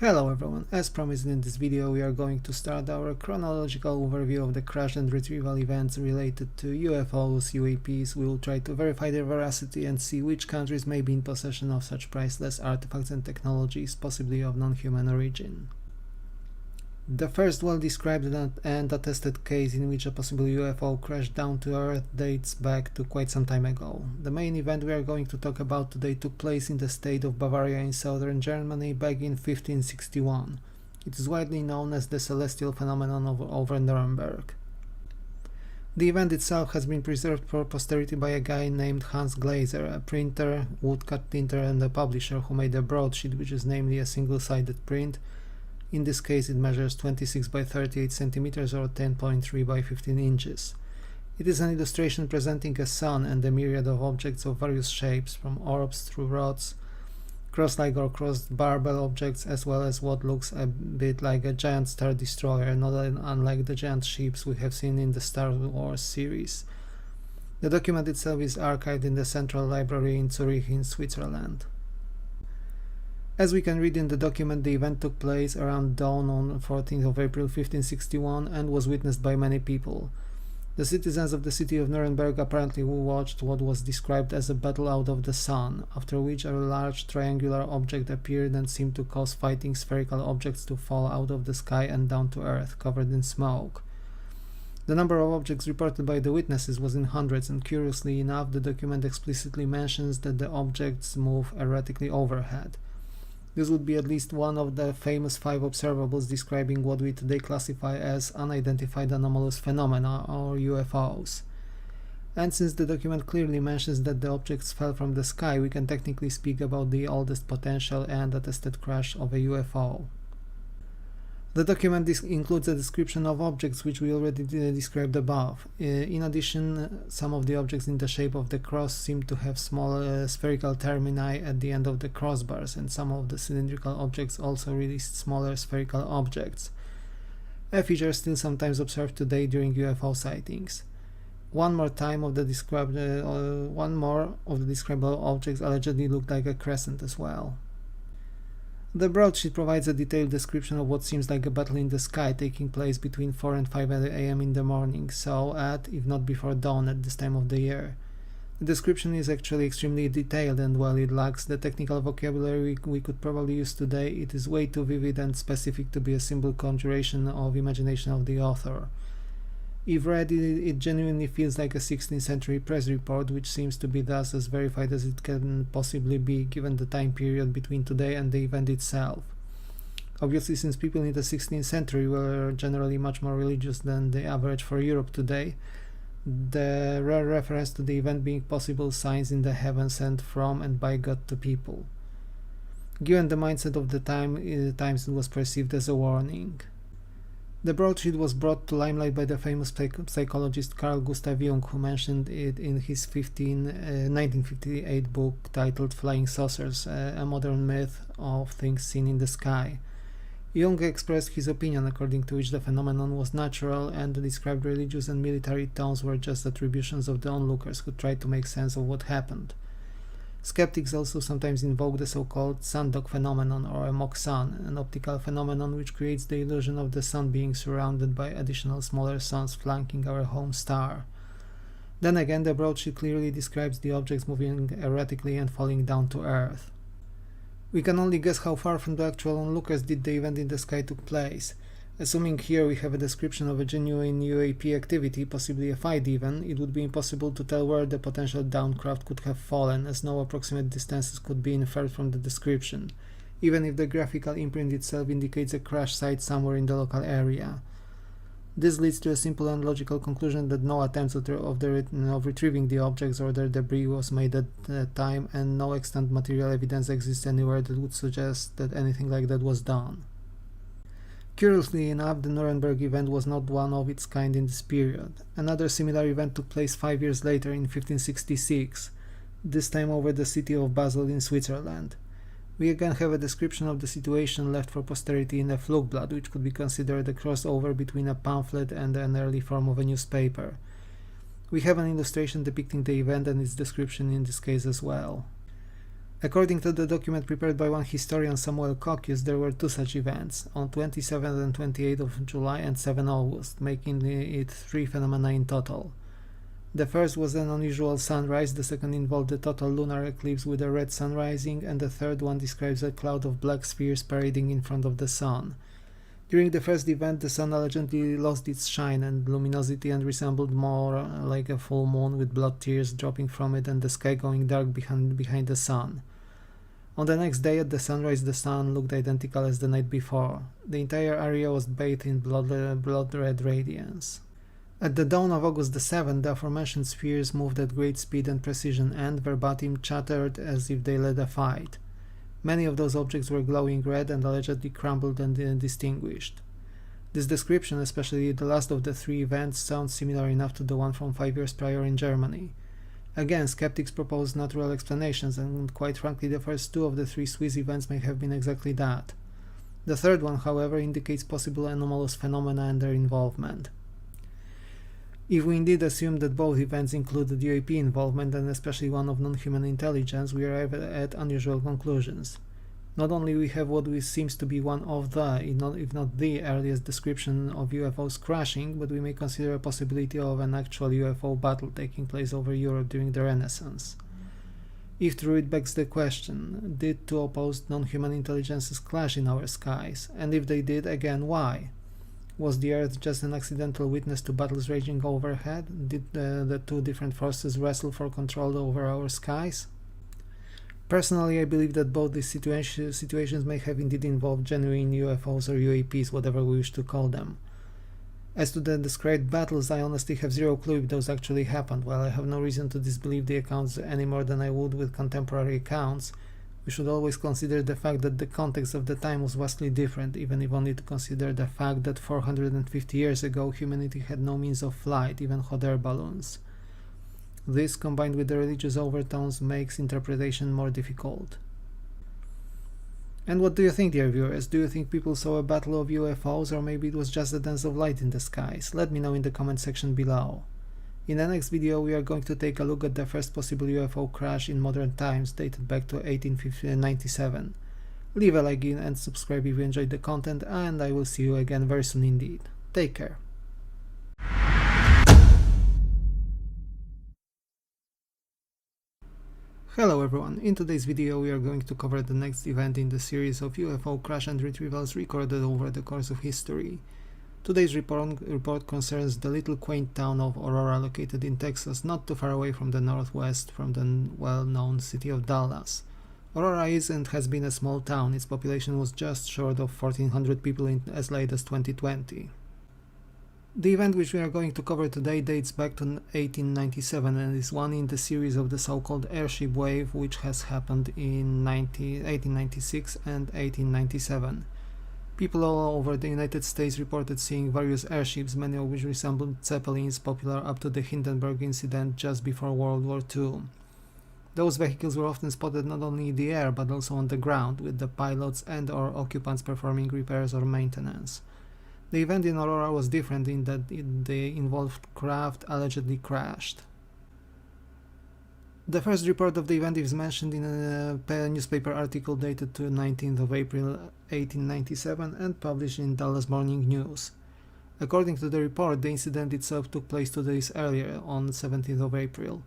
Hello everyone, as promised in this video we are going to start our chronological overview of the crash and retrieval events related to UFOs, UAPs. We will try to verify their veracity and see which countries may be in possession of such priceless artifacts and technologies, possibly of non-human origin. The first well-described and attested case in which a possible UFO crashed down to Earth dates back to quite some time ago. The main event we are going to talk about today took place in the state of Bavaria in southern Germany back in 1561. It is widely known as the celestial phenomenon over Nuremberg. The event itself has been preserved for posterity by a guy named Hans Glaser, a printer, woodcut tinter and a publisher who made a broadsheet, which is namely a single-sided print. In this case it measures 26 by 38 centimeters or 10.3 by 15 inches. It is an illustration presenting a sun and a myriad of objects of various shapes, from orbs through rods, cross-like or crossed barbell objects, as well as what looks a bit like a giant star destroyer, not unlike the giant ships we have seen in the Star Wars series. The document itself is archived in the Central Library in Zurich in Switzerland. As we can read in the document, the event took place around dawn on 14th of April 1561 and was witnessed by many people. The citizens of the city of Nuremberg apparently watched what was described as a battle out of the sun, after which a large triangular object appeared and seemed to cause fighting spherical objects to fall out of the sky and down to earth, covered in smoke. The number of objects reported by the witnesses was in hundreds, and curiously enough, the document explicitly mentions that the objects move erratically overhead. This would be at least one of the famous 5 observables describing what we today classify as unidentified anomalous phenomena, or UFOs. And since the document clearly mentions that the objects fell from the sky, we can technically speak about the oldest potential and attested crash of a UFO. The document includes a description of objects which we already described above. In addition, some of the objects in the shape of the cross seem to have small spherical termini at the end of the crossbars, and some of the cylindrical objects also released smaller spherical objects, a feature still sometimes observed today during UFO sightings. One more of the describable objects allegedly looked like a crescent as well. The broadsheet provides a detailed description of what seems like a battle in the sky taking place between 4 and 5 a.m. in the morning, so at, if not before dawn at this time of the year. The description is actually extremely detailed, and while it lacks the technical vocabulary we could probably use today, it is way too vivid and specific to be a simple conjuration of imagination of the author. If read, it genuinely feels like a 16th century press report, which seems to be thus as verified as it can possibly be given the time period between today and the event itself. Obviously, since people in the 16th century were generally much more religious than the average for Europe today, the rare reference to the event being possible signs in the heavens sent from and by God to people. Given the mindset of the times it was perceived as a warning. The broadsheet was brought to limelight by the famous psychologist Carl Gustav Jung, who mentioned it in his 1958 book titled Flying Saucers, a modern myth of things seen in the sky. Jung expressed his opinion according to which the phenomenon was natural, and the described religious and military tones were just attributions of the onlookers who tried to make sense of what happened. Skeptics also sometimes invoke the so-called sundog phenomenon, or a mock sun, an optical phenomenon which creates the illusion of the sun being surrounded by additional smaller suns flanking our home star. Then again, the broadsheet clearly describes the objects moving erratically and falling down to earth. We can only guess how far from the actual onlookers did the event in the sky took place. Assuming here we have a description of a genuine UAP activity, possibly a fight even, it would be impossible to tell where the potential downcraft could have fallen, as no approximate distances could be inferred from the description, even if the graphical imprint itself indicates a crash site somewhere in the local area. This leads to a simple and logical conclusion that no attempt of retrieving the objects or their debris was made at that time, and no extant material evidence exists anywhere that would suggest that anything like that was done. Curiously enough, the Nuremberg event was not one of its kind in this period. Another similar event took place 5 years later in 1566, this time over the city of Basel in Switzerland. We again have a description of the situation left for posterity in a Flugblatt, which could be considered a crossover between a pamphlet and an early form of a newspaper. We have an illustration depicting the event and its description in this case as well. According to the document prepared by one historian, Samuel Kokius, there were two such events, on 27th and 28th of July and 7 August, making it 3 phenomena in total. The first was an unusual sunrise, the second involved a total lunar eclipse with a red sun rising, and the third one describes a cloud of black spheres parading in front of the sun. During the first event, the sun allegedly lost its shine and luminosity and resembled more like a full moon with blood tears dropping from it and the sky going dark behind the sun. On the next day at the sunrise, the sun looked identical as the night before. The entire area was bathed in blood-red radiance. At the dawn of August the 7th, the aforementioned spheres moved at great speed and precision and, verbatim, chattered as if they led a fight. Many of those objects were glowing red and allegedly crumbled and indistinguished. This description, especially the last of the three events, sounds similar enough to the one from 5 years prior in Germany. Again, skeptics propose natural explanations, and quite frankly the first two of the three Swiss events may have been exactly that. The third one, however, indicates possible anomalous phenomena and their involvement. If we indeed assume that both events included UAP involvement, and especially one of non-human intelligence, we arrive at unusual conclusions. Not only we have what seems to be one of the, if not the earliest description of UFOs crashing, but we may consider a possibility of an actual UFO battle taking place over Europe during the Renaissance. If true, it begs the question, did two opposed non-human intelligences clash in our skies? And if they did, again, why? Was the Earth just an accidental witness to battles raging overhead? Did the two different forces wrestle for control over our skies? Personally, I believe that both these situations may have indeed involved genuine UFOs or UAPs, whatever we wish to call them. As to the described battles, I honestly have zero clue if those actually happened. While I have no reason to disbelieve the accounts any more than I would with contemporary accounts, we should always consider the fact that the context of the time was vastly different, even if only to consider the fact that 450 years ago humanity had no means of flight, even hot air balloons. This, combined with the religious overtones, makes interpretation more difficult. And what do you think, dear viewers? Do you think people saw a battle of UFOs, or maybe it was just a dance of light in the skies? Let me know in the comment section below. In the next video we are going to take a look at the first possible UFO crash in modern times, dated back to 1897. Leave a like and subscribe if you enjoyed the content, and I will see you again very soon indeed. Take care. Hello everyone, in today's video we are going to cover the next event in the series of UFO crash and retrievals recorded over the course of history. Today's report concerns the little quaint town of Aurora, located in Texas, not too far away from the northwest from the well-known city of Dallas. Aurora is and has been a small town. Its population was just short of 1,400 people as late as 2020. The event which we are going to cover today dates back to 1897 and is one in the series of the so-called airship wave, which has happened in 1896 and 1897. People all over the United States reported seeing various airships, many of which resembled Zeppelins, popular up to the Hindenburg incident just before World War II. Those vehicles were often spotted not only in the air but also on the ground, with the pilots and or occupants performing repairs or maintenance. The event in Aurora was different in that the involved craft allegedly crashed. The first report of the event is mentioned in a newspaper article dated to 19th of April 1897 and published in Dallas Morning News. According to the report, the incident itself took place 2 days earlier, on 17th of April.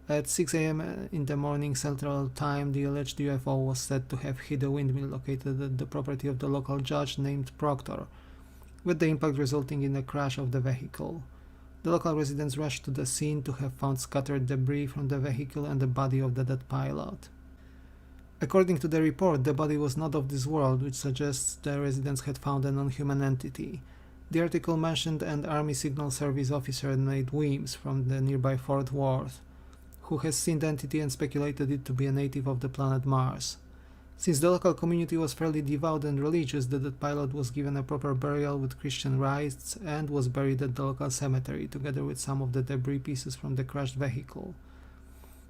At 6 a.m. in the morning Central Time, the alleged UFO was said to have hit a windmill located at the property of the local judge named Proctor, with the impact resulting in a crash of the vehicle. The local residents rushed to the scene to have found scattered debris from the vehicle and the body of the dead pilot. According to the report, the body was not of this world, which suggests the residents had found a non-human entity. The article mentioned an Army Signal Service officer named Weems from the nearby Fort Worth, who has seen the entity and speculated it to be a native of the planet Mars. Since the local community was fairly devout and religious, the dead pilot was given a proper burial with Christian rites and was buried at the local cemetery, together with some of the debris pieces from the crashed vehicle.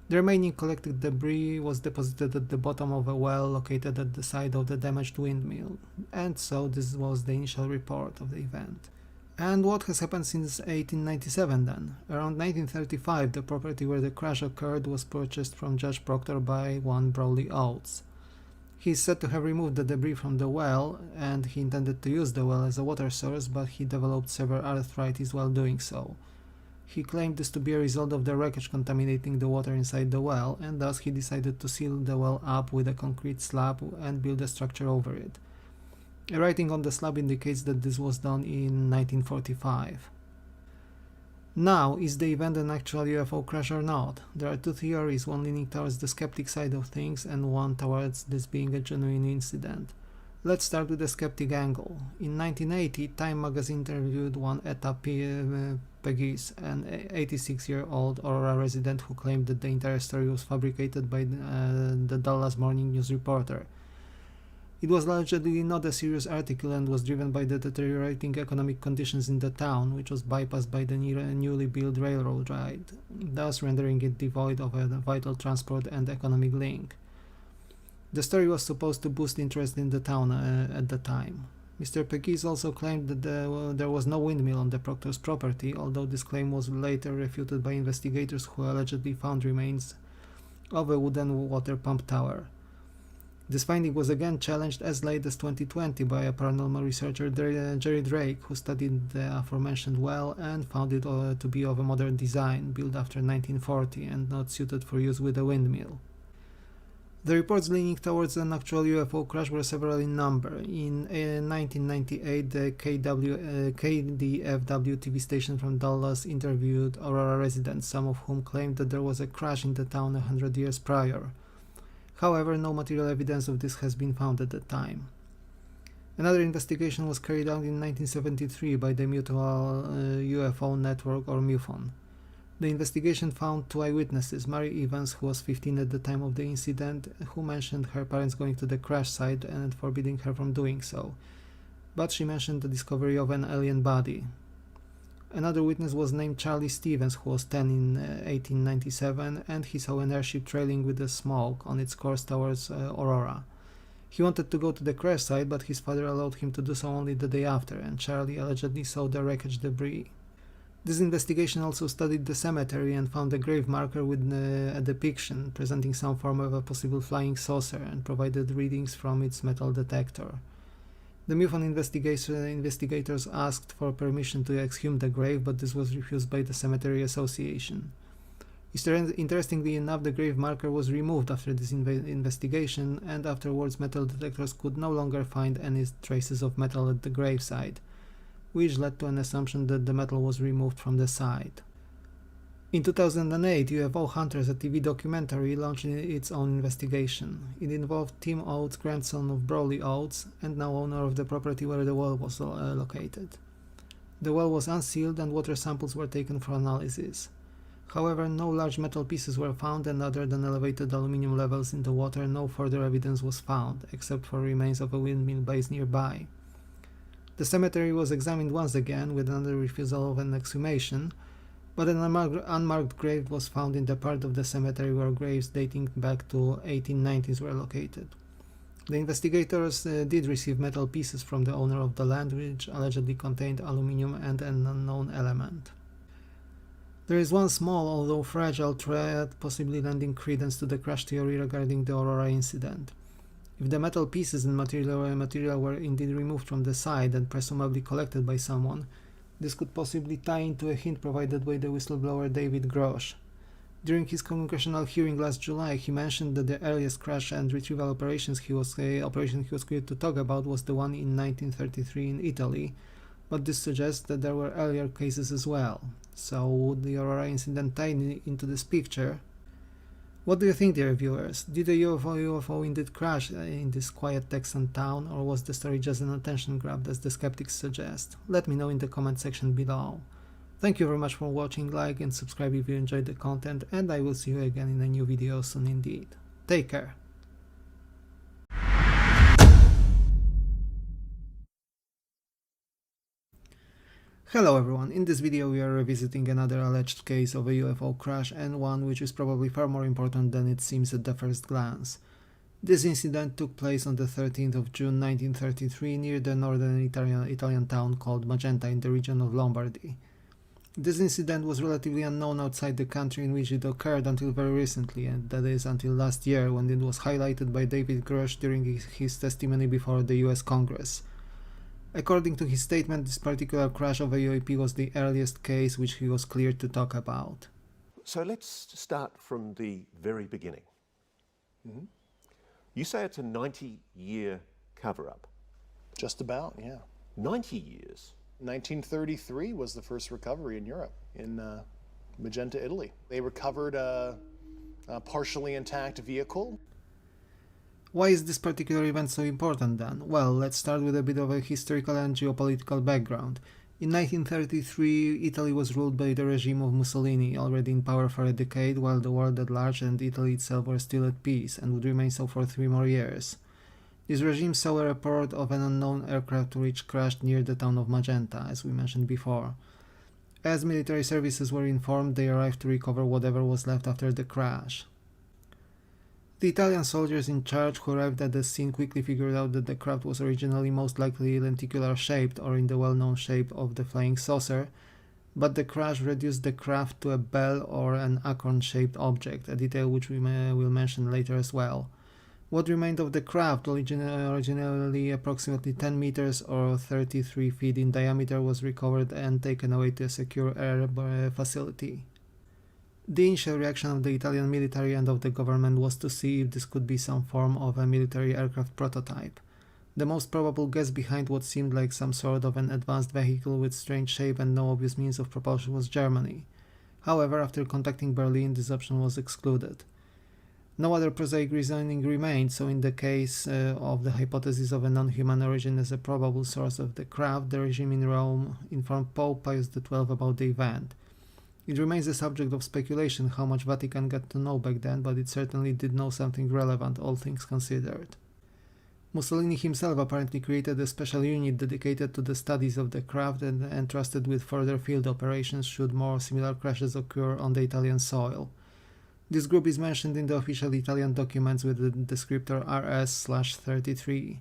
The remaining collected debris was deposited at the bottom of a well located at the side of the damaged windmill, and so this was the initial report of the event. And what has happened since 1897 then? Around 1935, the property where the crash occurred was purchased from Judge Proctor by one Brawley Oates. He is said to have removed the debris from the well, and he intended to use the well as a water source, but he developed severe arthritis while doing so. He claimed this to be a result of the wreckage contaminating the water inside the well, and thus he decided to seal the well up with a concrete slab and build a structure over it. A writing on the slab indicates that this was done in 1945. Now, is the event an actual UFO crash or not? There are two theories, one leaning towards the skeptic side of things and one towards this being a genuine incident. Let's start with the skeptic angle. In 1980, Time magazine interviewed one Etta Pegues, an 86-year-old Aurora resident who claimed that the entire story was fabricated by the Dallas Morning News reporter. It was allegedly not a serious article and was driven by the deteriorating economic conditions in the town, which was bypassed by the newly built railroad ride, thus rendering it devoid of a vital transport and economic link. The story was supposed to boost interest in the town at the time. Mr. Pegues also claimed that there was no windmill on the Proctor's property, although this claim was later refuted by investigators who allegedly found remains of a wooden water pump tower. This finding was again challenged as late as 2020 by a paranormal researcher, Jerry Drake, who studied the aforementioned well and found it to be of a modern design, built after 1940 and not suited for use with a windmill. The reports leaning towards an actual UFO crash were several in number. In 1998, the KDFW TV station from Dallas interviewed Aurora residents, some of whom claimed that there was a crash in the town 100 years prior. However, no material evidence of this has been found at the time. Another investigation was carried out in 1973 by the Mutual UFO Network, or MUFON. The investigation found two eyewitnesses, Mary Evans, who was 15 at the time of the incident, who mentioned her parents going to the crash site and forbidding her from doing so, but she mentioned the discovery of an alien body. Another witness was named Charlie Stevens, who was 10 in 1897, and he saw an airship trailing with the smoke on its course towards Aurora. He wanted to go to the crash site, but his father allowed him to do so only the day after, and Charlie allegedly saw the wreckage debris. This investigation also studied the cemetery and found a grave marker with a depiction presenting some form of a possible flying saucer and provided readings from its metal detector. The MUFON investigators asked for permission to exhume the grave, but this was refused by the Cemetery Association. Interestingly enough, the grave marker was removed after this investigation, and afterwards metal detectors could no longer find any traces of metal at the gravesite, which led to an assumption that the metal was removed from the site. In 2008, UFO Hunters, a TV documentary, launched its own investigation. It involved Tim Oates, grandson of Brawley Oates, and now owner of the property where the well was located. The well was unsealed and water samples were taken for analysis. However, no large metal pieces were found, and other than elevated aluminium levels in the water, no further evidence was found, except for remains of a windmill base nearby. The cemetery was examined once again with another refusal of an exhumation, but an unmarked grave was found in the part of the cemetery where graves dating back to 1890s were located. The investigators did receive metal pieces from the owner of the land, which allegedly contained aluminium and an unknown element. There is one small, although fragile, thread possibly lending credence to the crash theory regarding the Aurora incident. If the metal pieces and material were indeed removed from the site and presumably collected by someone, this could possibly tie into a hint provided by the whistleblower David Grosh. During his congressional hearing last July, he mentioned that the earliest crash and retrieval operation he was cleared to talk about was the one in 1933 in Italy, but this suggests that there were earlier cases as well. So would the Aurora incident tie into this picture? What do you think, dear viewers? Did a UFO indeed crash in this quiet Texan town, or was the story just an attention grab as the skeptics suggest? Let me know in the comment section below. Thank you very much for watching, like and subscribe if you enjoyed the content, and I will see you again in a new video soon indeed. Take care! Hello everyone, in this video we are revisiting another alleged case of a UFO crash, and one which is probably far more important than it seems at the first glance. This incident took place on the 13th of June 1933 near the northern Italian town called Magenta in the region of Lombardy. This incident was relatively unknown outside the country in which it occurred until very recently, and that is until last year, when it was highlighted by David Grush during his testimony before the US Congress. According to his statement, this particular crash of a UAP was the earliest case which he was cleared to talk about. So let's start from the very beginning. You say it's a 90-year cover-up. Just about, yeah. 90 years? 1933 was the first recovery in Europe, in Magenta, Italy. They recovered a partially intact vehicle. Why is this particular event so important then? Well, let's start with a bit of a historical and geopolitical background. In 1933, Italy was ruled by the regime of Mussolini, already in power for a decade, while the world at large and Italy itself were still at peace, and would remain so for 3 more years. This regime saw a report of an unknown aircraft which crashed near the town of Magenta, as we mentioned before. As military services were informed, they arrived to recover whatever was left after the crash. The Italian soldiers in charge who arrived at the scene quickly figured out that the craft was originally most likely lenticular shaped, or in the well-known shape of the flying saucer, but the crash reduced the craft to a bell or an acorn-shaped object, a detail which we will mention later as well. What remained of the craft, originally approximately 10 meters or 33 feet in diameter, was recovered and taken away to a secure air facility. The initial reaction of the Italian military and of the government was to see if this could be some form of a military aircraft prototype. The most probable guess behind what seemed like some sort of an advanced vehicle with strange shape and no obvious means of propulsion was Germany. However, after contacting Berlin, this option was excluded. No other prosaic reasoning remained, so in the case of the hypothesis of a non-human origin as a probable source of the craft, the regime in Rome informed Pope Pius XII about the event. It remains a subject of speculation how much Vatican got to know back then, but it certainly did know something relevant, all things considered. Mussolini himself apparently created a special unit dedicated to the studies of the craft and entrusted with further field operations should more similar crashes occur on the Italian soil. This group is mentioned in the official Italian documents with the descriptor RS/33.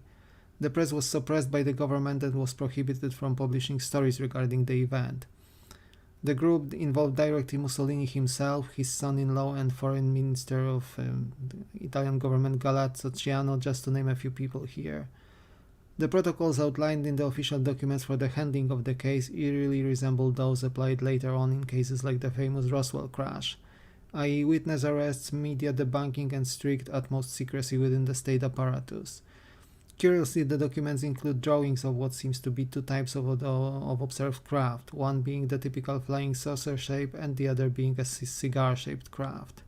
The press was suppressed by the government and was prohibited from publishing stories regarding the event. The group involved directly Mussolini himself, his son-in-law and foreign minister of the Italian government Galeazzo Ciano, just to name a few people here. The protocols outlined in the official documents for the handling of the case eerily resemble those applied later on in cases like the famous Roswell crash, i.e. witness arrests, media debunking and strict utmost secrecy within the state apparatus. Curiously, the documents include drawings of what seems to be 2 types of observed craft, one being the typical flying saucer shape and the other being a cigar-shaped craft.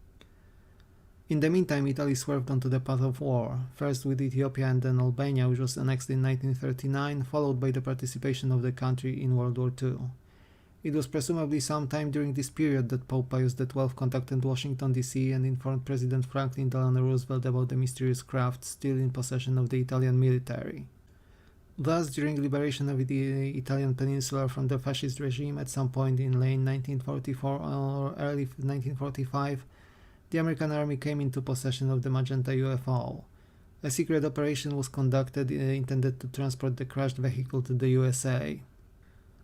In the meantime, Italy swerved onto the path of war, first with Ethiopia and then Albania, which was annexed in 1939, followed by the participation of the country in World War II. It was presumably sometime during this period that Pope Pius XII contacted Washington, D.C. and informed President Franklin Delano Roosevelt about the mysterious craft still in possession of the Italian military. Thus, during liberation of the Italian peninsula from the fascist regime at some point in late 1944 or early 1945, the American army came into possession of the Magenta UFO. A secret operation was conducted intended to transport the crashed vehicle to the USA.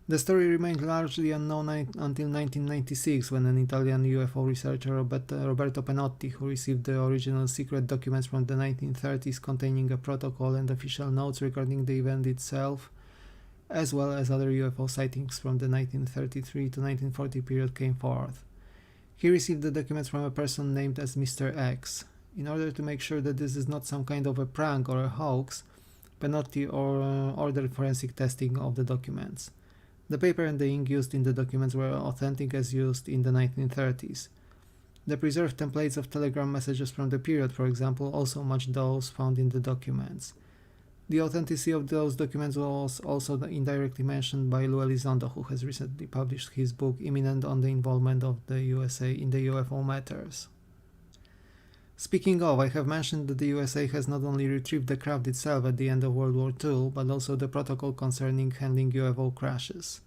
The story remained largely unknown until 1996, when an Italian UFO researcher, Roberto Penotti, who received the original secret documents from the 1930s containing a protocol and official notes regarding the event itself, as well as other UFO sightings from the 1933 to 1940 period, came forth. He received the documents from a person named as Mr. X. In order to make sure that this is not some kind of a prank or a hoax, Penotti ordered forensic testing of the documents. The paper and the ink used in the documents were authentic as used in the 1930s. The preserved templates of telegram messages from the period, for example, also matched those found in the documents. The authenticity of those documents was also indirectly mentioned by Lou Elizondo, who has recently published his book Imminent on the Involvement of the USA in the UFO Matters. Speaking of, I have mentioned that the USA has not only retrieved the craft itself at the end of World War II, but also the protocol concerning handling UFO crashes.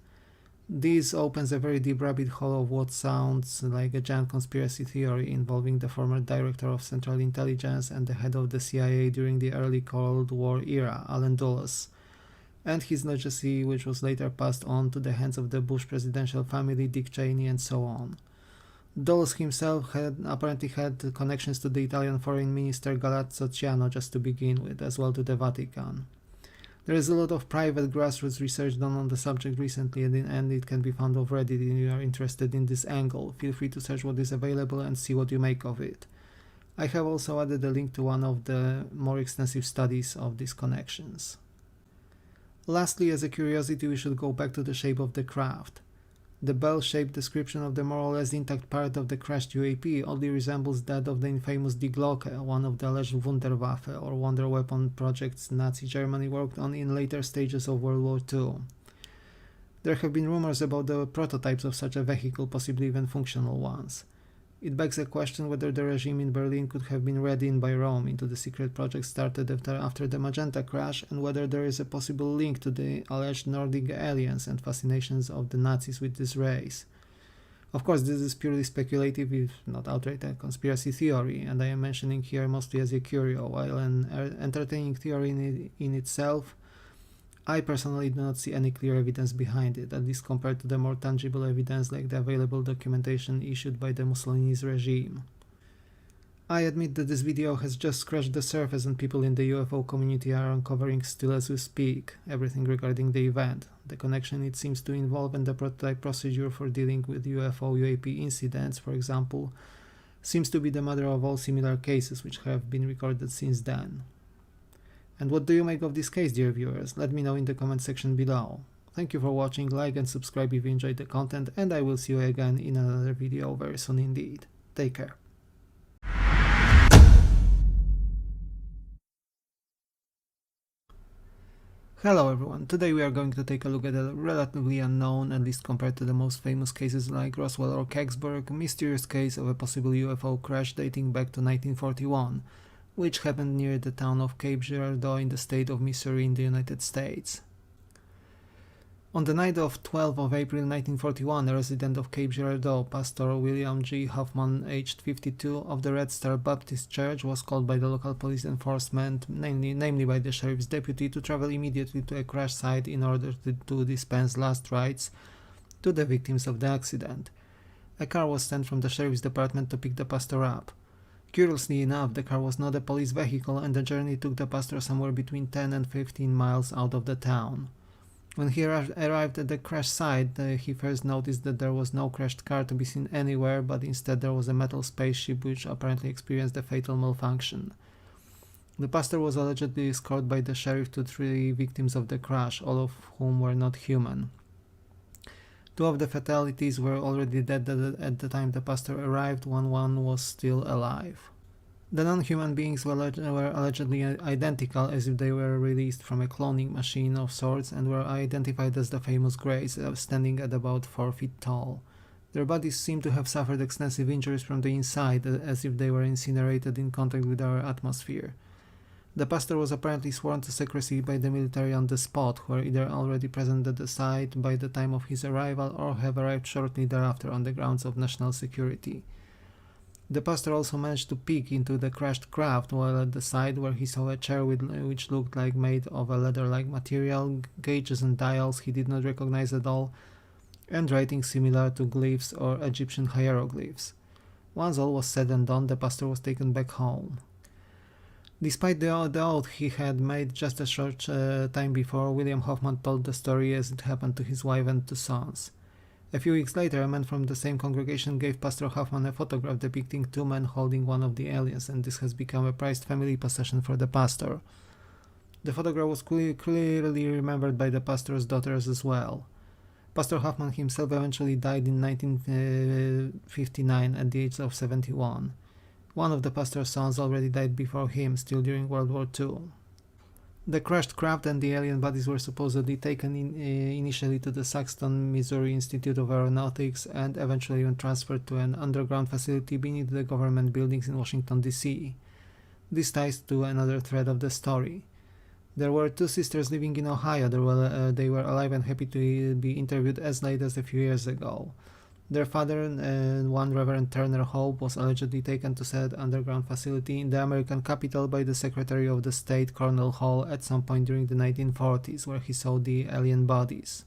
This opens a very deep rabbit hole of what sounds like a giant conspiracy theory involving the former director of Central Intelligence and the head of the CIA during the early Cold War era, Llandudno, and his legacy, which was later passed on to the hands of the Bush presidential family, Dick Cheney, and so on. Dulles himself had apparently had connections to the Italian foreign minister Galazzo Ciano, just to begin with, as well to the Vatican. There is a lot of private grassroots research done on the subject recently, and it can be found on Reddit if you are interested in this angle. Feel free to search what is available and see what you make of it. I have also added a link to one of the more extensive studies of these connections. Lastly, as a curiosity, we should go back to the shape of the craft. The bell-shaped description of the more or less intact part of the crashed UAP oddly resembles that of the infamous Die Glocke, one of the alleged Wunderwaffe or wonder weapon projects Nazi Germany worked on in later stages of World War II. There have been rumors about the prototypes of such a vehicle, possibly even functional ones. It begs a question whether the regime in Berlin could have been read in by Rome into the secret project started after the Magenta crash, and whether there is a possible link to the alleged Nordic aliens and fascinations of the Nazis with this race. Of course, this is purely speculative, if not outright a conspiracy theory, and I am mentioning here mostly as a curio. While an entertaining theory in itself, I personally do not see any clear evidence behind it, at least compared to the more tangible evidence like the available documentation issued by the Mussolini's regime. I admit that this video has just scratched the surface and people in the UFO community are uncovering still as we speak everything regarding the event, the connection it seems to involve, and the prototype procedure for dealing with UFO-UAP incidents, for example, seems to be the mother of all similar cases which have been recorded since then. And what do you make of this case, dear viewers? Let me know in the comment section below. Thank you for watching, like and subscribe if you enjoyed the content, and I will see you again in another video very soon indeed. Take care. Hello everyone, today we are going to take a look at a relatively unknown, at least compared to the most famous cases like Roswell or Kecksburg, mysterious case of a possible UFO crash dating back to 1941. Which happened near the town of Cape Girardeau in the state of Missouri in the United States. On the night of 12th of April 1941, a resident of Cape Girardeau, Pastor William G. Hoffman, aged 52, of the Red Star Baptist Church, was called by the local police enforcement, namely by the sheriff's deputy, to travel immediately to a crash site in order to dispense last rites to the victims of the accident. A car was sent from the sheriff's department to pick the pastor up. Curiously enough, the car was not a police vehicle, and the journey took the pastor somewhere between 10 and 15 miles out of the town. When he arrived at the crash site, he first noticed that there was no crashed car to be seen anywhere, but instead there was a metal spaceship which apparently experienced a fatal malfunction. The pastor was allegedly escorted by the sheriff to 3 victims of the crash, all of whom were not human. 2 of the fatalities were already dead at the time the pastor arrived, one was still alive. The non-human beings were allegedly identical, as if they were released from a cloning machine of sorts, and were identified as the famous Greys, standing at about 4 feet tall. Their bodies seemed to have suffered extensive injuries from the inside, as if they were incinerated in contact with our atmosphere. The pastor was apparently sworn to secrecy by the military on the spot, who were either already present at the site by the time of his arrival or have arrived shortly thereafter on the grounds of national security. The pastor also managed to peek into the crashed craft while at the site, where he saw a chair which looked like made of a leather-like material, gauges and dials he did not recognize at all, and writing similar to glyphs or Egyptian hieroglyphs. Once all was said and done, the pastor was taken back home. Despite the oath he had made just a short time before, William Hoffman told the story as it happened to his wife and 2 sons. A few weeks later, a man from the same congregation gave Pastor Hoffman a photograph depicting 2 men holding one of the aliens, and this has become a prized family possession for the pastor. The photograph was clearly remembered by the pastor's daughters as well. Pastor Hoffman himself eventually died in 1959 at the age of 71. One of the pastor's sons already died before him, still during World War II. The crashed craft and the alien bodies were supposedly taken initially to the Saxton, Missouri Institute of Aeronautics and eventually even transferred to an underground facility beneath the government buildings in Washington, D.C. This ties to another thread of the story. There were two sisters living in Ohio. They were alive and happy to be interviewed as late as a few years ago. Their father, one Reverend Turner Hope, was allegedly taken to said underground facility in the American capital by the Secretary of the State, Colonel Hall, at some point during the 1940s, where he saw the alien bodies.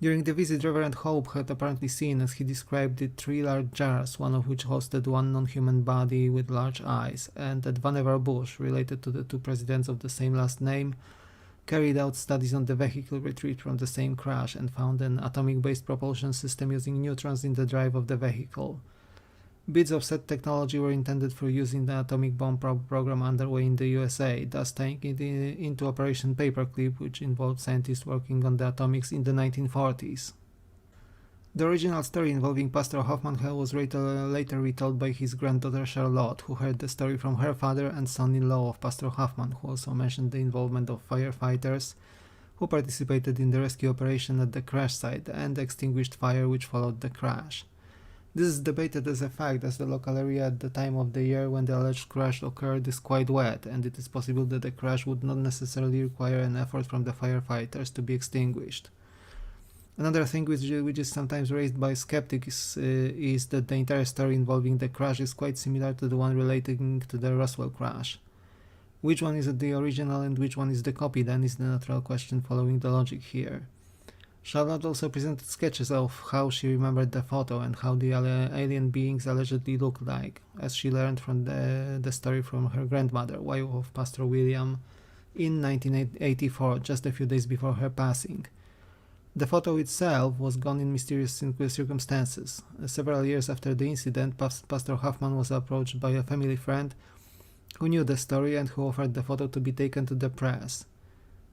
During the visit, Reverend Hope had apparently seen, as he described it, 3 large jars, one of which hosted one non-human body with large eyes, and that Vannevar Bush, related to the 2 presidents of the same last name, carried out studies on the vehicle retrieved from the same crash and found an atomic-based propulsion system using neutrons in the drive of the vehicle. Bits of said technology were intended for use in the atomic bomb program underway in the USA, thus tying it into Operation Paperclip, which involved scientists working on the atomics in the 1940s. The original story involving Pastor Hoffman was later retold by his granddaughter Charlotte, who heard the story from her father and son-in-law of Pastor Hoffman, who also mentioned the involvement of firefighters who participated in the rescue operation at the crash site and extinguished fire which followed the crash. This is debated as a fact, as the local area at the time of the year when the alleged crash occurred is quite wet, and it is possible that the crash would not necessarily require an effort from the firefighters to be extinguished. Another thing which is sometimes raised by skeptics is that the entire story involving the crash is quite similar to the one relating to the Roswell crash. Which one is the original and which one is the copy then is the natural question following the logic here. Charlotte also presented sketches of how she remembered the photo and how the alien beings allegedly looked like, as she learned from the story from her grandmother, wife of Pastor William, in 1984, just a few days before her passing. The photo itself was gone in mysterious circumstances. Several years after the incident, Pastor Hoffman was approached by a family friend who knew the story and who offered the photo to be taken to the press.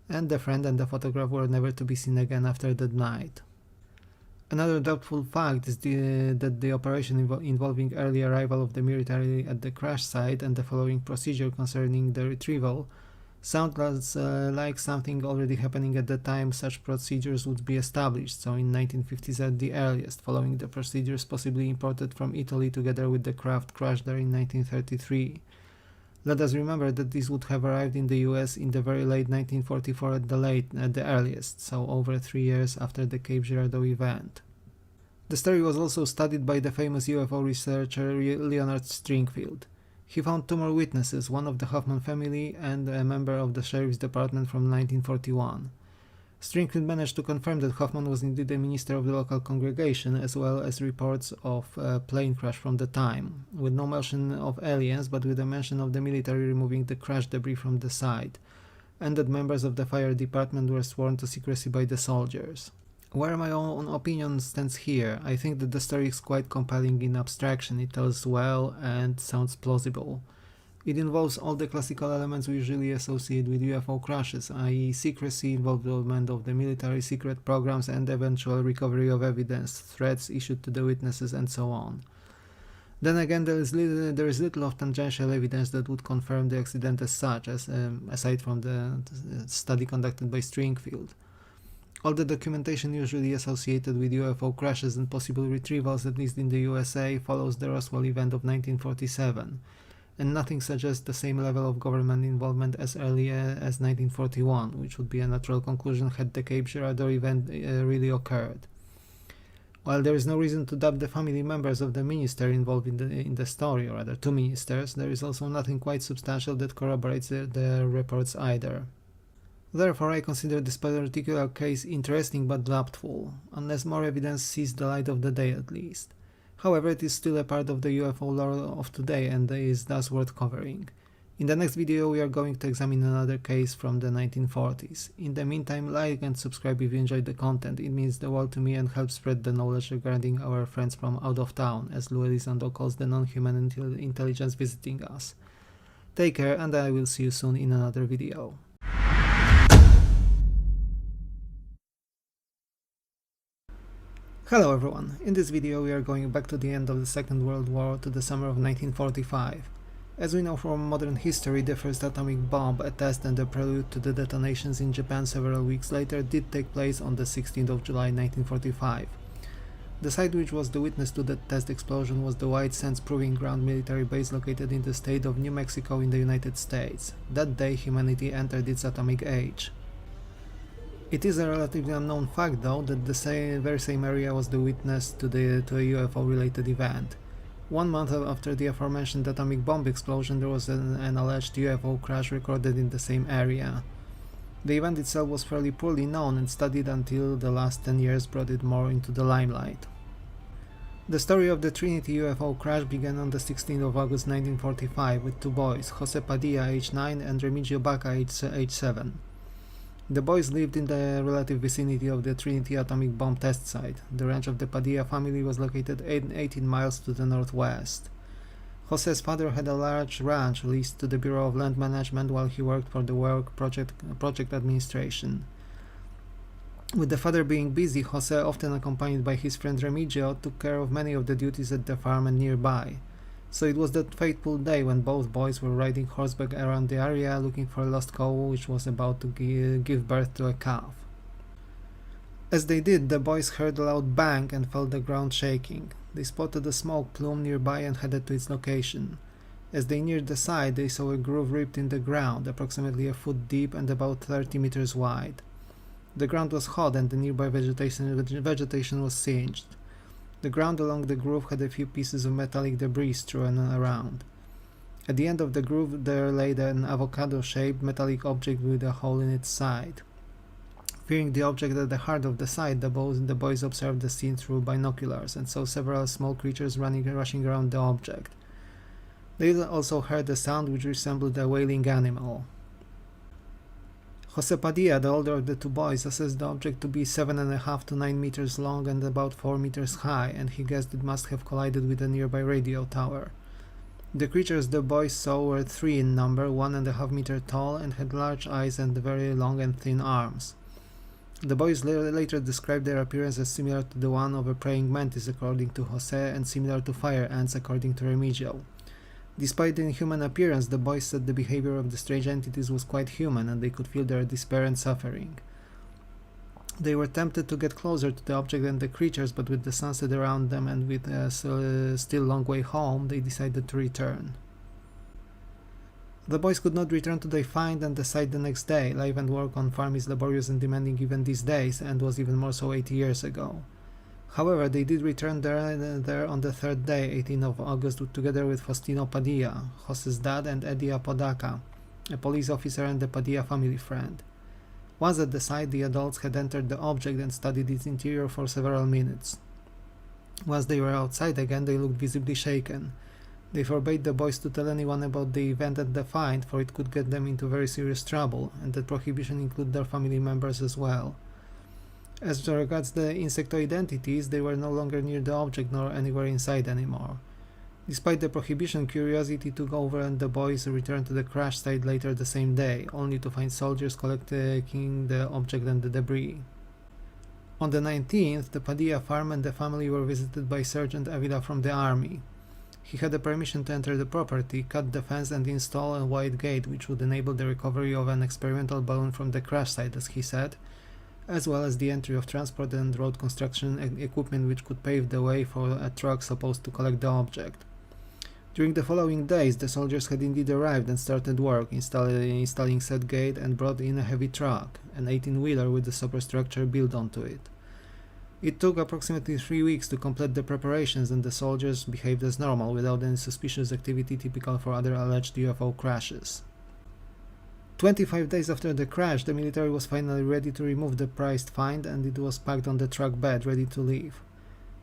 And the friend and the photograph were never to be seen again after that night. Another doubtful fact is that the operation involving early arrival of the military at the crash site and the following procedure concerning the retrieval sounds like something already happening at the time such procedures would be established, so in 1950s at the earliest, following the procedures possibly imported from Italy together with the craft crashed there in 1933. Let us remember that these would have arrived in the US in the very late 1944 at the earliest, so over 3 years after the Cape Girardeau event. The story was also studied by the famous UFO researcher Leonard Stringfield. He found 2 more witnesses, one of the Hoffman family and a member of the sheriff's department from 1941. Stringfield managed to confirm that Hoffman was indeed a minister of the local congregation, as well as reports of a plane crash from the time, with no mention of aliens but with a mention of the military removing the crash debris from the site, and that members of the fire department were sworn to secrecy by the soldiers. Where my own opinion stands here, I think that the story is quite compelling in abstraction. It tells well and sounds plausible. It involves all the classical elements we usually associate with UFO crashes, i.e. secrecy, involvement of the military secret programs and eventual recovery of evidence, threats issued to the witnesses and so on. Then again, there is little of tangential evidence that would confirm the accident as such, aside from the study conducted by Stringfield. All the documentation usually associated with UFO crashes and possible retrievals, at least in the USA, follows the Roswell event of 1947. And nothing suggests the same level of government involvement as early as 1941, which would be a natural conclusion had the Cape Girardeau event really occurred. While there is no reason to doubt the family members of the minister involved in the story, or rather 2 ministers, there is also nothing quite substantial that corroborates the reports either. Therefore, I consider this particular case interesting but doubtful, unless more evidence sees the light of the day at least. However, it is still a part of the UFO lore of today and is thus worth covering. In the next video we are going to examine another case from the 1940s. In the meantime, like and subscribe if you enjoyed the content. It means the world to me and helps spread the knowledge regarding our friends from out of town, as Lou Elizondo calls the non-human intelligence visiting us. Take care, and I will see you soon in another video. Hello everyone, in this video we are going back to the end of the Second World War, to the summer of 1945. As we know from modern history, the first atomic bomb, a test and a prelude to the detonations in Japan several weeks later, did take place on the 16th of July 1945. The site which was the witness to the test explosion was the White Sands Proving Ground military base located in the state of New Mexico in the United States. That day humanity entered its atomic age. It is a relatively unknown fact though that the very same area was the witness to a UFO related event. 1 month after the aforementioned atomic bomb explosion there was an alleged UFO crash recorded in the same area. The event itself was fairly poorly known and studied until the last 10 years brought it more into the limelight. The story of the Trinity UFO crash began on the 16th of August 1945 with two boys, Jose Padilla age 9 and Remigio Baca age 7. The boys lived in the relative vicinity of the Trinity atomic bomb test site. The ranch of the Padilla family was located 18 miles to the northwest. Jose's father had a large ranch leased to the Bureau of Land Management while he worked for the project administration. With the father being busy, Jose, often accompanied by his friend Remigio, took care of many of the duties at the farm and nearby. So it was that fateful day when both boys were riding horseback around the area looking for a lost cow which was about to give birth to a calf. As they did, the boys heard a loud bang and felt the ground shaking. They spotted a smoke plume nearby and headed to its location. As they neared the site, they saw a groove ripped in the ground, approximately a foot deep and about 30 meters wide. The ground was hot and the nearby vegetation was singed. The ground along the groove had a few pieces of metallic debris strewn around. At the end of the groove there lay an avocado-shaped metallic object with a hole in its side. Fearing the object at the heart of the site, the boys observed the scene through binoculars and saw several small creatures rushing around the object. They also heard a sound which resembled a wailing animal. Jose Padilla, the older of the two boys, assessed the object to be 7.5 to 9 meters long and about 4 meters high, and he guessed it must have collided with a nearby radio tower. The creatures the boys saw were 3 in number, 1.5 meters tall, and had large eyes and very long and thin arms. The boys later described their appearance as similar to the one of a praying mantis according to Jose and similar to fire ants according to Remigio. Despite the inhuman appearance, the boys said the behavior of the strange entities was quite human and they could feel their despair and suffering. They were tempted to get closer to the object and the creatures, but with the sunset around them and with a still long way home, they decided to return. The boys could not return to their find and the site the next day. Life and work on farm is laborious and demanding even these days, and was even more so 80 years ago. However, they did return there on the third day, 18th of August, together with Faustino Padilla, Jose's dad, and Eddie Apodaca, a police officer and a Padilla family friend. Once at the site, the adults had entered the object and studied its interior for several minutes. Once they were outside again, they looked visibly shaken. They forbade the boys to tell anyone about the event at the find, for it could get them into very serious trouble, and that prohibition included their family members as well. As regards the insectoid entities, they were no longer near the object nor anywhere inside anymore. Despite the prohibition, curiosity took over and the boys returned to the crash site later the same day, only to find soldiers collecting the object and the debris. On the 19th, the Padilla farm and the family were visited by Sergeant Avila from the army. He had a permission to enter the property, cut the fence and install a wide gate which would enable the recovery of an experimental balloon from the crash site, as he said, as well as the entry of transport and road construction equipment which could pave the way for a truck supposed to collect the object. During the following days, the soldiers had indeed arrived and started work, installing said gate, and brought in a heavy truck, an 18-wheeler with the superstructure built onto it. It took approximately 3 weeks to complete the preparations, and the soldiers behaved as normal, without any suspicious activity typical for other alleged UFO crashes. 25 days after the crash, the military was finally ready to remove the prized find, and it was packed on the truck bed, ready to leave.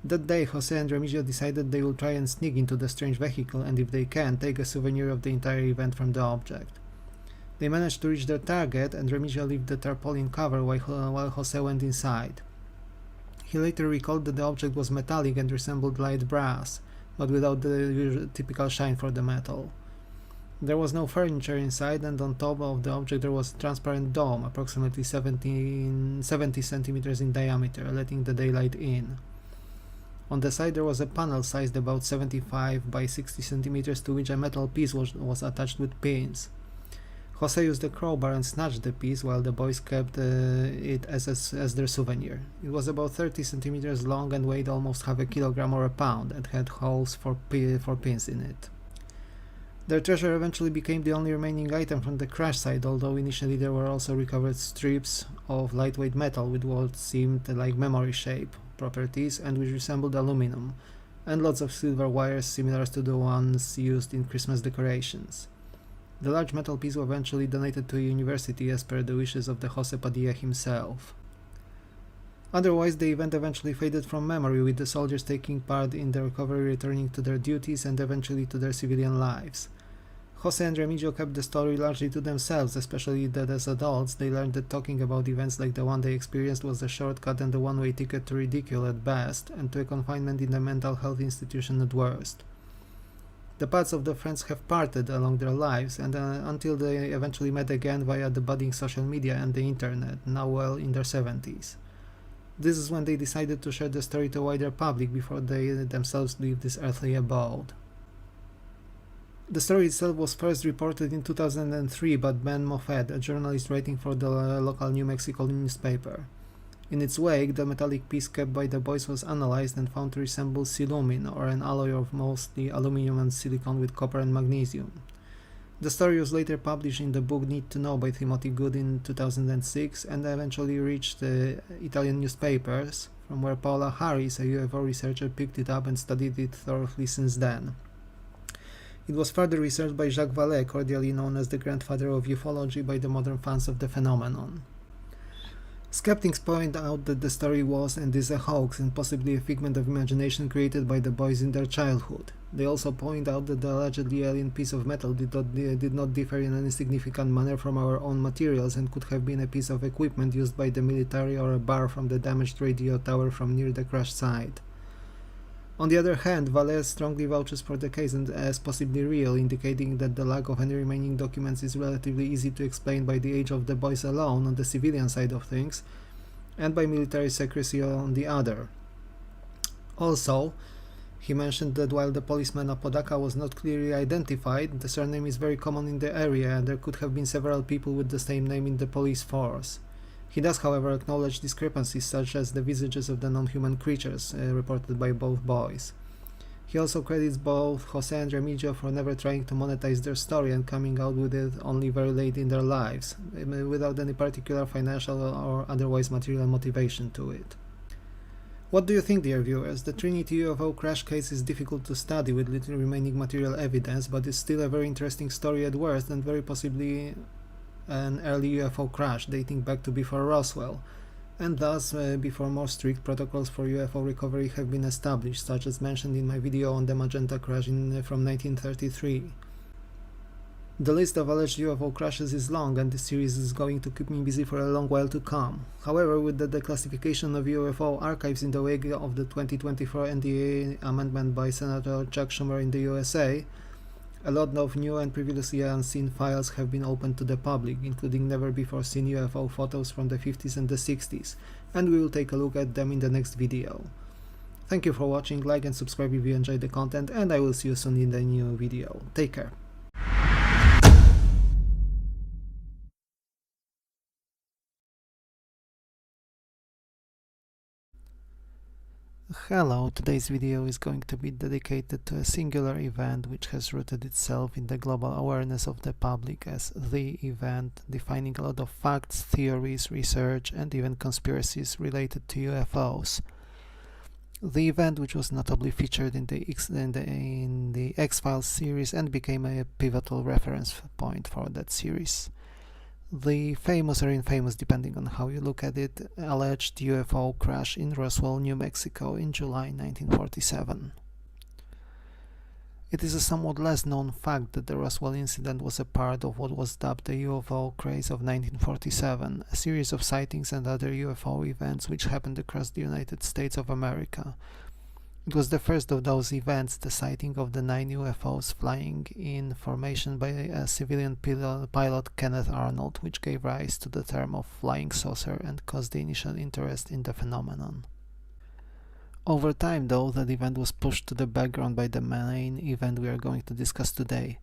That day, Jose and Remigio decided they will try and sneak into the strange vehicle and, if they can, take a souvenir of the entire event from the object. They managed to reach their target, and Remigio left the tarpaulin cover while Jose went inside. He later recalled that the object was metallic and resembled light brass, but without the typical shine for the metal. There was no furniture inside, and on top of the object there was a transparent dome, approximately 70 centimeters in diameter, letting the daylight in. On the side there was a panel sized about 75 by 60 centimeters to which a metal piece was attached with pins. Jose used a crowbar and snatched the piece, while the boys kept it as their souvenir. It was about 30 centimeters long and weighed almost half a kilogram or a pound, and had holes for pins in it. Their treasure eventually became the only remaining item from the crash site, although initially there were also recovered strips of lightweight metal with what seemed like memory shape properties and which resembled aluminum, and lots of silver wires similar to the ones used in Christmas decorations. The large metal piece was eventually donated to a university as per the wishes of the Jose Padilla himself. Otherwise, the event eventually faded from memory, with the soldiers taking part in the recovery, returning to their duties and eventually to their civilian lives. Jose and Remigio kept the story largely to themselves, especially that as adults they learned that talking about events like the one they experienced was a shortcut and a one-way ticket to ridicule at best, and to a confinement in a mental health institution at worst. The paths of the friends have parted along their lives, and until they eventually met again via the budding social media and the internet, now well in their 70s. This is when they decided to share the story to a wider public before they themselves leave this earthly abode. The story itself was first reported in 2003 by Ben Moffett, a journalist writing for the local New Mexico newspaper. In its wake, the metallic piece kept by the boys was analyzed and found to resemble silumin, or an alloy of mostly aluminum and silicon with copper and magnesium. The story was later published in the book Need to Know by Timothy Good in 2006 and eventually reached the Italian newspapers, from where Paola Harris, a UFO researcher, picked it up and studied it thoroughly since then. It was further researched by Jacques Vallée, cordially known as the grandfather of ufology by the modern fans of the phenomenon. Skeptics point out that the story was and is a hoax and possibly a figment of imagination created by the boys in their childhood. They also point out that the allegedly alien piece of metal did not differ in any significant manner from our own materials and could have been a piece of equipment used by the military or a bar from the damaged radio tower from near the crash site. On the other hand, Vallée strongly vouches for the case and as possibly real, indicating that the lack of any remaining documents is relatively easy to explain by the age of the boys alone on the civilian side of things, and by military secrecy on the other. Also, he mentioned that while the policeman Apodaca was not clearly identified, the surname is very common in the area and there could have been several people with the same name in the police force. He does, however, acknowledge discrepancies such as the visages of the non-human creatures reported by both boys. He also credits both Jose and Remigio for never trying to monetize their story and coming out with it only very late in their lives, without any particular financial or otherwise material motivation to it. What do you think, dear viewers? The Trinity UFO crash case is difficult to study with little remaining material evidence, but it's still a very interesting story at worst and very possibly an early UFO crash dating back to before Roswell, and thus before more strict protocols for UFO recovery have been established, such as mentioned in my video on the Magenta crash from 1933. The list of alleged UFO crashes is long, and this series is going to keep me busy for a long while to come. However, with the declassification of UFO archives in the wake of the 2024 NDA amendment by Senator Chuck Schumer in the USA, a lot of new and previously unseen files have been opened to the public, including never-before-seen UFO photos from the 50s and the 60s, and we will take a look at them in the next video. Thank you for watching, like and subscribe if you enjoyed the content, and I will see you soon in the new video. Take care. Hello, today's video is going to be dedicated to a singular event which has rooted itself in the global awareness of the public as the event, defining a lot of facts, theories, research and even conspiracies related to UFOs. The event, which was notably featured in the X-Files series and became a pivotal reference point for that series. The famous or infamous, depending on how you look at it, alleged UFO crash in Roswell, New Mexico in July 1947. It is a somewhat less known fact that the Roswell incident was a part of what was dubbed the UFO craze of 1947, a series of sightings and other UFO events which happened across the United States of America. It was the first of those events, the sighting of the 9 UFOs flying in formation by a civilian pilot Kenneth Arnold, which gave rise to the term of flying saucer and caused the initial interest in the phenomenon. Over time, though, that event was pushed to the background by the main event we are going to discuss today.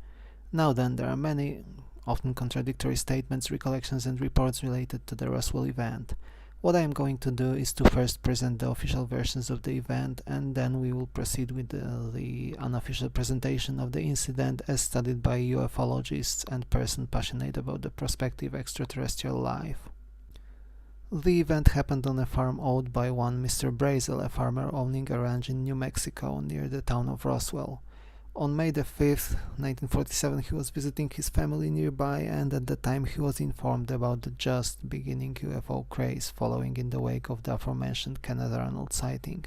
Now then, there are many often contradictory statements, recollections and reports related to the Roswell event. What I am going to do is to first present the official versions of the event, and then we will proceed with the unofficial presentation of the incident as studied by ufologists and persons passionate about the prospective extraterrestrial life. The event happened on a farm owned by one Mr. Brazel, a farmer owning a ranch in New Mexico near the town of Roswell. On May the 5th, 1947, he was visiting his family nearby, and at the time he was informed about the just beginning UFO craze following in the wake of the aforementioned Kenneth Arnold sighting.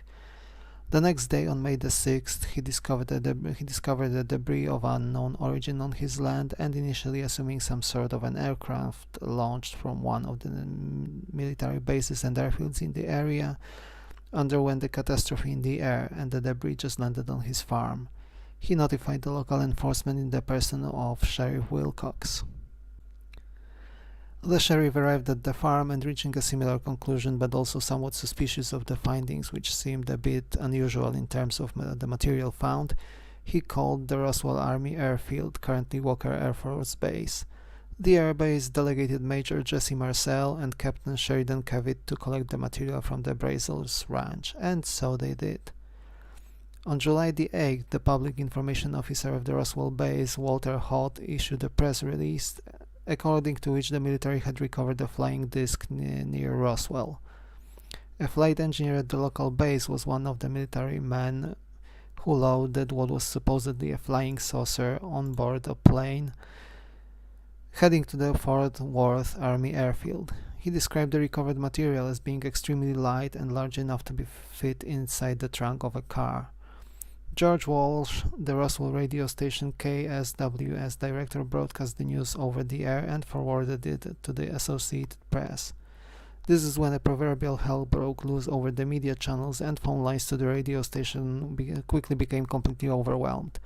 The next day, on May the 6th, he discovered a debris of unknown origin on his land, and initially assuming some sort of an aircraft launched from one of the military bases and airfields in the area, underwent a catastrophe in the air, and the debris just landed on his farm. He notified the local enforcement in the person of Sheriff Wilcox. The sheriff arrived at the farm and, reaching a similar conclusion but also somewhat suspicious of the findings, which seemed a bit unusual in terms of the material found, he called the Roswell Army Airfield, currently Walker Air Force Base. The airbase delegated Major Jesse Marcel and Captain Sheridan Cavitt to collect the material from the Brazel's ranch, and so they did. On July the 8th, the public information officer of the Roswell base, Walter Hoth, issued a press release according to which the military had recovered a flying disc near Roswell. A flight engineer at the local base was one of the military men who loaded what was supposedly a flying saucer on board a plane heading to the Fort Worth Army Airfield. He described the recovered material as being extremely light and large enough to be fit inside the trunk of a car. George Walsh, the Roswell radio station KSWS director, broadcast the news over the air and forwarded it to the Associated Press. This is when a proverbial hell broke loose over the media channels, and phone lines to the radio station quickly became completely overwhelmed.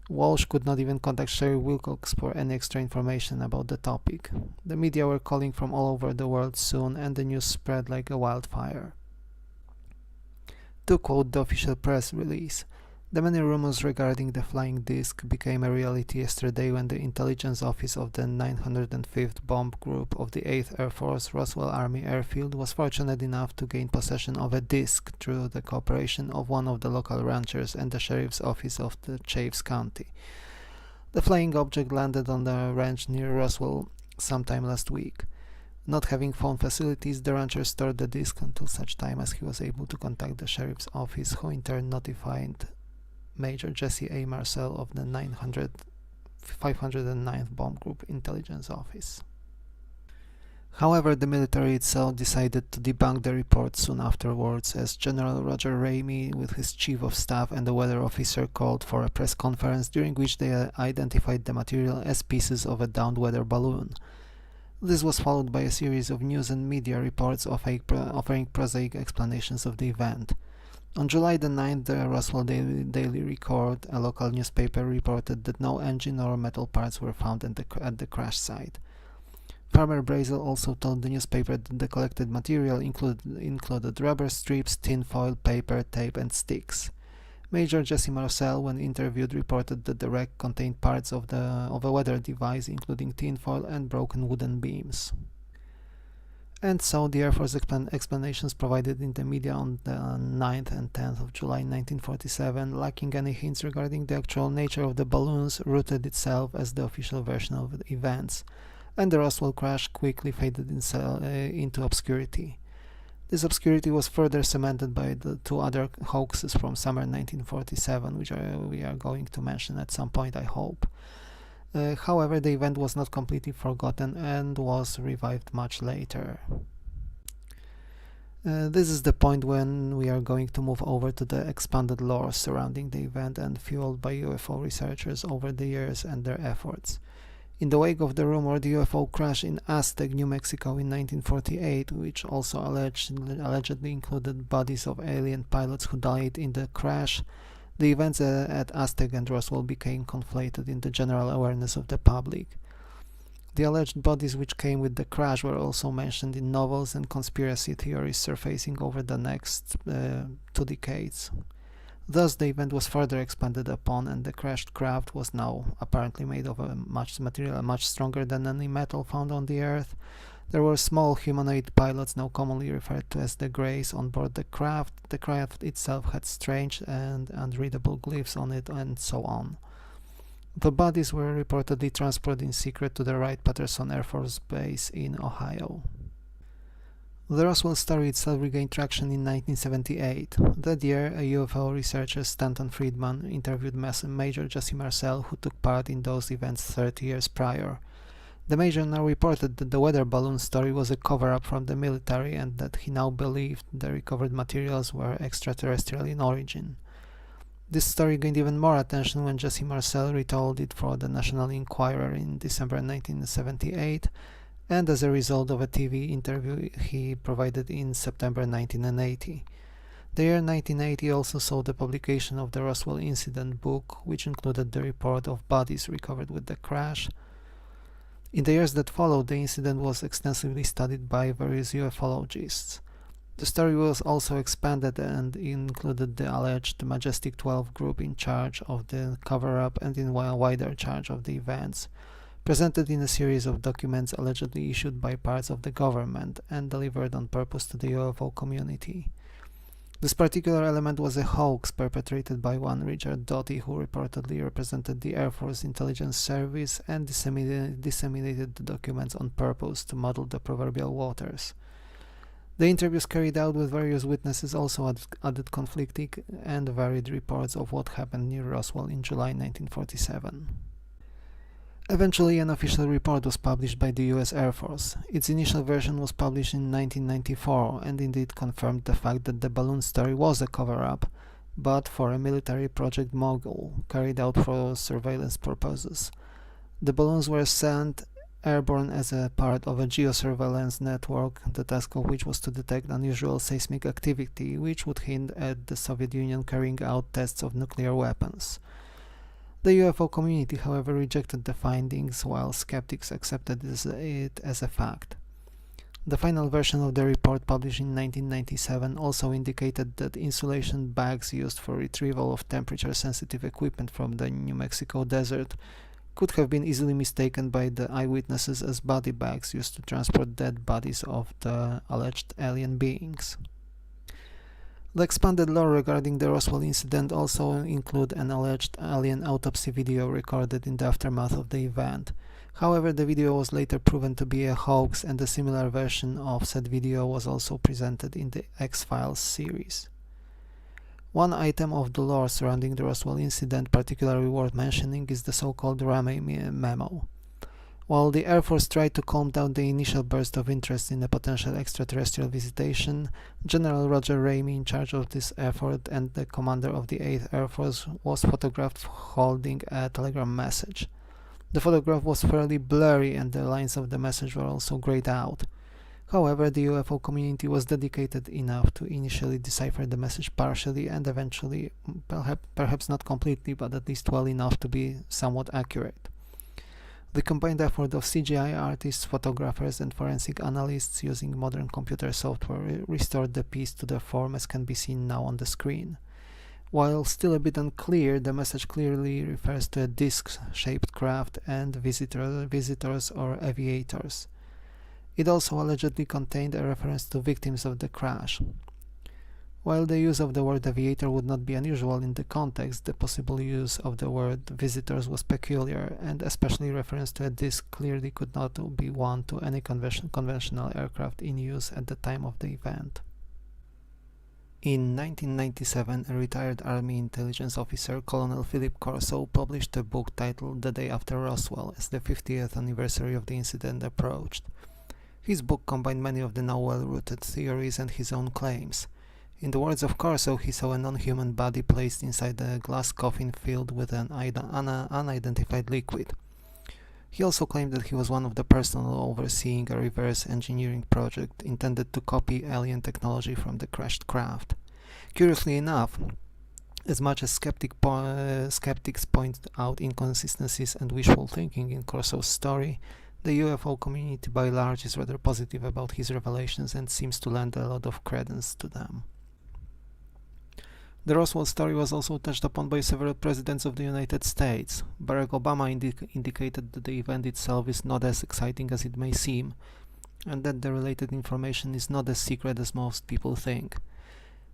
Walsh could not even contact Sheriff Wilcox for any extra information about the topic. The media were calling from all over the world soon, and the news spread like a wildfire. To quote the official press release, "The many rumors regarding the flying disc became a reality yesterday when the intelligence office of the 905th Bomb Group of the 8th Air Force Roswell Army Airfield was fortunate enough to gain possession of a disc through the cooperation of one of the local ranchers and the sheriff's office of the Chaves County. The flying object landed on the ranch near Roswell sometime last week. Not having phone facilities, the rancher stored the disc until such time as he was able to contact the sheriff's office, who in turn notified Major Jesse A. Marcel of the 509th Bomb Group Intelligence Office." However, the military itself decided to debunk the report soon afterwards, as General Roger Ramey, with his chief of staff and the weather officer, called for a press conference during which they identified the material as pieces of a downed weather balloon. This was followed by a series of news and media reports offering prosaic explanations of the event. On July the 9th, the Roswell Daily Record, a local newspaper, reported that no engine or metal parts were found at the crash site. Farmer Brazel also told the newspaper that the collected material included rubber strips, tinfoil, paper, tape, and sticks. Major Jesse Marcel, when interviewed, reported that the wreck contained parts of a weather device, including tinfoil and broken wooden beams. And so the Air Force explanations provided in the media on the 9th and 10th of July 1947, lacking any hints regarding the actual nature of the balloons, rooted itself as the official version of the events, and the Roswell crash quickly faded into obscurity. This obscurity was further cemented by the two other hoaxes from summer 1947, which we are going to mention at some point, I hope. However, the event was not completely forgotten and was revived much later. This is the point when we are going to move over to the expanded lore surrounding the event and fueled by UFO researchers over the years and their efforts. In the wake of the rumored UFO crash in Aztec, New Mexico in 1948, which also allegedly included bodies of alien pilots who died in the crash, the events at Aztec and Roswell became conflated in the general awareness of the public. The alleged bodies which came with the crash were also mentioned in novels and conspiracy theories surfacing over the next 2 decades. Thus the event was further expanded upon, and the crashed craft was now apparently made of a material much stronger than any metal found on the Earth. There were small humanoid pilots, now commonly referred to as the Greys, on board the craft. The craft itself had strange and unreadable glyphs on it, and so on. The bodies were reportedly transported in secret to the Wright-Patterson Air Force Base in Ohio. The Roswell story itself regained traction in 1978. That year, a UFO researcher, Stanton Friedman, interviewed Major Jesse Marcel, who took part in those events 30 years prior. The Major now reported that the weather balloon story was a cover-up from the military and that he now believed the recovered materials were extraterrestrial in origin. This story gained even more attention when Jesse Marcel retold it for the National Enquirer in December 1978, and as a result of a TV interview he provided in September 1980. The year 1980 also saw the publication of the Roswell Incident book, which included the report of bodies recovered with the crash. In the years that followed, the incident was extensively studied by various ufologists. The story was also expanded and included the alleged Majestic 12 group in charge of the cover-up and in wider charge of the events, presented in a series of documents allegedly issued by parts of the government and delivered on purpose to the UFO community. This particular element was a hoax perpetrated by one Richard Doty, who reportedly represented the Air Force Intelligence Service and disseminated the documents on purpose to muddle the proverbial waters. The interviews carried out with various witnesses also added conflicting and varied reports of what happened near Roswell in July 1947. Eventually, an official report was published by the US Air Force. Its initial version was published in 1994 and indeed confirmed the fact that the balloon story was a cover-up, but for a military Project Mogul, carried out for surveillance purposes. The balloons were sent airborne as a part of a geosurveillance network, the task of which was to detect unusual seismic activity, which would hint at the Soviet Union carrying out tests of nuclear weapons. The UFO community, however, rejected the findings, while skeptics accepted it as a fact. The final version of the report, published in 1997, also indicated that insulation bags used for retrieval of temperature-sensitive equipment from the New Mexico desert could have been easily mistaken by the eyewitnesses as body bags used to transport dead bodies of the alleged alien beings. The expanded lore regarding the Roswell incident also include an alleged alien autopsy video recorded in the aftermath of the event. However, the video was later proven to be a hoax, and a similar version of said video was also presented in the X-Files series. One item of the lore surrounding the Roswell incident particularly worth mentioning is the so-called Ramey memo. While the Air Force tried to calm down the initial burst of interest in a potential extraterrestrial visitation, General Roger Ramey, in charge of this effort and the commander of the 8th Air Force, was photographed holding a telegram message. The photograph was fairly blurry and the lines of the message were also grayed out. However, the UFO community was dedicated enough to initially decipher the message partially and eventually, perhaps not completely, but at least well enough to be somewhat accurate. The combined effort of CGI artists, photographers, and forensic analysts using modern computer software restored the piece to the form as can be seen now on the screen. While still a bit unclear, the message clearly refers to a disc-shaped craft and visitors or aviators. It also allegedly contained a reference to victims of the crash. While the use of the word aviator would not be unusual in the context, the possible use of the word visitors was peculiar, and especially reference to a disc clearly could not be one to any conventional aircraft in use at the time of the event. In 1997, a retired Army intelligence officer, Colonel Philip Corso, published a book titled The Day After Roswell as the 50th anniversary of the incident approached. His book combined many of the now well-rooted theories and his own claims. In the words of Corso, he saw a non-human body placed inside a glass coffin filled with an unidentified liquid. He also claimed that he was one of the personnel overseeing a reverse engineering project intended to copy alien technology from the crashed craft. Curiously enough, as much as skeptics point out inconsistencies and wishful thinking in Corso's story, the UFO community by large is rather positive about his revelations and seems to lend a lot of credence to them. The Roswell story was also touched upon by several presidents of the United States. Barack Obama indicated that the event itself is not as exciting as it may seem, and that the related information is not as secret as most people think.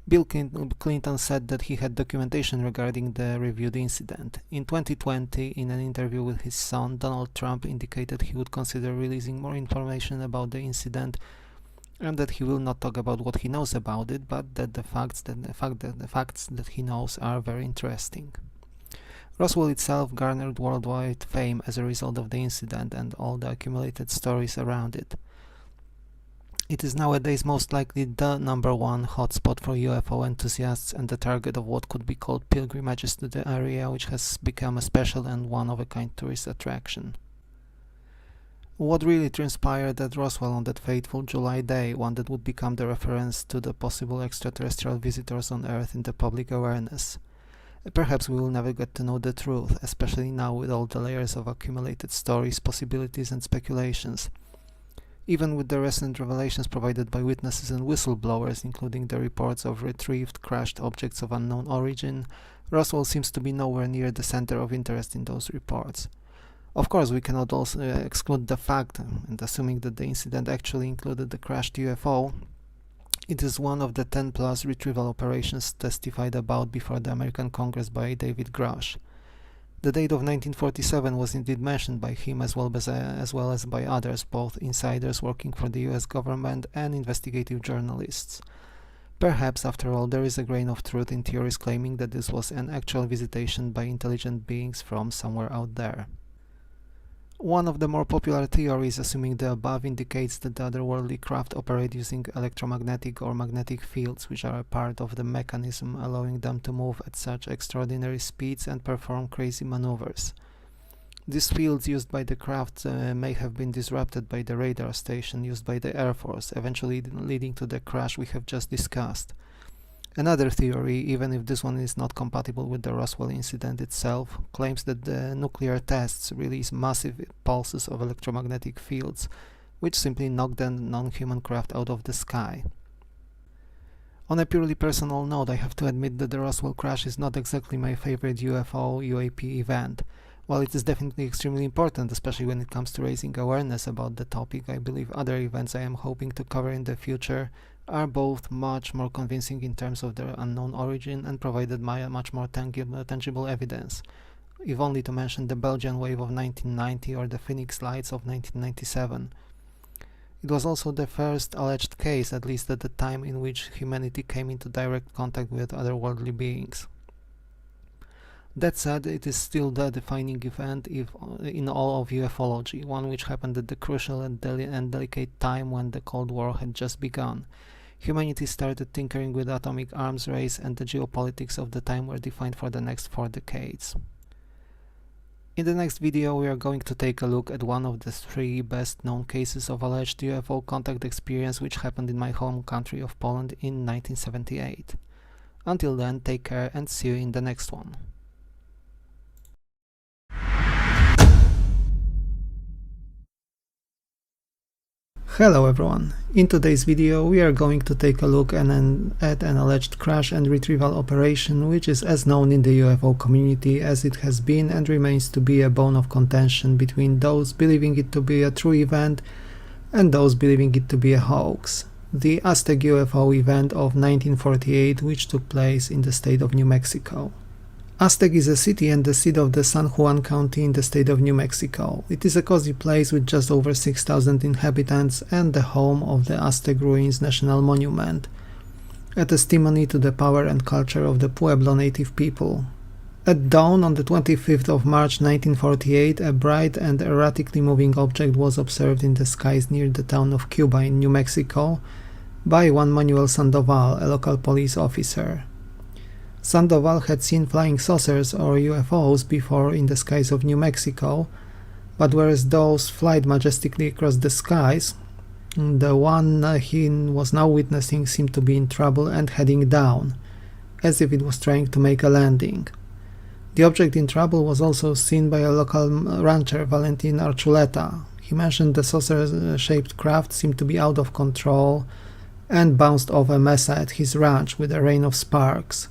Bill Clinton said that he had documentation regarding the reviewed incident. In 2020, in an interview with his son, Donald Trump indicated he would consider releasing more information about the incident, and that he will not talk about what he knows about it, but that the facts that he knows are very interesting. Roswell itself garnered worldwide fame as a result of the incident and all the accumulated stories around it. It is nowadays most likely the #1 hotspot for UFO enthusiasts and the target of what could be called pilgrimages to the area, which has become a special and one-of-a-kind tourist attraction. What really transpired at Roswell on that fateful July day, one that would become the reference to the possible extraterrestrial visitors on Earth in the public awareness? Perhaps we will never get to know the truth, especially now with all the layers of accumulated stories, possibilities and speculations. Even with the recent revelations provided by witnesses and whistleblowers, including the reports of retrieved crashed objects of unknown origin, Roswell seems to be nowhere near the center of interest in those reports. Of course, we cannot also exclude the fact, and assuming that the incident actually included the crashed UFO, it is one of the 10+ retrieval operations testified about before the American Congress by David Grush. The date of 1947 was indeed mentioned by him as well as by others, both insiders working for the US government and investigative journalists. Perhaps, after all, there is a grain of truth in theories claiming that this was an actual visitation by intelligent beings from somewhere out there. One of the more popular theories assuming the above indicates that the otherworldly craft operate using electromagnetic or magnetic fields, which are a part of the mechanism allowing them to move at such extraordinary speeds and perform crazy maneuvers. These fields used by the craft may have been disrupted by the radar station used by the Air Force, eventually leading to the crash we have just discussed. Another theory, even if this one is not compatible with the Roswell incident itself, claims that the nuclear tests release massive pulses of electromagnetic fields, which simply knock the non-human craft out of the sky. On a purely personal note, I have to admit that the Roswell crash is not exactly my favorite UFO/UAP event. While it is definitely extremely important, especially when it comes to raising awareness about the topic, I believe other events I am hoping to cover in the future are both much more convincing in terms of their unknown origin and provided much more tangible evidence, if only to mention the Belgian wave of 1990 or the Phoenix Lights of 1997. It was also the first alleged case, at least at the time, in which humanity came into direct contact with otherworldly beings. That said, it is still the defining event in all of ufology, one which happened at the crucial and delicate time when the Cold War had just begun. Humanity started tinkering with atomic arms race, and the geopolitics of the time were defined for the next 4 decades. In the next video we are going to take a look at one of the 3 best known cases of alleged UFO contact experience which happened in my home country of Poland in 1978. Until then, take care and see you in the next one. Hello everyone! In today's video we are going to take a look at an alleged crash and retrieval operation which is as known in the UFO community as it has been and remains to be a bone of contention between those believing it to be a true event and those believing it to be a hoax. The Aztec UFO event of 1948, which took place in the state of New Mexico. Aztec is a city and the seat of the San Juan County in the state of New Mexico. It is a cozy place with just over 6,000 inhabitants and the home of the Aztec Ruins National Monument, a testimony to the power and culture of the Pueblo native people. At dawn on the 25th of March 1948, a bright and erratically moving object was observed in the skies near the town of Cuba in New Mexico by one Manuel Sandoval, a local police officer. Sandoval had seen flying saucers or UFOs before in the skies of New Mexico, but whereas those flied majestically across the skies, the one he was now witnessing seemed to be in trouble and heading down, as if it was trying to make a landing. The object in trouble was also seen by a local rancher, Valentin Archuleta. He mentioned the saucer-shaped craft seemed to be out of control and bounced off a mesa at his ranch with a rain of sparks.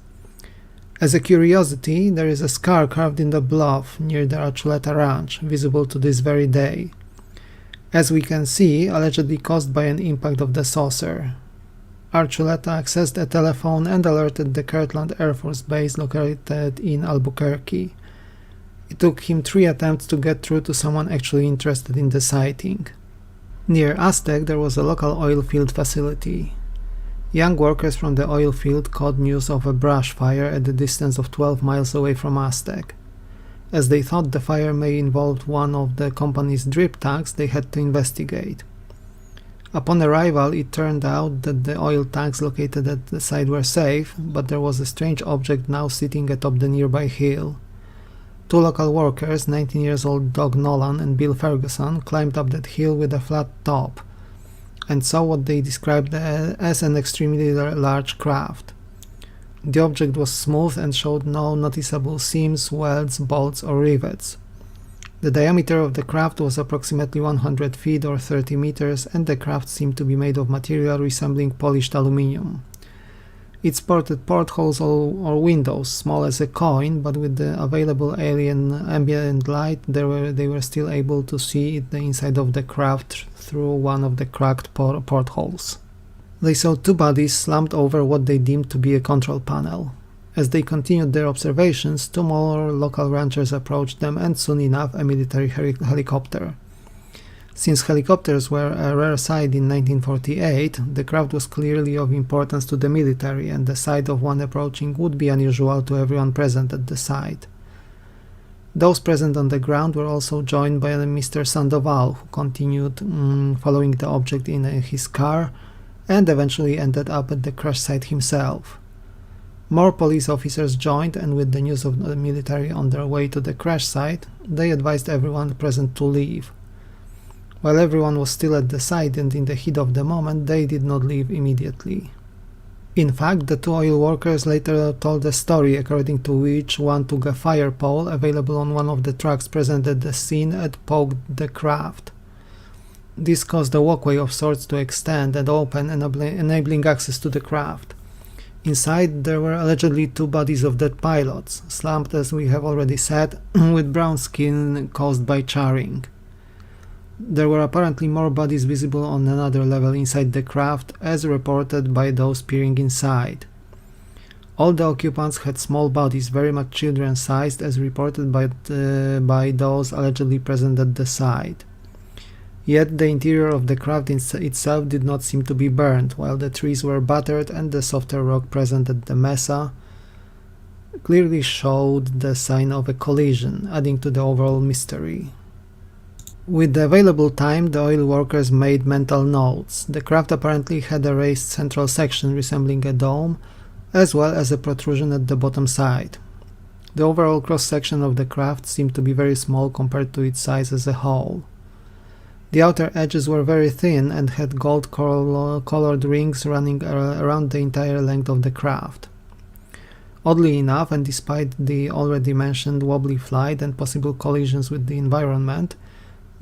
As a curiosity, there is a scar carved in the bluff near the Archuleta Ranch, visible to this very day. As we can see, allegedly caused by an impact of the saucer. Archuleta accessed a telephone and alerted the Kirtland Air Force Base located in Albuquerque. It took him 3 attempts to get through to someone actually interested in the sighting. Near Aztec there was a local oil field facility. Young workers from the oil field caught news of a brush fire at a distance of 12 miles away from Aztec. As they thought the fire may involve one of the company's drip tanks, they had to investigate. Upon arrival, it turned out that the oil tanks located at the site were safe, but there was a strange object now sitting atop the nearby hill. 2 local workers, 19-year-old Doug Nolan and Bill Ferguson, climbed up that hill with a flat top and saw what they described as an extremely large craft. The object was smooth and showed no noticeable seams, welds, bolts or rivets. The diameter of the craft was approximately 100 feet or 30 meters, and the craft seemed to be made of material resembling polished aluminium. It sported portholes or windows, small as a coin, but with the available ambient light, they were still able to see the inside of the craft through one of the cracked portholes. They saw 2 bodies slumped over what they deemed to be a control panel. As they continued their observations, 2 more local ranchers approached them, and soon enough a military helicopter. Since helicopters were a rare sight in 1948, the craft was clearly of importance to the military, and the sight of one approaching would be unusual to everyone present at the site. Those present on the ground were also joined by Mr. Sandoval, who continued following the object in his car, and eventually ended up at the crash site himself. More police officers joined, and with the news of the military on their way to the crash site, they advised everyone present to leave. While everyone was still at the site and in the heat of the moment, they did not leave immediately. In fact, the 2 oil workers later told a story according to which one took a fire pole available on one of the trucks present at the scene and poked the craft. This caused a walkway of sorts to extend and open, enabling access to the craft. Inside there were allegedly 2 bodies of dead pilots, slumped as we have already said, with brown skin caused by charring. There were apparently more bodies visible on another level inside the craft, as reported by those peering inside. All the occupants had small bodies, very much children-sized, as reported by those allegedly present at the site. Yet the interior of the craft itself did not seem to be burned, while the trees were battered and the softer rock present at the mesa clearly showed the sign of a collision, adding to the overall mystery. With the available time, the oil workers made mental notes. The craft apparently had a raised central section resembling a dome, as well as a protrusion at the bottom side. The overall cross-section of the craft seemed to be very small compared to its size as a whole. The outer edges were very thin and had gold-colored rings running around the entire length of the craft. Oddly enough, and despite the already mentioned wobbly flight and possible collisions with the environment,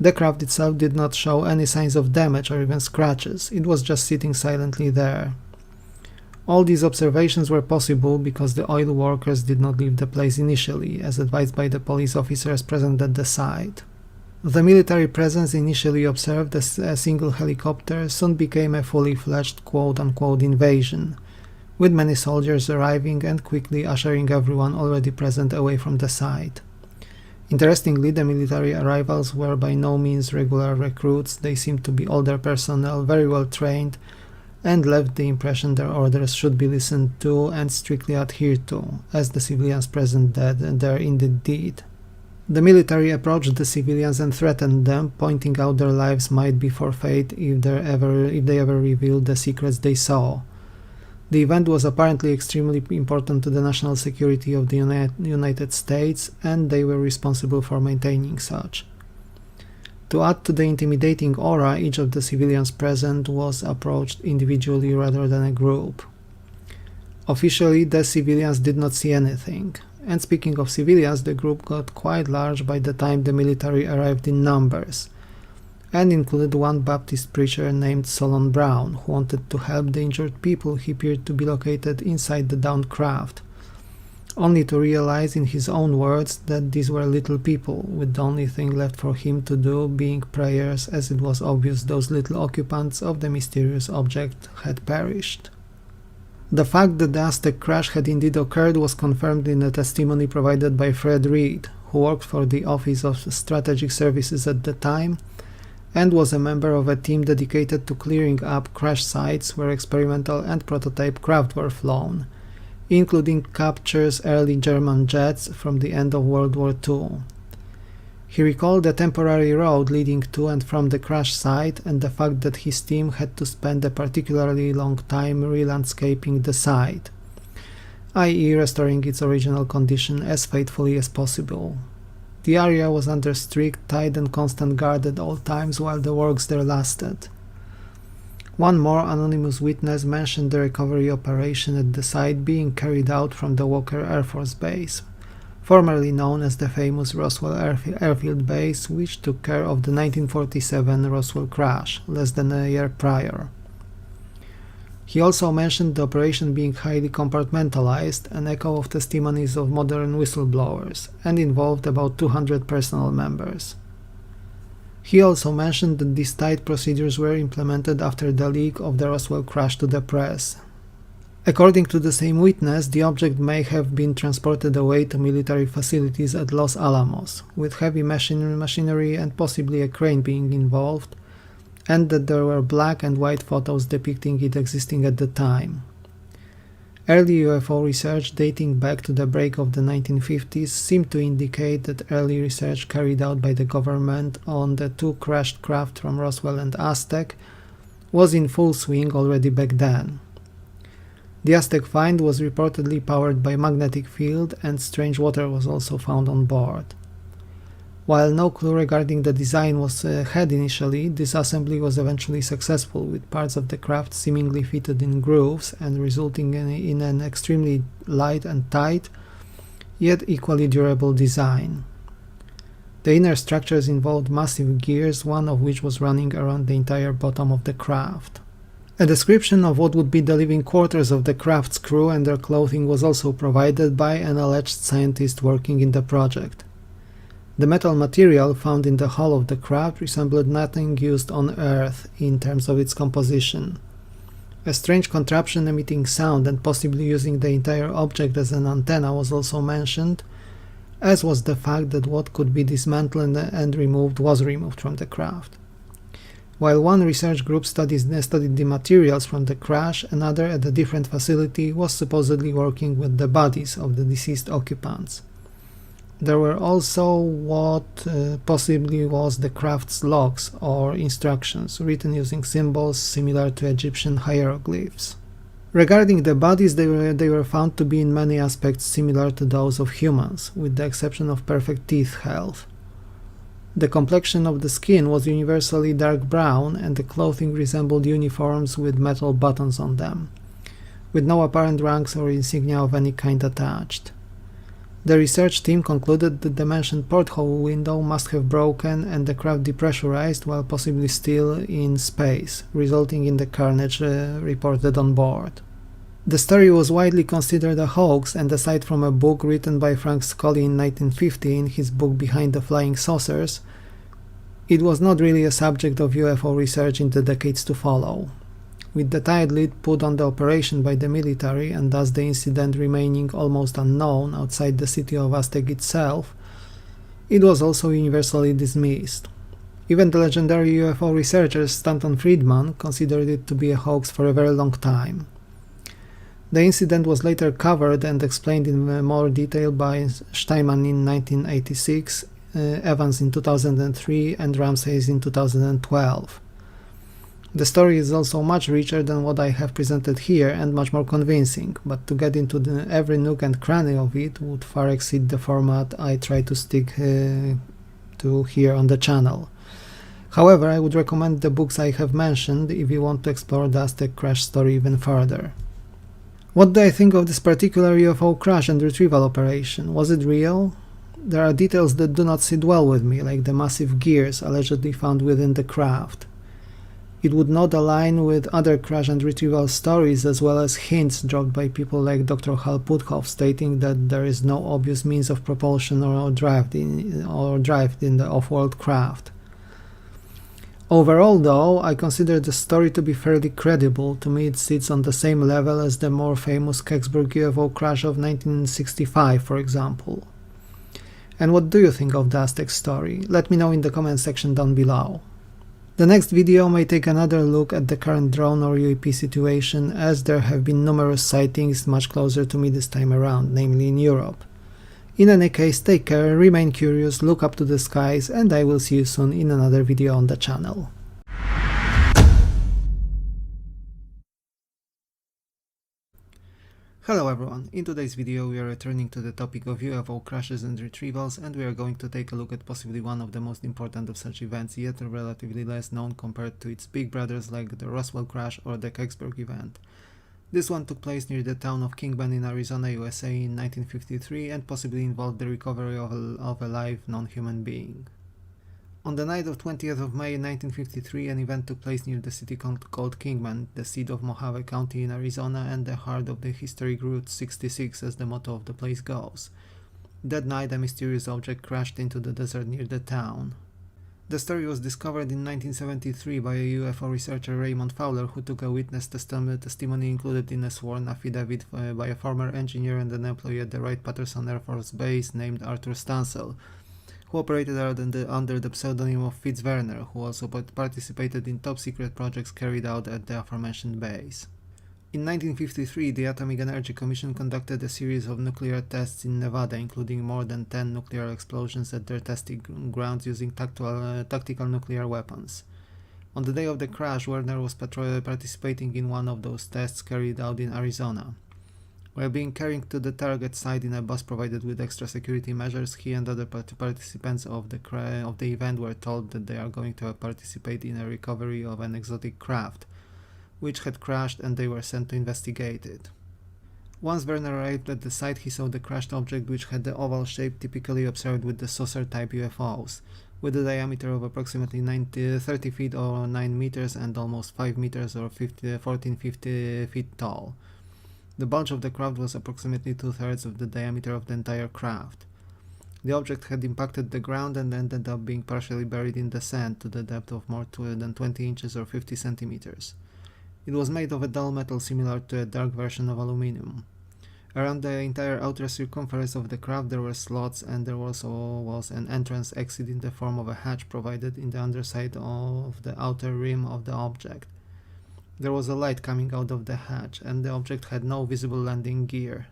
the craft itself did not show any signs of damage or even scratches. It was just sitting silently there. All these observations were possible because the oil workers did not leave the place initially, as advised by the police officers present at the site. The military presence initially observed as a single helicopter soon became a fully fledged quote-unquote invasion, with many soldiers arriving and quickly ushering everyone already present away from the site. Interestingly, the military arrivals were by no means regular recruits. They seemed to be older personnel, very well trained, and left the impression their orders should be listened to and strictly adhered to, as the civilians present there indeed did. The military approached the civilians and threatened them, pointing out their lives might be forfeit if they ever revealed the secrets they saw. The event was apparently extremely important to the national security of the United States, and they were responsible for maintaining such. To add to the intimidating aura, each of the civilians present was approached individually rather than a group. Officially, the civilians did not see anything. And speaking of civilians, the group got quite large by the time the military arrived in numbers, and included one Baptist preacher named Solon Brown, who wanted to help the injured people he appeared to be located inside the downed craft. only to realize in his own words that these were little people, with the only thing left for him to do being prayers, as it was obvious those little occupants of the mysterious object had perished. The fact that the Aztec crash had indeed occurred was confirmed in a testimony provided by Fred Reed, who worked for the Office of Strategic Services at the time, and was a member of a team dedicated to clearing up crash sites where experimental and prototype craft were flown, including captures early German jets from the end of World War II. He recalled the temporary road leading to and from the crash site and the fact that his team had to spend a particularly long time re-landscaping the site, i.e. restoring its original condition as faithfully as possible. The area was under strict, tight and constant guard at all times while the works there lasted. One more anonymous witness mentioned the recovery operation at the site being carried out from the Walker Air Force Base, formerly known as the famous Roswell Airfield Base, which took care of the 1947 Roswell crash, less than a year prior. He also mentioned the operation being highly compartmentalized, an echo of testimonies of modern whistleblowers, and involved about 200 personnel members. He also mentioned that these tight procedures were implemented after the leak of the Roswell crash to the press. According to the same witness, the object may have been transported away to military facilities at Los Alamos, with heavy machinery and possibly a crane being involved, and that there were black and white photos depicting it existing at the time. Early UFO research dating back to the break of the 1950s seemed to indicate that early research carried out by the government on the two crashed craft from Roswell and Aztec was in full swing already back then. The Aztec find was reportedly powered by magnetic field, and strange water was also found on board. While no clue regarding the design was had initially, this assembly was eventually successful, with parts of the craft seemingly fitted in grooves and resulting in an extremely light and tight, yet equally durable design. The inner structures involved massive gears, one of which was running around the entire bottom of the craft. A description of what would be the living quarters of the craft's crew and their clothing was also provided by an alleged scientist working in the project. The metal material found in the hull of the craft resembled nothing used on Earth in terms of its composition. A strange contraption emitting sound and possibly using the entire object as an antenna was also mentioned, as was the fact that what could be dismantled and removed was removed from the craft. While one research group studied the materials from the crash, another at a different facility was supposedly working with the bodies of the deceased occupants. There were also what possibly was the craft's logs or instructions, written using symbols similar to Egyptian hieroglyphs. Regarding the bodies, they were found to be in many aspects similar to those of humans, with the exception of perfect teeth health. The complexion of the skin was universally dark brown, and the clothing resembled uniforms with metal buttons on them, with no apparent ranks or insignia of any kind attached. The research team concluded that the mentioned porthole window must have broken and the craft depressurized while possibly still in space, resulting in the carnage reported on board. The story was widely considered a hoax, and aside from a book written by Frank Scully in 1950 in his book Behind the Flying Saucers, it was not really a subject of UFO research in the decades to follow. With the tight lid put on the operation by the military, and thus the incident remaining almost unknown outside the city of Aztec itself, it was also universally dismissed. Even the legendary UFO researcher Stanton Friedman considered it to be a hoax for a very long time. The incident was later covered and explained in more detail by Steinman in 1986, Evans in 2003, and Ramsey in 2012. The story is also much richer than what I have presented here and much more convincing, but to get into every nook and cranny of it would far exceed the format I try to stick to here on the channel. However, I would recommend the books I have mentioned if you want to explore the Aztec crash story even further. What do I think of this particular UFO crash and retrieval operation? Was it real? There are details that do not sit well with me, like the massive gears allegedly found within the craft. It would not align with other crash and retrieval stories, as well as hints dropped by people like Dr. Hal Puthoff stating that there is no obvious means of propulsion or drive in the off-world craft. Overall though, I consider the story to be fairly credible. To me it sits on the same level as the more famous Kecksburg UFO crash of 1965, for example. And what do you think of the Aztec story? Let me know in the comment section down below. The next video may take another look at the current drone or UAP situation, as there have been numerous sightings much closer to me this time around, namely in Europe. In any case, take care, remain curious, look up to the skies, and I will see you soon in another video on the channel. Hello everyone, in today's video we are returning to the topic of UFO crashes and retrievals, and we are going to take a look at possibly one of the most important of such events, yet relatively less known compared to its big brothers like the Roswell crash or the Kecksburg event. This one took place near the town of Kingman in Arizona, USA in 1953 and possibly involved the recovery of a live non-human being. On the night of 20th of May 1953, an event took place near the city called Kingman, the seat of Mojave County in Arizona and the heart of the historic Route 66 as the motto of the place goes. That night a mysterious object crashed into the desert near the town. The story was discovered in 1973 by a UFO researcher Raymond Fowler, who took a witness testimony included in a sworn affidavit by a former engineer and an employee at the Wright-Patterson Air Force Base named Arthur Stansel, who operated under the pseudonym of Fitz Werner, who also participated in top-secret projects carried out at the aforementioned base. In 1953, the Atomic Energy Commission conducted a series of nuclear tests in Nevada, including more than 10 nuclear explosions at their testing grounds using tactical nuclear weapons. On the day of the crash, Werner was participating in one of those tests carried out in Arizona. While being carried to the target site in a bus provided with extra security measures, he and other participants of the event were told that they are going to participate in a recovery of an exotic craft, which had crashed, and they were sent to investigate it. Once Werner arrived at the site, he saw the crashed object, which had the oval shape typically observed with the saucer-type UFOs, with a diameter of approximately 30 feet or 9 meters and almost 5 meters or 1450 feet tall. The bulge of the craft was approximately 2/3 of the diameter of the entire craft. The object had impacted the ground and ended up being partially buried in the sand to the depth of more than 20 inches or 50 centimeters. It was made of a dull metal similar to a dark version of aluminum. Around the entire outer circumference of the craft there were slots, and there also was an entrance exit in the form of a hatch provided in the underside of the outer rim of the object. There was a light coming out of the hatch, and the object had no visible landing gear.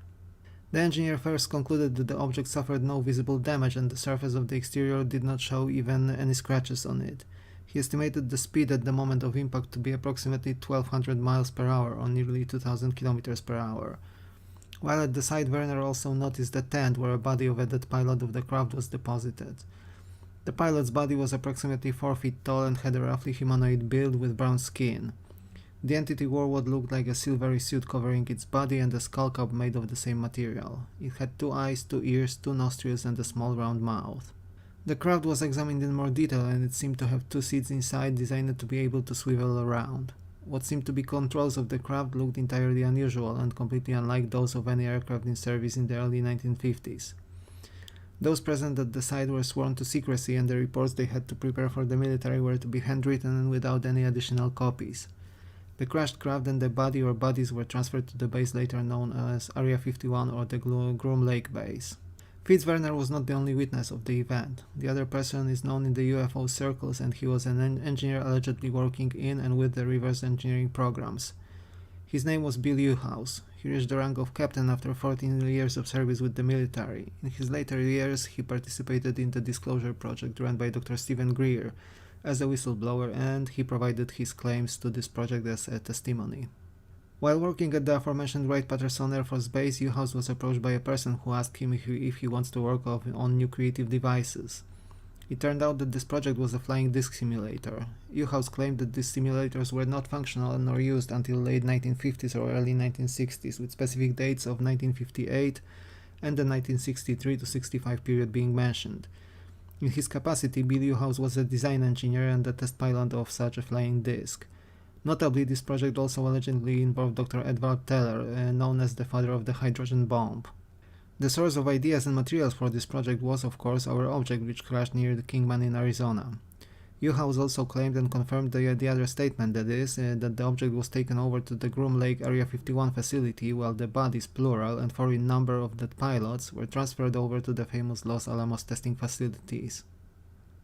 The engineer first concluded that the object suffered no visible damage, and the surface of the exterior did not show even any scratches on it. He estimated the speed at the moment of impact to be approximately 1200 miles per hour, or nearly 2000 kilometers per hour. While at the site, Werner also noticed a tent where a body of a dead pilot of the craft was deposited. The pilot's body was approximately 4 feet tall and had a roughly humanoid build with brown skin. The entity wore what looked like a silvery suit covering its body and a skull cap made of the same material. It had 2 eyes, 2 ears, 2 nostrils and a small round mouth. The craft was examined in more detail, and it seemed to have 2 seats inside designed to be able to swivel around. What seemed to be controls of the craft looked entirely unusual and completely unlike those of any aircraft in service in the early 1950s. Those present at the site were sworn to secrecy, and the reports they had to prepare for the military were to be handwritten and without any additional copies. The crashed craft and the body or bodies were transferred to the base later known as Area 51 or the Groom Lake base. Fitz Werner was not the only witness of the event. The other person is known in the UFO circles, and he was an engineer allegedly working in and with the reverse engineering programs. His name was Bill Uhouse. He reached the rank of captain after 14 years of service with the military. In his later years, he participated in the Disclosure project run by Dr. Stephen Greer as a whistleblower, and he provided his claims to this project as a testimony. While working at the aforementioned Wright-Patterson Air Force Base, Uhouse was approached by a person who asked him if he wants to work on new creative devices. It turned out that this project was a flying disc simulator. Uhouse claimed that these simulators were not functional nor used until late 1950s or early 1960s, with specific dates of 1958 and the 1963 to 65 period being mentioned. In his capacity, Bill Uhouse was a design engineer and a test pilot of such a flying disc. Notably, this project also allegedly involved Dr. Edward Teller, known as the father of the hydrogen bomb. The source of ideas and materials for this project was, of course, our object which crashed near the Kingman in Arizona. U-House also claimed and confirmed the other statement, that is, that the object was taken over to the Groom Lake Area 51 facility, while the bodies, plural, and foreign number of dead pilots were transferred over to the famous Los Alamos testing facilities.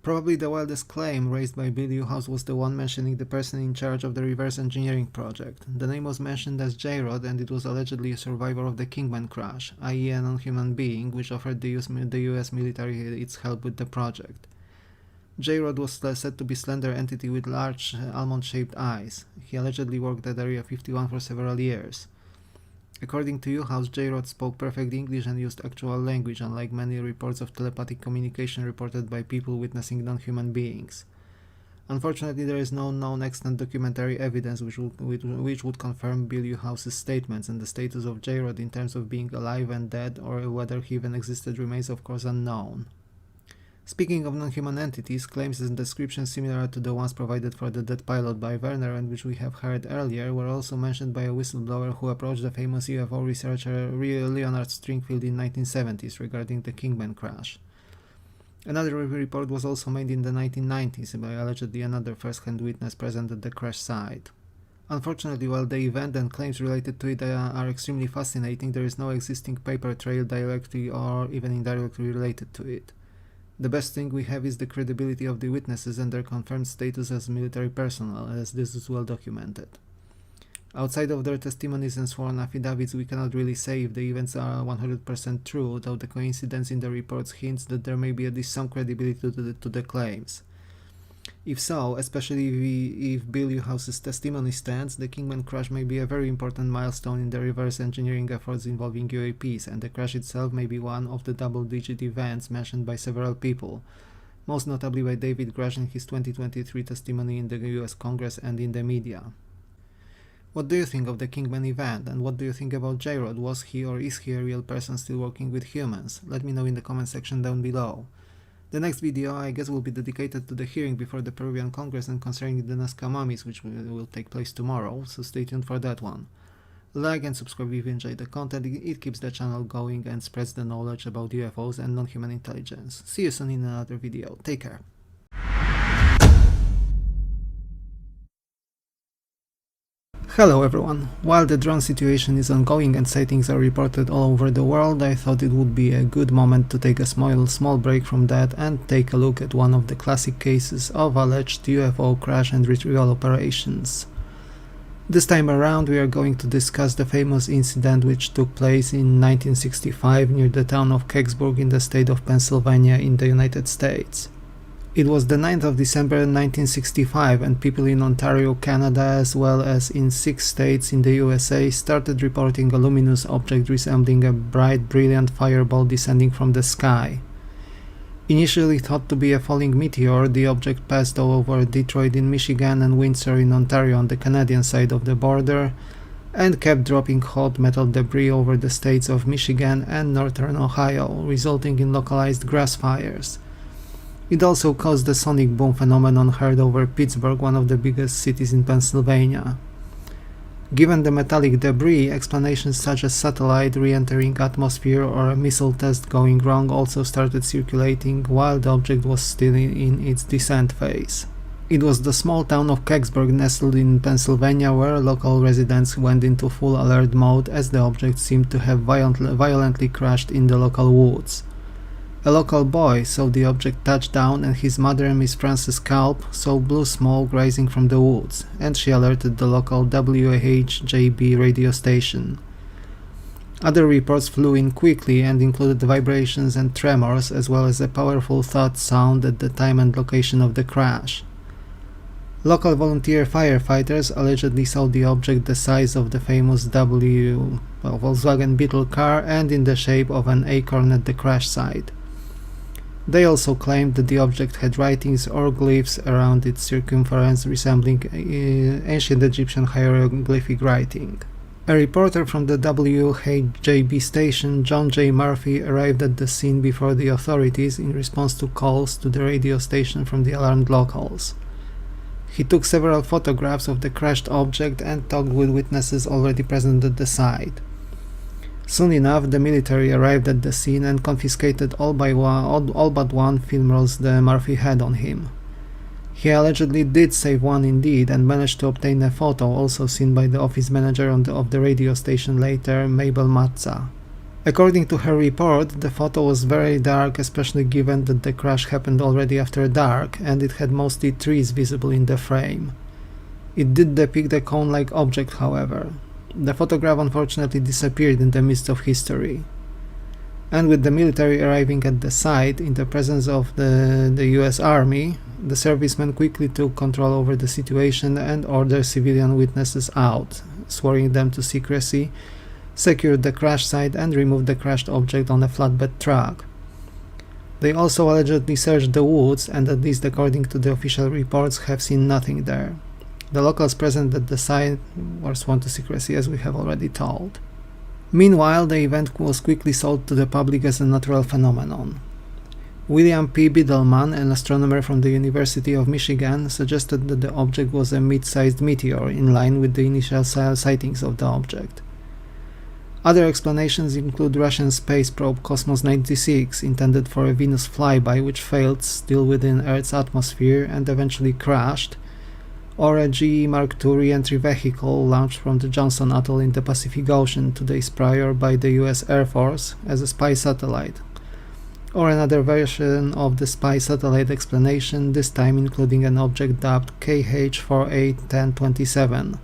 Probably the wildest claim raised by Bill U-House was the one mentioning the person in charge of the reverse engineering project. The name was mentioned as J-Rod, and it was allegedly a survivor of the Kingman crash, i.e. a non-human being, which offered the US military its help with the project. J-Rod was said to be a slender entity with large almond-shaped eyes. He allegedly worked at Area 51 for several years. According to U-House, J-Rod spoke perfect English and used actual language, unlike many reports of telepathic communication reported by people witnessing non-human beings. Unfortunately, there is no known extant documentary evidence which would confirm Bill U-House's statements, and the status of J-Rod in terms of being alive and dead, or whether he even existed, remains of course unknown. Speaking of non-human entities, claims and descriptions similar to the ones provided for the dead pilot by Werner and which we have heard earlier were also mentioned by a whistleblower who approached the famous UFO researcher Leonard Stringfield in 1970s regarding the Kingman crash. Another report was also made in the 1990s by allegedly another first-hand witness present at the crash site. Unfortunately, while the event and claims related to it are extremely fascinating, there is no existing paper trail directly or even indirectly related to it. The best thing we have is the credibility of the witnesses and their confirmed status as military personnel, as this is well documented. Outside of their testimonies and sworn affidavits, we cannot really say if the events are 100% true, though the coincidence in the reports hints that there may be at least some credibility to the claims. If so, especially if Bill U-House's testimony stands, the Kingman crash may be a very important milestone in the reverse engineering efforts involving UAPs, and the crash itself may be one of the double-digit events mentioned by several people, most notably by David Grush in his 2023 testimony in the US Congress and in the media. What do you think of the Kingman event, and what do you think about J-Rod? Was he or is he a real person still working with humans? Let me know in the comment section down below. The next video, I guess, will be dedicated to the hearing before the Peruvian Congress and concerning the Nazca mummies, which will take place tomorrow, so stay tuned for that one. Like and subscribe if you enjoyed the content, it keeps the channel going and spreads the knowledge about UFOs and non-human intelligence. See you soon in another video, take care! Hello everyone! While the drone situation is ongoing and sightings are reported all over the world, I thought it would be a good moment to take a small break from that and take a look at one of the classic cases of alleged UFO crash and retrieval operations. This time around we are going to discuss the famous incident which took place in 1965 near the town of Kecksburg in the state of Pennsylvania in the United States. It was the 9th of December 1965, and people in Ontario, Canada, as well as in 6 states in the USA started reporting a luminous object resembling a bright, brilliant fireball descending from the sky. Initially thought to be a falling meteor, the object passed over Detroit in Michigan and Windsor in Ontario on the Canadian side of the border, and kept dropping hot metal debris over the states of Michigan and northern Ohio, resulting in localized grass fires. It also caused the sonic boom phenomenon heard over Pittsburgh, one of the biggest cities in Pennsylvania. Given the metallic debris, explanations such as satellite re-entering atmosphere or a missile test going wrong also started circulating while the object was still in its descent phase. It was the small town of Kecksburg, nestled in Pennsylvania, where local residents went into full alert mode as the object seemed to have violently crashed in the local woods. A local boy saw the object touch down, and his mother, Miss Frances Culp, saw blue smoke rising from the woods, and she alerted the local WHJB radio station. Other reports flew in quickly and included vibrations and tremors, as well as a powerful thud sound at the time and location of the crash. Local volunteer firefighters allegedly saw the object the size of the famous Volkswagen Beetle car and in the shape of an acorn at the crash site. They also claimed that the object had writings or glyphs around its circumference resembling ancient Egyptian hieroglyphic writing. A reporter from the WHJB station, John J. Murphy, arrived at the scene before the authorities in response to calls to the radio station from the alarmed locals. He took several photographs of the crashed object and talked with witnesses already present at the site. Soon enough, the military arrived at the scene and confiscated all but one film rolls the Murphy had on him. He allegedly did save one indeed, and managed to obtain a photo also seen by the office manager of the radio station later, Mabel Matza. According to her report, the photo was very dark, especially given that the crash happened already after dark, and it had mostly trees visible in the frame. It did depict a cone-like object, however. The photograph unfortunately disappeared in the midst of history. And with the military arriving at the site, in the presence of the US Army, the servicemen quickly took control over the situation and ordered civilian witnesses out, swearing them to secrecy, secured the crash site and removed the crashed object on a flatbed truck. They also allegedly searched the woods and, at least according to the official reports, have seen nothing there. The locals present at the site were sworn to secrecy, as we have already told. Meanwhile, the event was quickly sold to the public as a natural phenomenon. William P. Biddleman, an astronomer from the University of Michigan, suggested that the object was a mid-sized meteor, in line with the initial sightings of the object. Other explanations include Russian space probe Cosmos 96, intended for a Venus flyby which failed still within Earth's atmosphere and eventually crashed, or a GE Mark II re-entry vehicle launched from the Johnson Atoll in the Pacific Ocean 2 days prior by the US Air Force as a spy satellite, or another version of the spy satellite explanation, this time including an object dubbed KH-481027,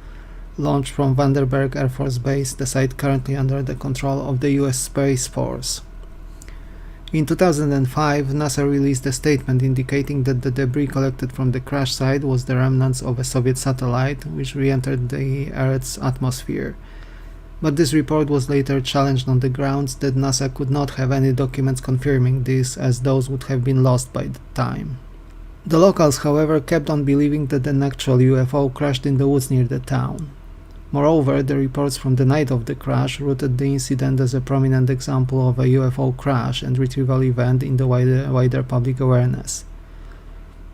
launched from Vandenberg Air Force Base, the site currently under the control of the US Space Force. In 2005, NASA released a statement indicating that the debris collected from the crash site was the remnants of a Soviet satellite which re-entered the Earth's atmosphere. But this report was later challenged on the grounds that NASA could not have any documents confirming this, as those would have been lost by the time. The locals, however, kept on believing that an actual UFO crashed in the woods near the town. Moreover, the reports from the night of the crash routed the incident as a prominent example of a UFO crash and retrieval event in the wider public awareness.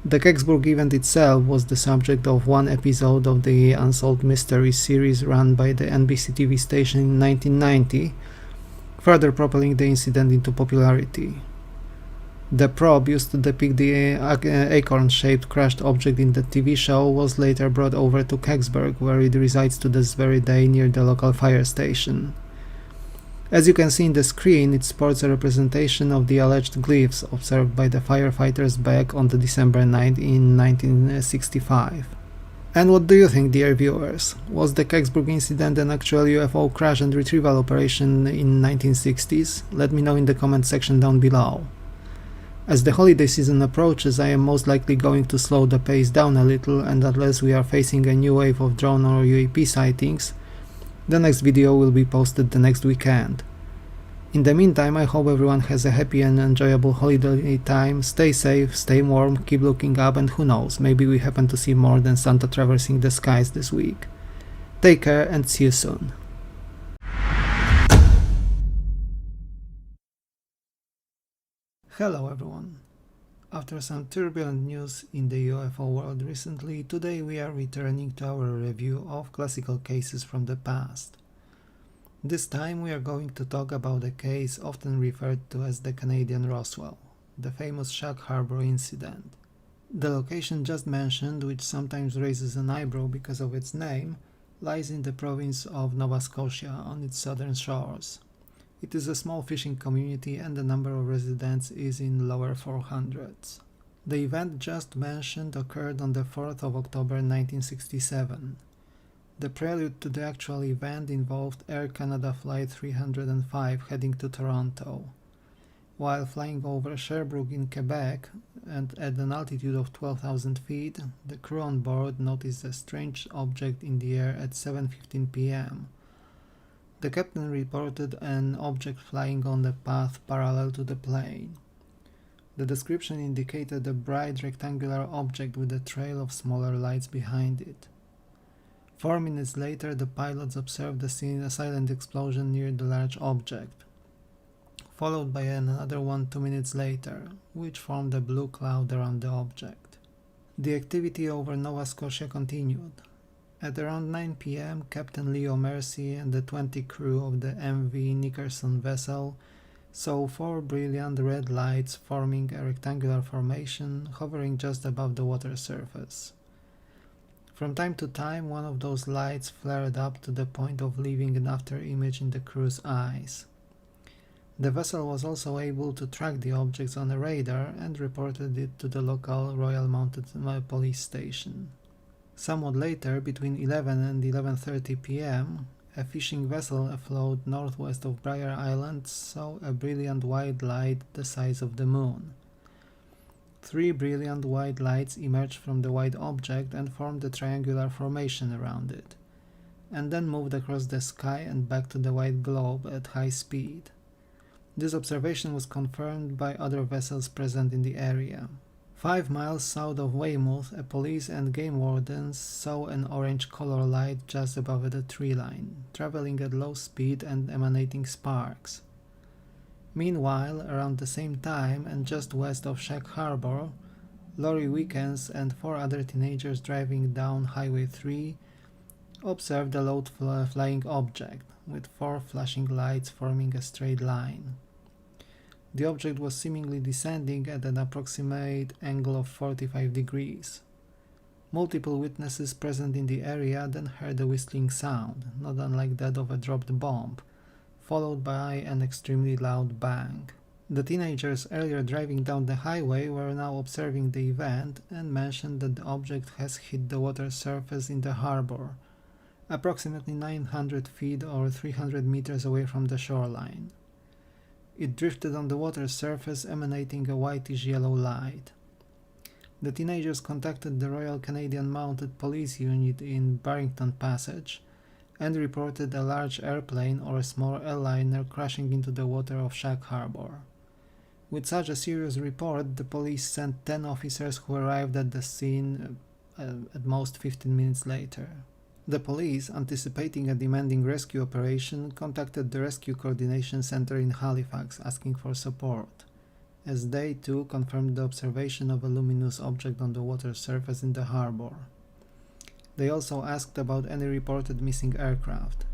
The Kecksburg event itself was the subject of one episode of the Unsolved Mysteries series run by the NBC TV station in 1990, further propelling the incident into popularity. The probe used to depict the acorn-shaped crashed object in the TV show was later brought over to Kecksburg, where it resides to this very day near the local fire station. As you can see in the screen, it sports a representation of the alleged glyphs observed by the firefighters back on the December night in 1965. And what do you think, dear viewers? Was the Kecksburg incident an actual UFO crash and retrieval operation in 1960s? Let me know in the comment section down below. As the holiday season approaches, I am most likely going to slow the pace down a little, and unless we are facing a new wave of drone or UAP sightings, the next video will be posted the next weekend. In the meantime, I hope everyone has a happy and enjoyable holiday time, stay safe, stay warm, keep looking up, and who knows, maybe we happen to see more than Santa traversing the skies this week. Take care and see you soon. Hello everyone. After some turbulent news in the UFO world recently, today we are returning to our review of classical cases from the past. This time we are going to talk about a case often referred to as the Canadian Roswell, the famous Shag Harbour incident. The location just mentioned, which sometimes raises an eyebrow because of its name, lies in the province of Nova Scotia on its southern shores. It is a small fishing community and the number of residents is in lower 400s. The event just mentioned occurred on the 4th of October 1967. The prelude to the actual event involved Air Canada Flight 305 heading to Toronto. While flying over Sherbrooke in Quebec and at an altitude of 12,000 feet, the crew on board noticed a strange object in the air at 7:15 p.m. The captain reported an object flying on the path parallel to the plane. The description indicated a bright rectangular object with a trail of smaller lights behind it. 4 minutes later, the pilots observed a silent explosion near the large object, followed by another one 2 minutes later, which formed a blue cloud around the object. The activity over Nova Scotia continued. At around 9 p.m., Captain Leo Mercy and the 20 crew of the MV Nickerson vessel saw 4 brilliant red lights forming a rectangular formation hovering just above the water surface. From time to time, one of those lights flared up to the point of leaving an after image in the crew's eyes. The vessel was also able to track the objects on a radar and reported it to the local Royal Mounted Police station. Somewhat later, between 11 and 11:30 p.m., a fishing vessel afloat northwest of Briar Island saw a brilliant white light the size of the moon. 3 brilliant white lights emerged from the white object and formed a triangular formation around it, and then moved across the sky and back to the white globe at high speed. This observation was confirmed by other vessels present in the area. 5 miles south of Weymouth, a police and game wardens saw an orange color light just above the tree line, traveling at low speed and emanating sparks. Meanwhile, around the same time and just west of Shag Harbour, Laurie Wickens and 4 other teenagers driving down Highway 3 observed a low flying object, with 4 flashing lights forming a straight line. The object was seemingly descending at an approximate angle of 45 degrees. Multiple witnesses present in the area then heard a whistling sound, not unlike that of a dropped bomb, followed by an extremely loud bang. The teenagers earlier driving down the highway were now observing the event and mentioned that the object has hit the water surface in the harbor, approximately 900 feet or 300 meters away from the shoreline. It drifted on the water surface, emanating a whitish-yellow light. The teenagers contacted the Royal Canadian Mounted Police Unit in Barrington Passage and reported a large airplane or a small airliner crashing into the water of Shag Harbour. With such a serious report, the police sent 10 officers who arrived at the scene at most 15 minutes later. The police, anticipating a demanding rescue operation, contacted the Rescue Coordination Center in Halifax asking for support, as they too confirmed the observation of a luminous object on the water surface in the harbour. They also asked about any reported missing aircraft.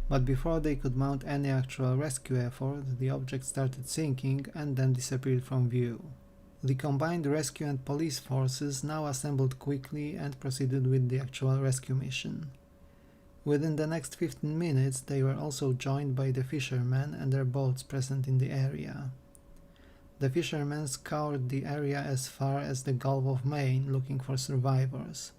But before they could mount any actual rescue effort, the object started sinking and then disappeared from view. The combined rescue and police forces now assembled quickly and proceeded with the actual rescue mission. Within the next 15 minutes, they were also joined by the fishermen and their boats present in the area. The fishermen scoured the area as far as the Gulf of Maine looking for survivors.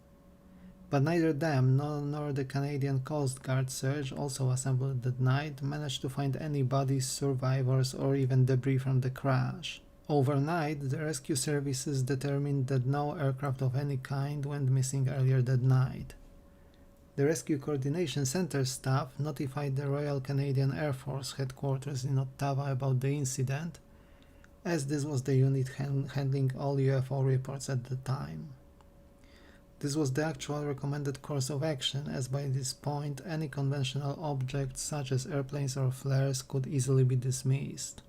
But neither them nor the Canadian Coast Guard search, also assembled that night, managed to find any bodies, survivors, or even debris from the crash. Overnight, the rescue services determined that no aircraft of any kind went missing earlier that night. The Rescue Coordination Center staff notified the Royal Canadian Air Force headquarters in Ottawa about the incident, as this was the unit handling all UFO reports at the time. This was the actual recommended course of action, as by this point any conventional objects such as airplanes or flares could easily be dismissed.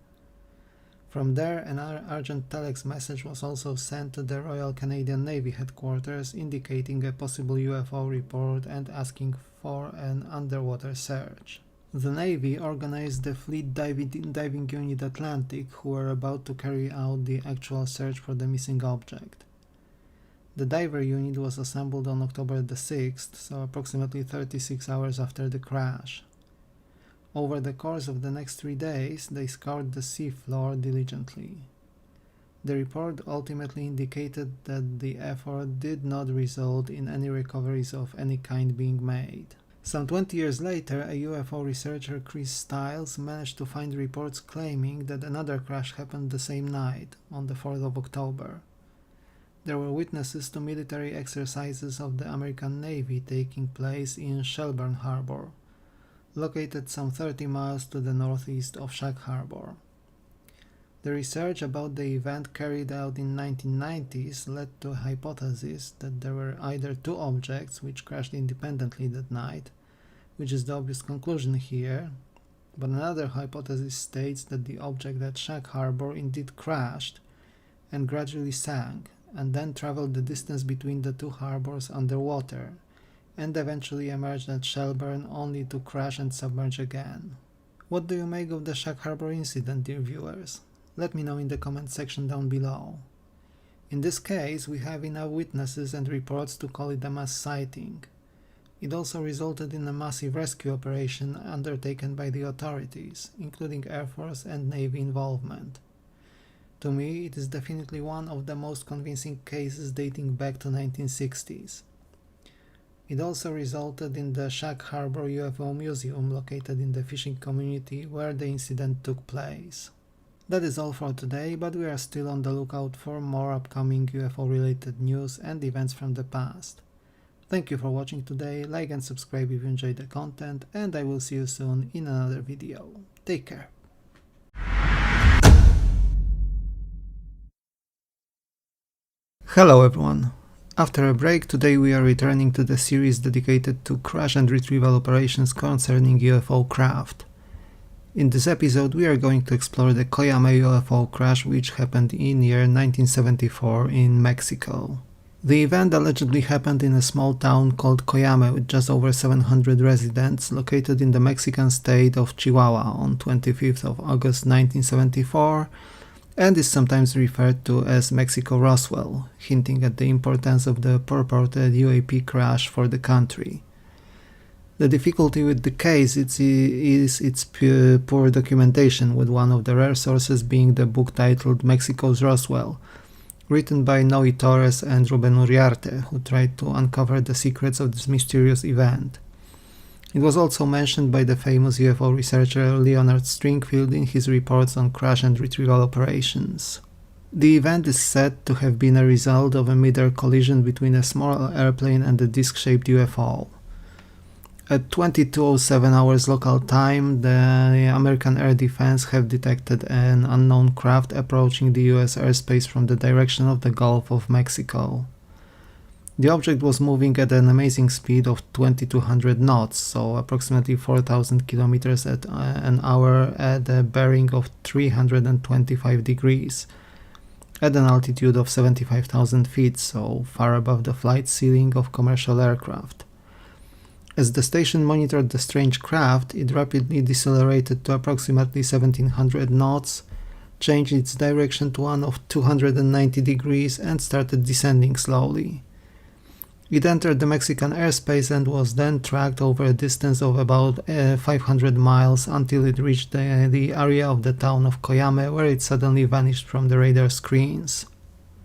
From there, an urgent telex message was also sent to the Royal Canadian Navy headquarters indicating a possible UFO report and asking for an underwater search. The Navy organized the Fleet Diving Unit Atlantic, who were about to carry out the actual search for the missing object. The diver unit was assembled on October the 6th, so approximately 36 hours after the crash. Over the course of the next 3 days, they scoured the seafloor diligently. The report ultimately indicated that the effort did not result in any recoveries of any kind being made. Some 20 years later, a UFO researcher, Chris Stiles, managed to find reports claiming that another crash happened the same night, on the 4th of October. There were witnesses to military exercises of the American Navy taking place in Shelburne Harbour, located some 30 miles to the northeast of Shag Harbour. The research about the event carried out in 1990s led to a hypothesis that there were either 2 objects which crashed independently that night, which is the obvious conclusion here, but another hypothesis states that the object at Shag Harbour indeed crashed and gradually sank, and then traveled the distance between the two harbors underwater, and eventually emerged at Shelburne only to crash and submerge again. What do you make of the Shag Harbour incident, dear viewers? Let me know in the comment section down below. In this case, we have enough witnesses and reports to call it a mass sighting. It also resulted in a massive rescue operation undertaken by the authorities, including Air Force and Navy involvement. To me, it is definitely one of the most convincing cases dating back to 1960s. It also resulted in the Shag Harbour UFO Museum located in the fishing community where the incident took place. That is all for today, but we are still on the lookout for more upcoming UFO related news and events from the past. Thank you for watching today, like and subscribe if you enjoyed the content, and I will see you soon in another video. Take care. Hello everyone. After a break, today we are returning to the series dedicated to crash and retrieval operations concerning UFO craft. In this episode we are going to explore the Coyame UFO crash, which happened in year 1974 in Mexico. The event allegedly happened in a small town called Coyame with just over 700 residents, located in the Mexican state of Chihuahua on 25th of August 1974, and is sometimes referred to as Mexico Roswell, hinting at the importance of the purported UAP crash for the country. The difficulty with the case is its poor documentation, with one of the rare sources being the book titled Mexico's Roswell, written by Noe Torres and Ruben Uriarte, who tried to uncover the secrets of this mysterious event. It was also mentioned by the famous UFO researcher Leonard Stringfield in his reports on crash and retrieval operations. The event is said to have been a result of a mid-air collision between a small airplane and a disc-shaped UFO. At 22:07 hours local time, the American Air Defense have detected an unknown craft approaching the US airspace from the direction of the Gulf of Mexico. The object was moving at an amazing speed of 2200 knots, so approximately 4000 kilometers an hour at a bearing of 325 degrees, at an altitude of 75,000 feet, so far above the flight ceiling of commercial aircraft. As the station monitored the strange craft, it rapidly decelerated to approximately 1700 knots, changed its direction to one of 290 degrees and started descending slowly. It entered the Mexican airspace and was then tracked over a distance of about 500 miles until it reached the area of the town of Coyame, where it suddenly vanished from the radar screens.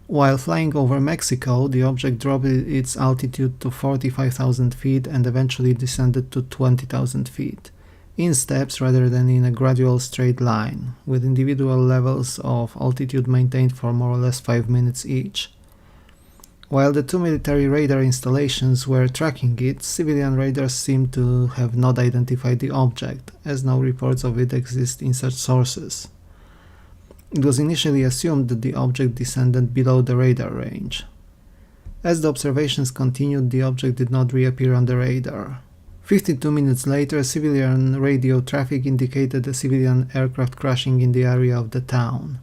While flying over Mexico, the object dropped its altitude to 45,000 feet and eventually descended to 20,000 feet, in steps rather than in a gradual straight line, with individual levels of altitude maintained for more or less 5 minutes each. While the two military radar installations were tracking it, civilian radars seem to have not identified the object, as no reports of it exist in such sources. It was initially assumed that the object descended below the radar range. As the observations continued, the object did not reappear on the radar. 52 minutes later, civilian radio traffic indicated a civilian aircraft crashing in the area of the town.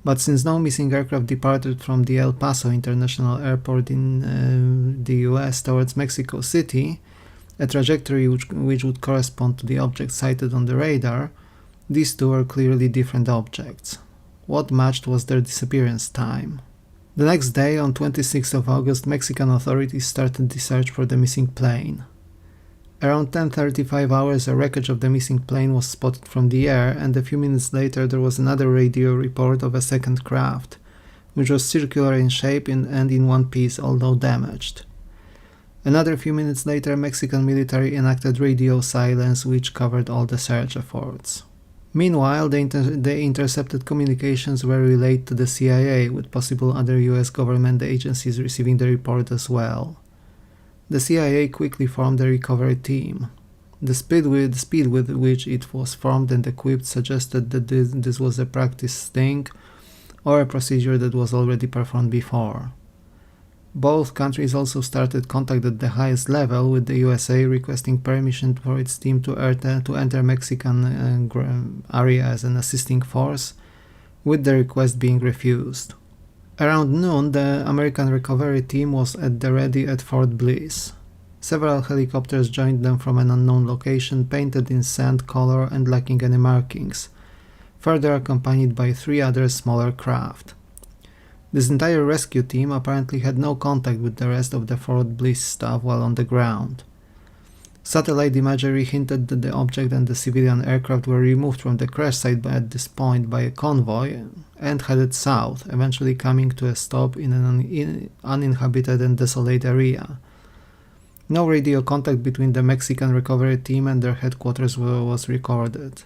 But since no missing aircraft departed from the El Paso International Airport in the US towards Mexico City, a trajectory which would correspond to the object sighted on the radar, these two were clearly different objects. What matched was their disappearance time. The next day, on 26th of August, Mexican authorities started the search for the missing plane. Around 10:35 hours, a wreckage of the missing plane was spotted from the air, and a few minutes later there was another radio report of a second craft, which was circular in shape and in one piece, although damaged. Another few minutes later, Mexican military enacted radio silence, which covered all the search efforts. Meanwhile, the intercepted communications were relayed to the CIA, with possible other US government agencies receiving the report as well. The CIA quickly formed a recovery team. The speed with which it was formed and equipped suggested that this was a practice thing or a procedure that was already performed before. Both countries also started contact at the highest level, with the USA requesting permission for its team to enter Mexican area as an assisting force, with the request being refused. Around noon, the American recovery team was at the ready at Fort Bliss. Several helicopters joined them from an unknown location, painted in sand color and lacking any markings, further accompanied by 3 other smaller craft. This entire rescue team apparently had no contact with the rest of the Fort Bliss staff while on the ground. Satellite imagery hinted that the object and the civilian aircraft were removed from the crash site at this point by a convoy and headed south, eventually coming to a stop in an uninhabited and desolate area. No radio contact between the Mexican recovery team and their headquarters was recorded.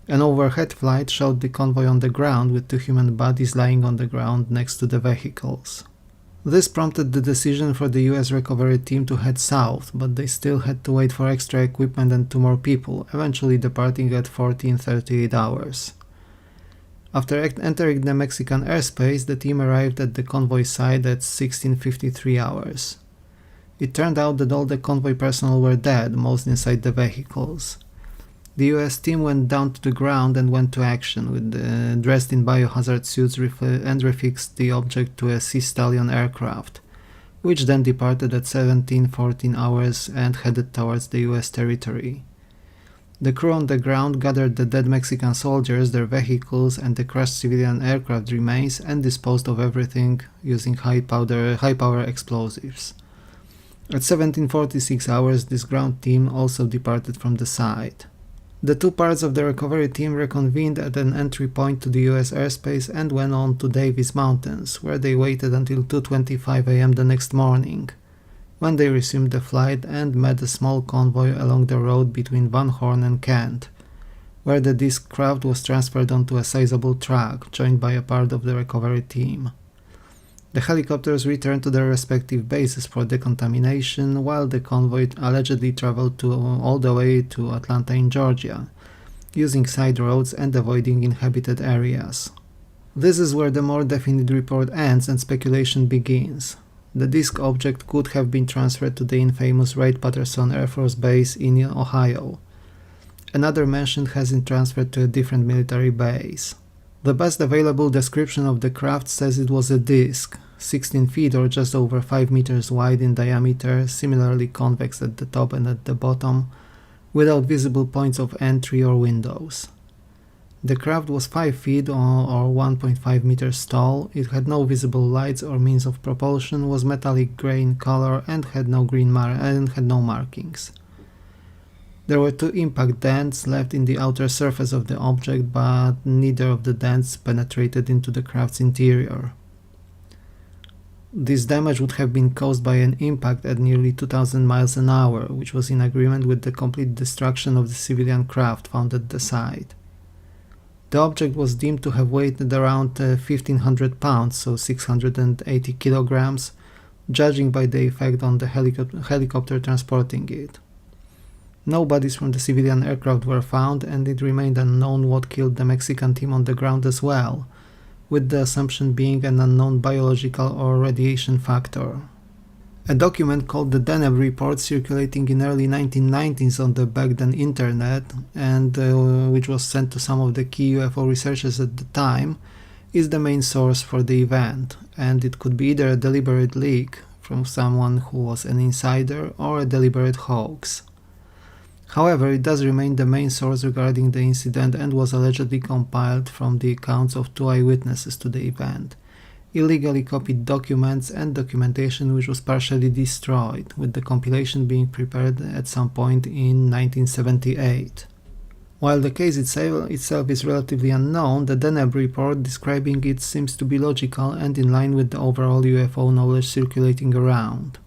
An overhead flight showed the convoy on the ground with 2 human bodies lying on the ground next to the vehicles. This prompted the decision for the US recovery team to head south, but they still had to wait for extra equipment and 2 more people, eventually departing at 14:38 hours. After entering the Mexican airspace, the team arrived at the convoy site at 16:53 hours. It turned out that all the convoy personnel were dead, most inside the vehicles. The US team went down to the ground and went to action, dressed in biohazard suits and refixed the object to a Sea Stallion aircraft, which then departed at 17:14 hours and headed towards the US territory. The crew on the ground gathered the dead Mexican soldiers, their vehicles, and the crashed civilian aircraft remains and disposed of everything using high-power explosives. At 17:46 hours, this ground team also departed from the site. The 2 parts of the recovery team reconvened at an entry point to the US airspace and went on to Davis Mountains, where they waited until 2:25 a.m. the next morning, when they resumed the flight and met a small convoy along the road between Van Horn and Kent, where the disc craft was transferred onto a sizable truck, joined by a part of the recovery team. The helicopters returned to their respective bases for decontamination, while the convoy allegedly traveled all the way to Atlanta in Georgia, using side roads and avoiding inhabited areas. This is where the more definite report ends and speculation begins. The disk object could have been transferred to the infamous Wright-Patterson Air Force Base in Ohio. Another mentioned has been transferred to a different military base. The best available description of the craft says it was a disc, 16 feet or just over 5 meters wide in diameter, similarly convex at the top and at the bottom, without visible points of entry or windows. The craft was 5 feet or 1.5 meters tall, it had no visible lights or means of propulsion, was metallic grey in color and had no markings. There were 2 impact dents left in the outer surface of the object, but neither of the dents penetrated into the craft's interior. This damage would have been caused by an impact at nearly 2,000 miles an hour, which was in agreement with the complete destruction of the civilian craft found at the site. The object was deemed to have weighed around 1,500 pounds, so 680 kilograms, judging by the effect on the helicopter transporting it. No bodies from the civilian aircraft were found, and it remained unknown what killed the Mexican team on the ground as well, with the assumption being an unknown biological or radiation factor. A document called the Deneb Report, circulating in early 1990s on the back then internet, and which was sent to some of the key UFO researchers at the time, is the main source for the event, and it could be either a deliberate leak from someone who was an insider or a deliberate hoax. However, it does remain the main source regarding the incident and was allegedly compiled from the accounts of 2 eyewitnesses to the event, illegally copied documents and documentation which was partially destroyed, with the compilation being prepared at some point in 1978. While the case itself is relatively unknown, the Deneb report describing it seems to be logical and in line with the overall UFO knowledge circulating around.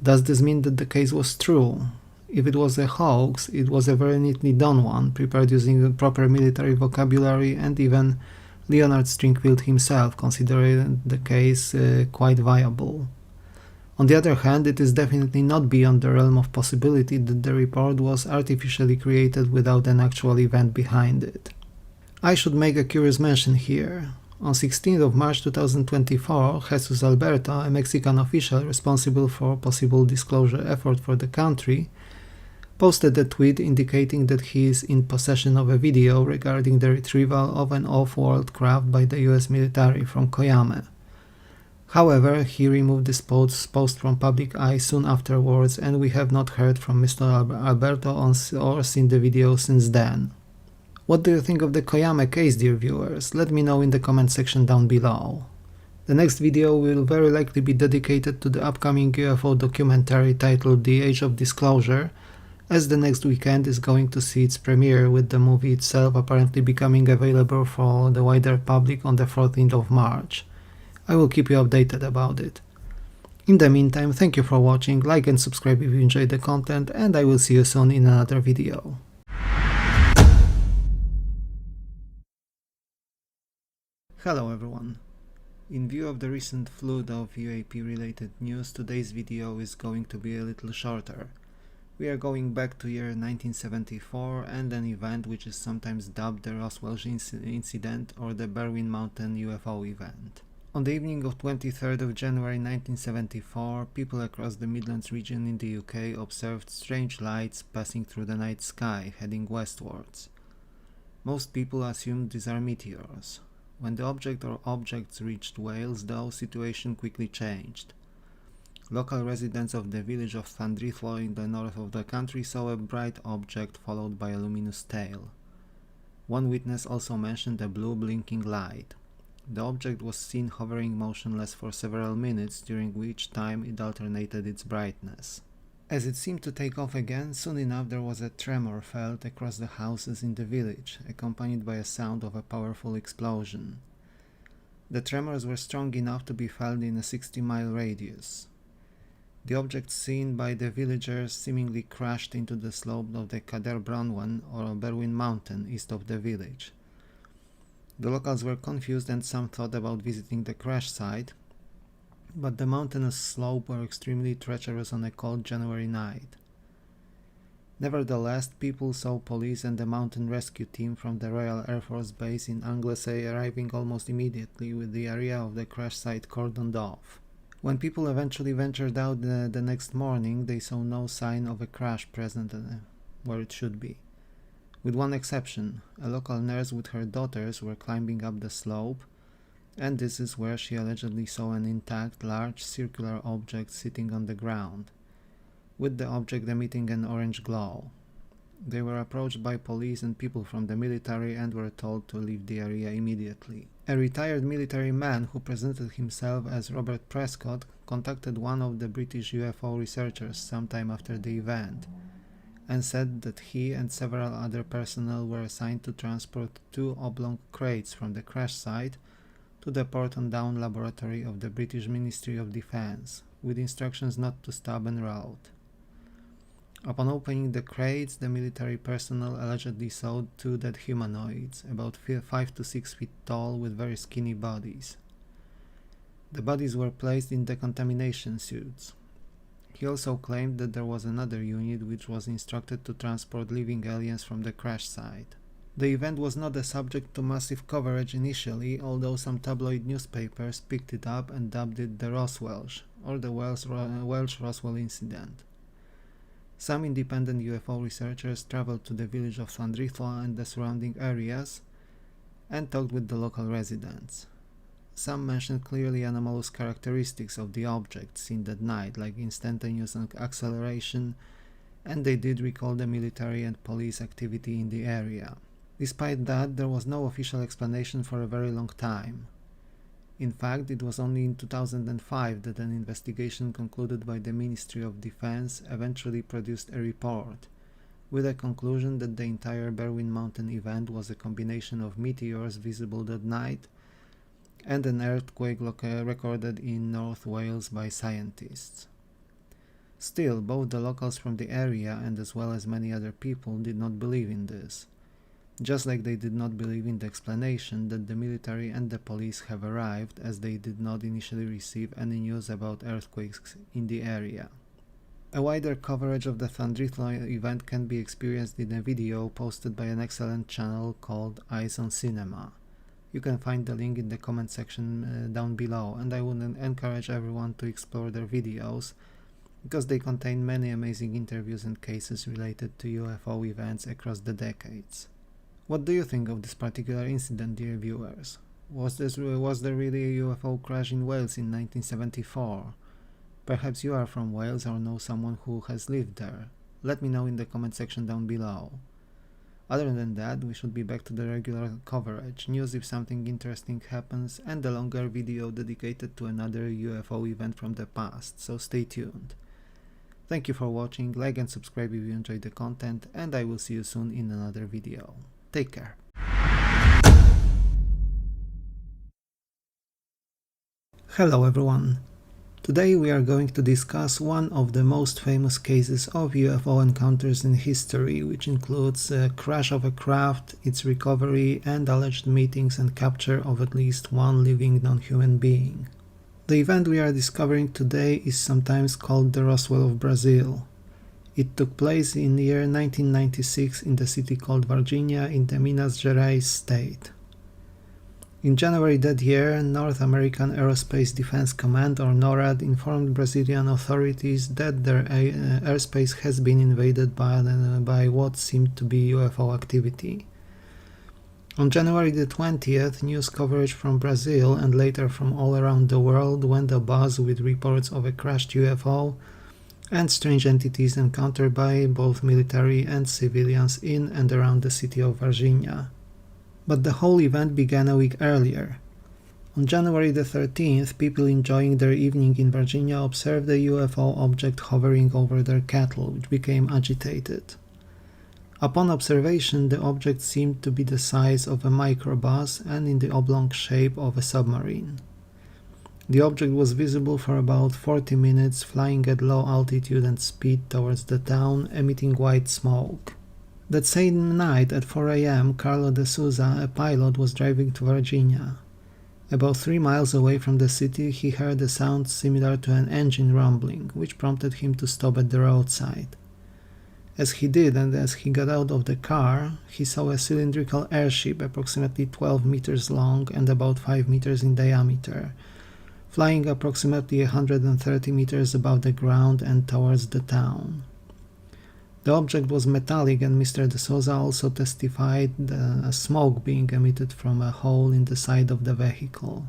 Does this mean that the case was true? If it was a hoax, it was a very neatly done one, prepared using the proper military vocabulary, and even Leonard Stringfield himself considered the case quite viable. On the other hand, it is definitely not beyond the realm of possibility that the report was artificially created without an actual event behind it. I should make a curious mention here. On 16th of March 2024, Jesus Alberto, a Mexican official responsible for possible disclosure effort for the country, posted a tweet indicating that he is in possession of a video regarding the retrieval of an off-world craft by the US military from Coyame. However, he removed this post from public eye soon afterwards, and we have not heard from Mr. Alberto or seen the video since then. What do you think of the Coyame case, dear viewers? Let me know in the comment section down below. The next video will very likely be dedicated to the upcoming UFO documentary titled The Age of Disclosure, as the next weekend is going to see its premiere, with the movie itself apparently becoming available for the wider public on the 14th of March. I will keep you updated about it. In the meantime, thank you for watching, like and subscribe if you enjoyed the content, and I will see you soon in another video. Hello everyone. In view of the recent flood of UAP related news, today's video is going to be a little shorter. We are going back to year 1974 and an event which is sometimes dubbed the Roswell incident or the Berwyn Mountain UFO event. On the evening of 23rd of January 1974, people across the Midlands region in the UK observed strange lights passing through the night sky, heading westwards. Most people assumed these are meteors. When the object or objects reached Wales, the situation quickly changed. Local residents of the village of Llandudno in the north of the country saw a bright object followed by a luminous tail. One witness also mentioned a blue blinking light. The object was seen hovering motionless for several minutes, during which time it alternated its brightness. As it seemed to take off again, soon enough there was a tremor felt across the houses in the village, accompanied by a sound of a powerful explosion. The tremors were strong enough to be felt in a 60-mile radius. The object seen by the villagers seemingly crashed into the slope of the Cader-Bronwen or Berwyn Mountain east of the village. The locals were confused and some thought about visiting the crash site, but the mountainous slope were extremely treacherous on a cold January night. Nevertheless, people saw police and the mountain rescue team from the Royal Air Force Base in Anglesey arriving almost immediately, with the area of the crash site cordoned off. When people eventually ventured out the next morning, they saw no sign of a crash present where it should be. With one exception, a local nurse with her daughters were climbing up the slope, and this is where she allegedly saw an intact, large, circular object sitting on the ground, with the object emitting an orange glow. They were approached by police and people from the military and were told to leave the area immediately. A retired military man who presented himself as Robert Prescott contacted one of the British UFO researchers sometime after the event, and said that he and several other personnel were assigned to transport 2 oblong crates from the crash site to the Porton Down laboratory of the British Ministry of Defence, with instructions not to stop en route. Upon opening the crates, the military personnel allegedly saw 2 dead humanoids, about 5 to 6 feet tall, with very skinny bodies. The bodies were placed in decontamination suits. He also claimed that there was another unit which was instructed to transport living aliens from the crash site. The event was not a subject to massive coverage initially, although some tabloid newspapers picked it up and dubbed it the Roswell, or the Welsh Roswell incident. Some independent UFO researchers traveled to the village of Llandudno and the surrounding areas and talked with the local residents. Some mentioned clearly anomalous characteristics of the object seen that night, like instantaneous acceleration, and they did recall the military and police activity in the area. Despite that, there was no official explanation for a very long time. In fact, it was only in 2005 that an investigation concluded by the Ministry of Defense eventually produced a report, with a conclusion that the entire Berwyn Mountain event was a combination of meteors visible that night and an earthquake recorded in North Wales by scientists. Still, both the locals from the area and as well as many other people did not believe in this, just like they did not believe in the explanation that the military and the police have arrived, as they did not initially receive any news about earthquakes in the area. A wider coverage of the Llandudno event can be experienced in a video posted by an excellent channel called Eyes on Cinema. You can find the link in the comment section down below, and I would encourage everyone to explore their videos, because they contain many amazing interviews and cases related to UFO events across the decades. What do you think of this particular incident, dear viewers? Was there really a UFO crash in Wales in 1974? Perhaps you are from Wales or know someone who has lived there. Let me know in the comment section down below. Other than that, we should be back to the regular coverage, news if something interesting happens, and a longer video dedicated to another UFO event from the past, so stay tuned. Thank you for watching, like and subscribe if you enjoyed the content, and I will see you soon in another video. Take care. Hello everyone. Today we are going to discuss one of the most famous cases of UFO encounters in history, which includes a crash of a craft, its recovery, and alleged meetings and capture of at least one living non-human being. The event we are discovering today is sometimes called the Roswell of Brazil. It took place in the year 1996 in the city called Varginha in the Minas Gerais state. In January that year, North American Aerospace Defense Command, or NORAD, informed Brazilian authorities that their airspace has been invaded by what seemed to be UFO activity. On January the 20th, news coverage from Brazil and later from all around the world went abuzz with reports of a crashed UFO and strange entities encountered by both military and civilians in and around the city of Varginha. But the whole event began a week earlier. On January the 13th, people enjoying their evening in Varginha observed a UFO object hovering over their cattle, which became agitated. Upon observation, the object seemed to be the size of a microbus and in the oblong shape of a submarine. The object was visible for about 40 minutes, flying at low altitude and speed towards the town, emitting white smoke. That same night at 4 a.m., Carlo de Souza, a pilot, was driving to Varginha. About 3 miles away from the city, he heard a sound similar to an engine rumbling, which prompted him to stop at the roadside. As he did, and as he got out of the car, he saw a cylindrical airship approximately 12 meters long and about 5 meters in diameter, flying approximately 130 meters above the ground and towards the town. The object was metallic, and Mr. de Souza also testified a smoke being emitted from a hole in the side of the vehicle.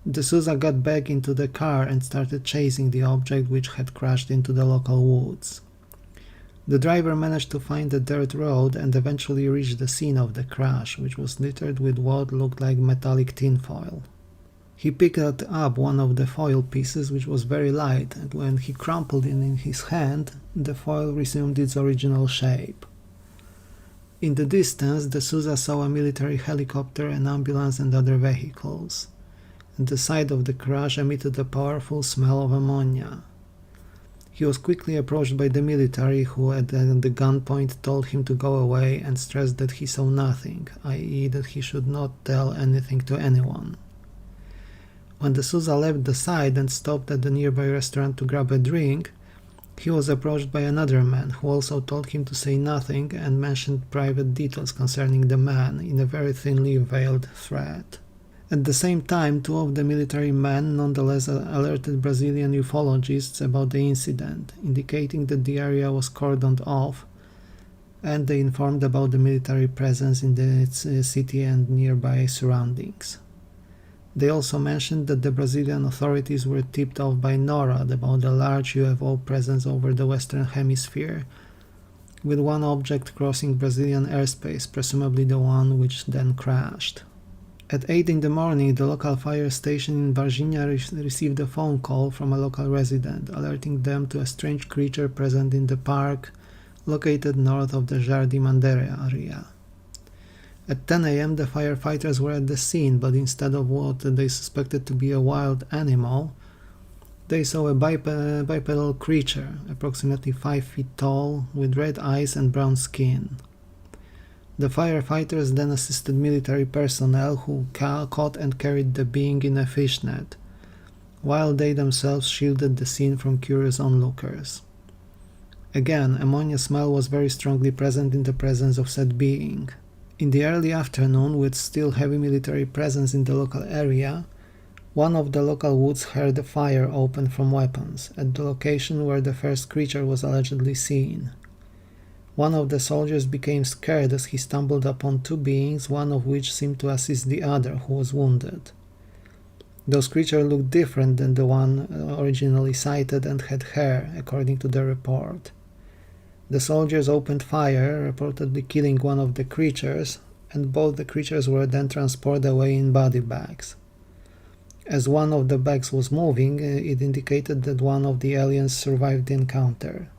De Souza got back into the car and started chasing the object, which had crashed into the local woods. The driver managed to find a dirt road and eventually reached the scene of the crash, which was littered with what looked like metallic tinfoil. He picked up one of the foil pieces, which was very light, and when he crumpled it in his hand, the foil resumed its original shape. In the distance, de Souza saw a military helicopter, an ambulance and other vehicles, and the site of the crash emitted a powerful smell of ammonia. He was quickly approached by the military, who at the gunpoint told him to go away and stressed that he saw nothing, i.e. that he should not tell anything to anyone. When de Souza left the site and stopped at the nearby restaurant to grab a drink, he was approached by another man who also told him to say nothing and mentioned private details concerning the man in a very thinly veiled threat. At the same time, two of the military men nonetheless alerted Brazilian ufologists about the incident, indicating that the area was cordoned off, and they informed about the military presence in the city and nearby surroundings. They also mentioned that the Brazilian authorities were tipped off by NORAD about a large UFO presence over the Western Hemisphere, with one object crossing Brazilian airspace, presumably the one which then crashed. At 8 in the morning, the local fire station in Varginha received a phone call from a local resident, alerting them to a strange creature present in the park located north of the Jardim area. At 10 a.m. the firefighters were at the scene, but instead of what they suspected to be a wild animal, they saw a bipedal creature, approximately 5 feet tall, with red eyes and brown skin. The firefighters then assisted military personnel, who caught and carried the being in a fishnet, while they themselves shielded the scene from curious onlookers. Again, ammonia smell was very strongly present in the presence of said being. In the early afternoon, with still heavy military presence in the local area, One of the local woods heard a fire open from weapons, at the location where the first creature was allegedly seen. One of the soldiers became scared as he stumbled upon two beings, one of which seemed to assist the other, who was wounded. Those creatures looked different than the one originally sighted and had hair, according to the report. The soldiers opened fire, reportedly killing one of the creatures, and both the creatures were then transported away in body bags. As one of the bags was moving, it indicated that one of the aliens survived the encounter.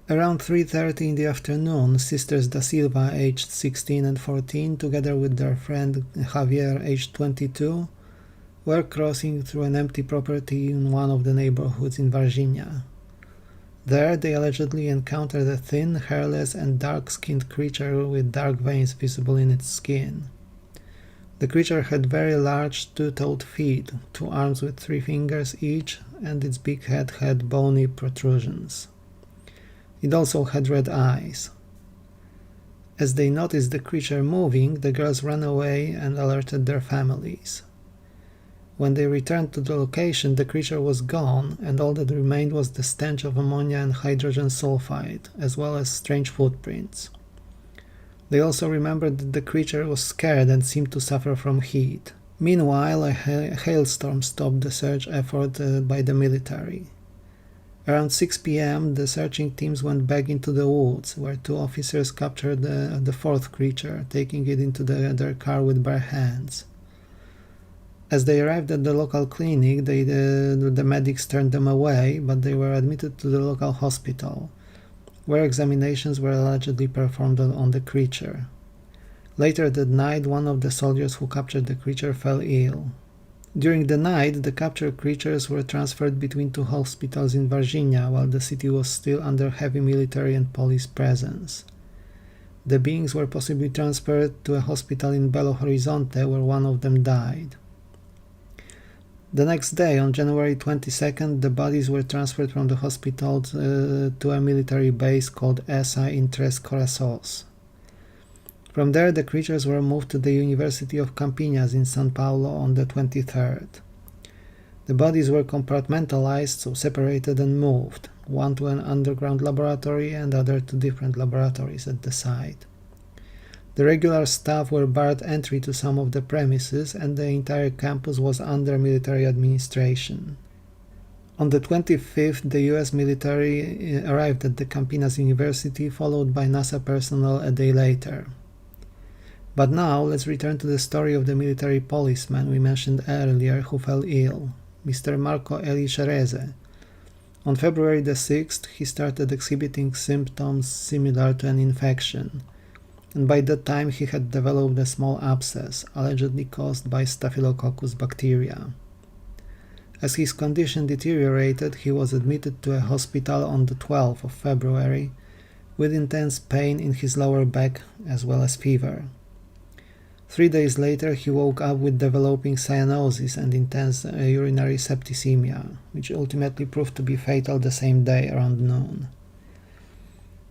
Around 3:30 in the afternoon, sisters Da Silva, aged 16 and 14, together with their friend Javier, aged 22, were crossing through an empty property in one of the neighborhoods in Varginha. There they allegedly encountered a thin, hairless and dark-skinned creature with dark veins visible in its skin. The creature had very large two-toed feet, 2 arms with 3 fingers each, and its big head had bony protrusions. It also had red eyes. As they noticed the creature moving, the girls ran away and alerted their families. When they returned to the location, the creature was gone, and all that remained was the stench of ammonia and hydrogen sulfide, as well as strange footprints. They also remembered that the creature was scared and seemed to suffer from heat. Meanwhile, a hailstorm stopped the search effort by the military. Around 6 p.m., the searching teams went back into the woods, where 2 officers captured the 4th creature, taking it into their car with bare hands. As they arrived at the local clinic, the medics turned them away, but they were admitted to the local hospital, where examinations were allegedly performed on the creature. Later that night, one of the soldiers who captured the creature fell ill. During the night, the captured creatures were transferred between 2 hospitals in Varginha, while the city was still under heavy military and police presence. The beings were possibly transferred to a hospital in Belo Horizonte, where one of them died. The next day, on January 22nd, the bodies were transferred from the hospital to a military base called ESA in Tres Corações. From there, the creatures were moved to the University of Campinas in São Paulo on the 23rd. The bodies were compartmentalized, so separated and moved, one to an underground laboratory and other to different laboratories at the site. The regular staff were barred entry to some of the premises, and the entire campus was under military administration. On the 25th, the US military arrived at the Campinas University, followed by NASA personnel a day later. But now, let's return to the story of the military policeman we mentioned earlier who fell ill, Mr. Marco Eli Cereze. On February the 6th, he started exhibiting symptoms similar to an infection, and by that time he had developed a small abscess, allegedly caused by Staphylococcus bacteria. As his condition deteriorated, he was admitted to a hospital on the 12th of February with intense pain in his lower back as well as fever. 3 days later, he woke up with developing cyanosis and intense urinary septicemia, which ultimately proved to be fatal the same day around noon.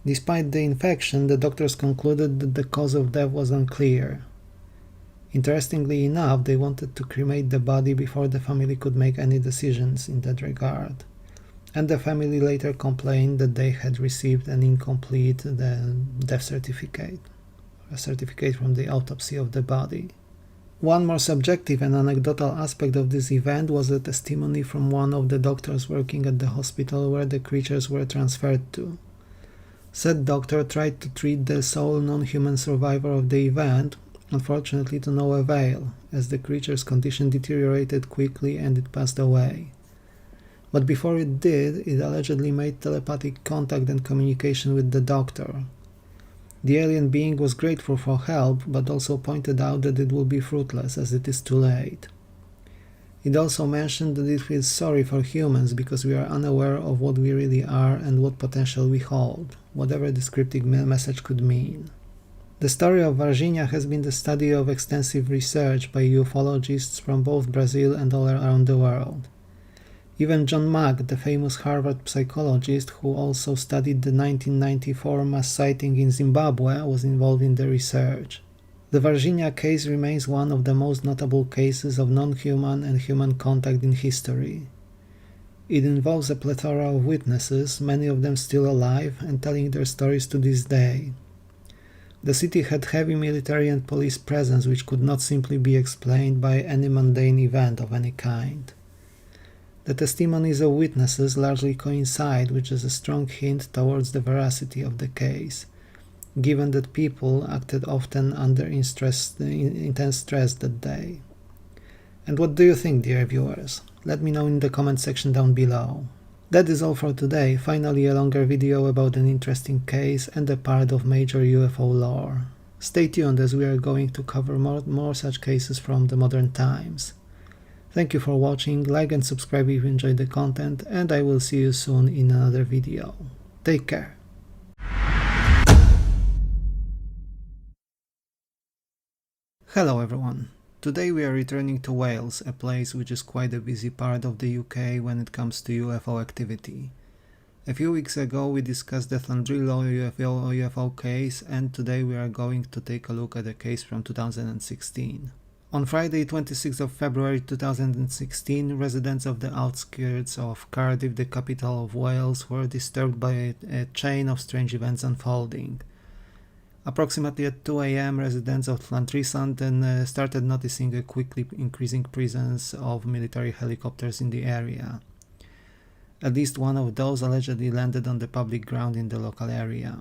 Despite the infection, the doctors concluded that the cause of death was unclear. Interestingly enough, they wanted to cremate the body before the family could make any decisions in that regard, and the family later complained that they had received an incomplete death certificate, a certificate from the autopsy of the body. One more subjective and anecdotal aspect of this event was a testimony from one of the doctors working at the hospital where the creatures were transferred to. Said doctor tried to treat the sole non-human survivor of the event, unfortunately to no avail, as the creature's condition deteriorated quickly and it passed away. But before it did, it allegedly made telepathic contact and communication with the doctor. The alien being was grateful for help, but also pointed out that it will be fruitless as it is too late. It also mentioned that it feels sorry for humans because we are unaware of what we really are and what potential we hold, whatever this cryptic message could mean. The story of Varginha has been the study of extensive research by ufologists from both Brazil and all around the world. Even John Mage, the famous Harvard psychologist who also studied the 1994 mass sighting in Zimbabwe, was involved in the research. The Varginha case remains one of the most notable cases of non-human and human contact in history. It involves a plethora of witnesses, many of them still alive and telling their stories to this day. The city had heavy military and police presence which could not simply be explained by any mundane event of any kind. The testimonies of witnesses largely coincide, which is a strong hint towards the veracity of the case, given that people acted often under intense stress that day. And what do you think, dear viewers? Let me know in the comment section down below. That is all for today, finally a longer video about an interesting case and a part of major UFO lore. Stay tuned as we are going to cover more such cases from the modern times. Thank you for watching, like and subscribe if you enjoyed the content, and I will see you soon in another video. Take care! Hello everyone! Today we are returning to Wales, a place which is quite a busy part of the UK when it comes to UFO activity. A few weeks ago we discussed the Llandudno UFO case, and today we are going to take a look at a case from 2016. On Friday 26th of February 2016, residents of the outskirts of Cardiff, the capital of Wales, were disturbed by a chain of strange events unfolding. Approximately at 2 AM, residents of Llandudno started noticing a quickly increasing presence of military helicopters in the area. At least one of those allegedly landed on the public ground in the local area.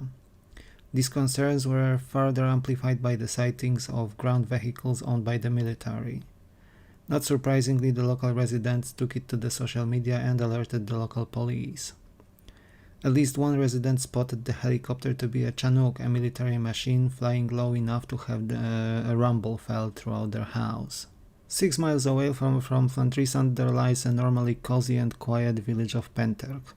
These concerns were further amplified by the sightings of ground vehicles owned by the military. Not surprisingly, the local residents took it to the social media and alerted the local police. At least one resident spotted the helicopter to be a Chinook, a military machine flying low enough to have a rumble felt throughout their house. 6 miles away from Llandudno there lies a normally cozy and quiet village of Pentyrch.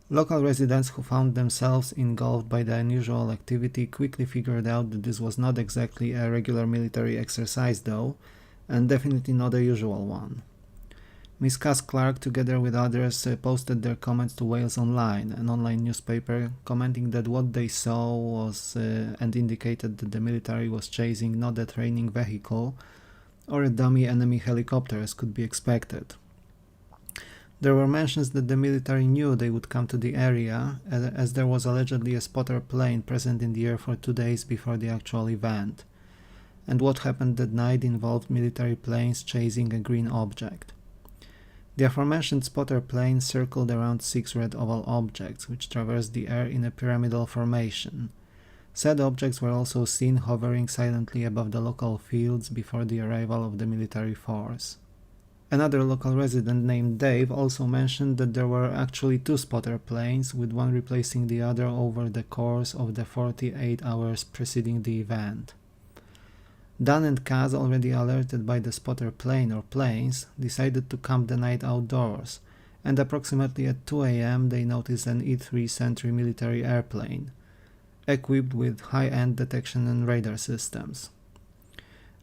Local residents who found themselves engulfed by the unusual activity quickly figured out that this was not exactly a regular military exercise though, and definitely not a usual one. Miss Cass Clark, together with others, posted their comments to Wales Online, an online newspaper, commenting that what they saw was and indicated that the military was chasing not a training vehicle or a dummy enemy helicopter as could be expected. There were mentions that the military knew they would come to the area, as there was allegedly a spotter plane present in the air for 2 days before the actual event, and what happened that night involved military planes chasing a green object. The aforementioned spotter plane circled around 6 red oval objects, which traversed the air in a pyramidal formation. Said objects were also seen hovering silently above the local fields before the arrival of the military force. Another local resident named Dave also mentioned that there were actually 2 spotter planes, with one replacing the other over the course of the 48 hours preceding the event. Dan and Kaz, already alerted by the spotter plane or planes, decided to camp the night outdoors, and approximately at 2 AM they noticed an E-3 Sentry military airplane, equipped with high-end detection and radar systems.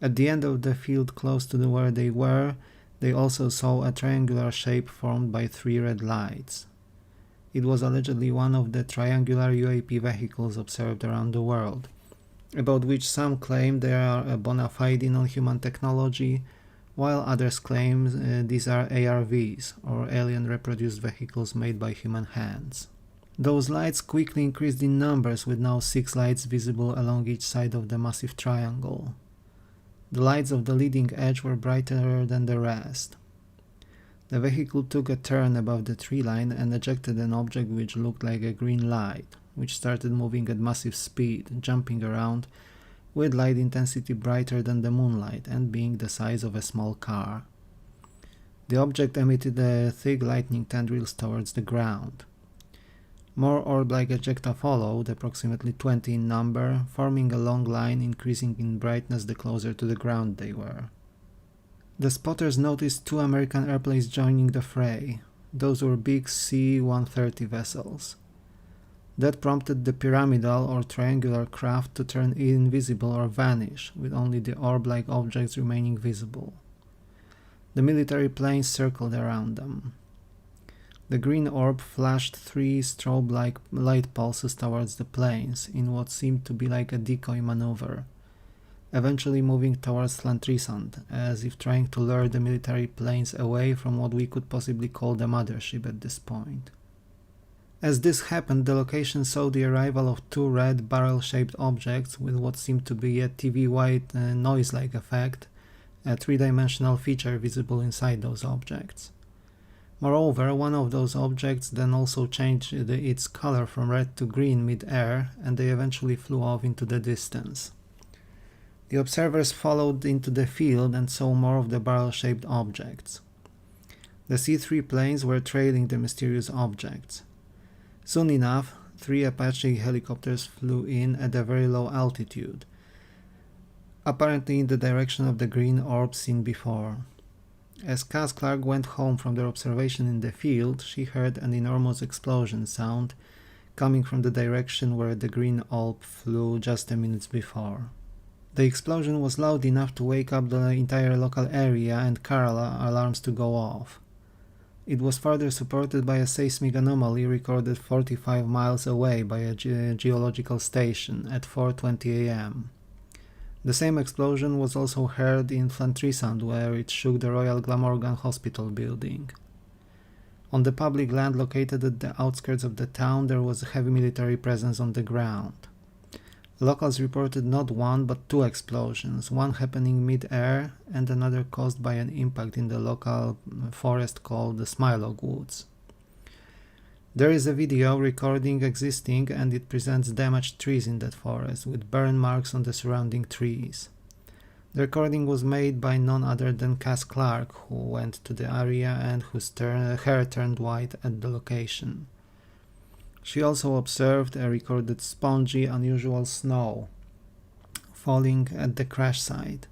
At the end of the field close to where they were, they also saw a triangular shape formed by 3 red lights. It was allegedly one of the triangular UAP vehicles observed around the world, about which some claim they are a bona fide non-human technology, while others claim these are ARVs, or alien reproduced vehicles made by human hands. Those lights quickly increased in numbers, with now 6 lights visible along each side of the massive triangle. The lights of the leading edge were brighter than the rest. The vehicle took a turn above the tree line and ejected an object which looked like a green light, which started moving at massive speed, jumping around, with light intensity brighter than the moonlight and being the size of a small car. The object emitted a thick lightning tendrils towards the ground. More orb-like ejecta followed, approximately 20 in number, forming a long line increasing in brightness the closer to the ground they were. The spotters noticed 2 American airplanes joining the fray. Those were big C-130 vessels. That prompted the pyramidal or triangular craft to turn invisible or vanish, with only the orb-like objects remaining visible. The military planes circled around them. The green orb flashed 3 strobe-like light pulses towards the planes, in what seemed to be like a decoy maneuver. eventually moving towards Llantrisant, as if trying to lure the military planes away from what we could possibly call the mothership at this point. As this happened, the location saw the arrival of two red barrel-shaped objects with what seemed to be a TV-wide noise-like effect, a three-dimensional feature visible inside those objects. Moreover, one of those objects then also changed its color from red to green mid-air, and they eventually flew off into the distance. The observers followed into the field and saw more of the barrel-shaped objects. The C-3 planes were trailing the mysterious objects. Soon enough, 3 Apache helicopters flew in at a very low altitude, apparently in the direction of the green orb seen before. As Cass Clark went home from their observation in the field, she heard an enormous explosion sound coming from the direction where the green orb flew just a minute before. The explosion was loud enough to wake up the entire local area and car alarms to go off. It was further supported by a seismic anomaly recorded 45 miles away by a geological station at 4:20 am. The same explosion was also heard in Llantrisant, where it shook the Royal Glamorgan Hospital building. On the public land located at the outskirts of the town, there was a heavy military presence on the ground. Locals reported not one but 2 explosions, one happening mid-air and another caused by an impact in the local forest called the Smilog Woods. There is a video recording existing and it presents damaged trees in that forest with burn marks on the surrounding trees. The recording was made by none other than Cass Clark, who went to the area and whose hair turned white at the location. She also observed and recorded spongy, unusual snow falling at the crash site.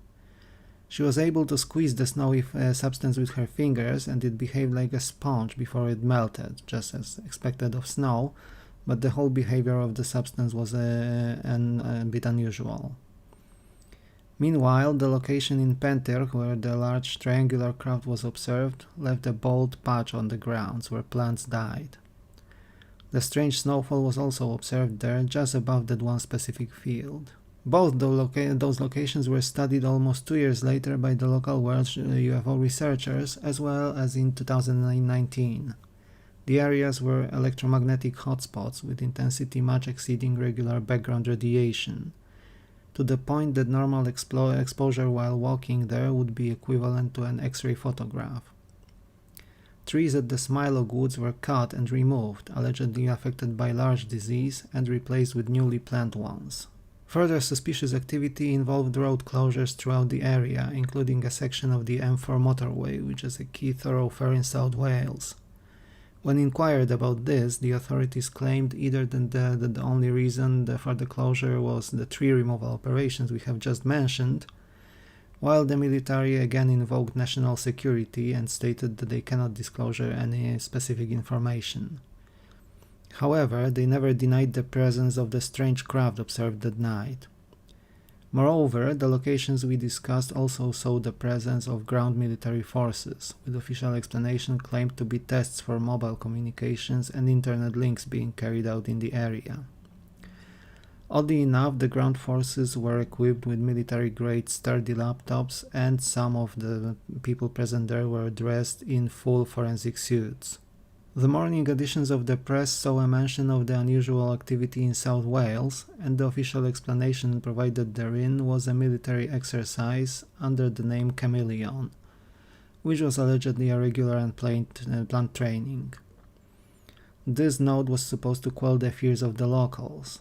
She was able to squeeze the snowy substance with her fingers and it behaved like a sponge before it melted, just as expected of snow, but the whole behavior of the substance was a bit unusual. Meanwhile, the location in Pentyrch, where the large triangular craft was observed, left a bold patch on the grounds where plants died. The strange snowfall was also observed there, just above that one specific field. Both those locations were studied almost 2 years later by the local World UFO researchers, as well as in 2019. The areas were electromagnetic hotspots with intensity much exceeding regular background radiation, to the point that normal exposure while walking there would be equivalent to an X-ray photograph. Trees at the Smilog Woods were cut and removed, allegedly affected by large disease, and replaced with newly planted ones. Further suspicious activity involved road closures throughout the area, including a section of the M4 motorway, which is a key thoroughfare in South Wales. When inquired about this, the authorities claimed either that the only reason for the closure was the tree removal operations we have just mentioned, while the military again invoked national security and stated that they cannot disclose any specific information. However, they never denied the presence of the strange craft observed that night. Moreover, the locations we discussed also saw the presence of ground military forces, with official explanation claimed to be tests for mobile communications and internet links being carried out in the area. Oddly enough, the ground forces were equipped with military-grade sturdy laptops, and some of the people present there were dressed in full forensic suits. The morning editions of the press saw a mention of the unusual activity in South Wales, and the official explanation provided therein was a military exercise under the name Chameleon, which was allegedly a regular and planned training. This note was supposed to quell the fears of the locals.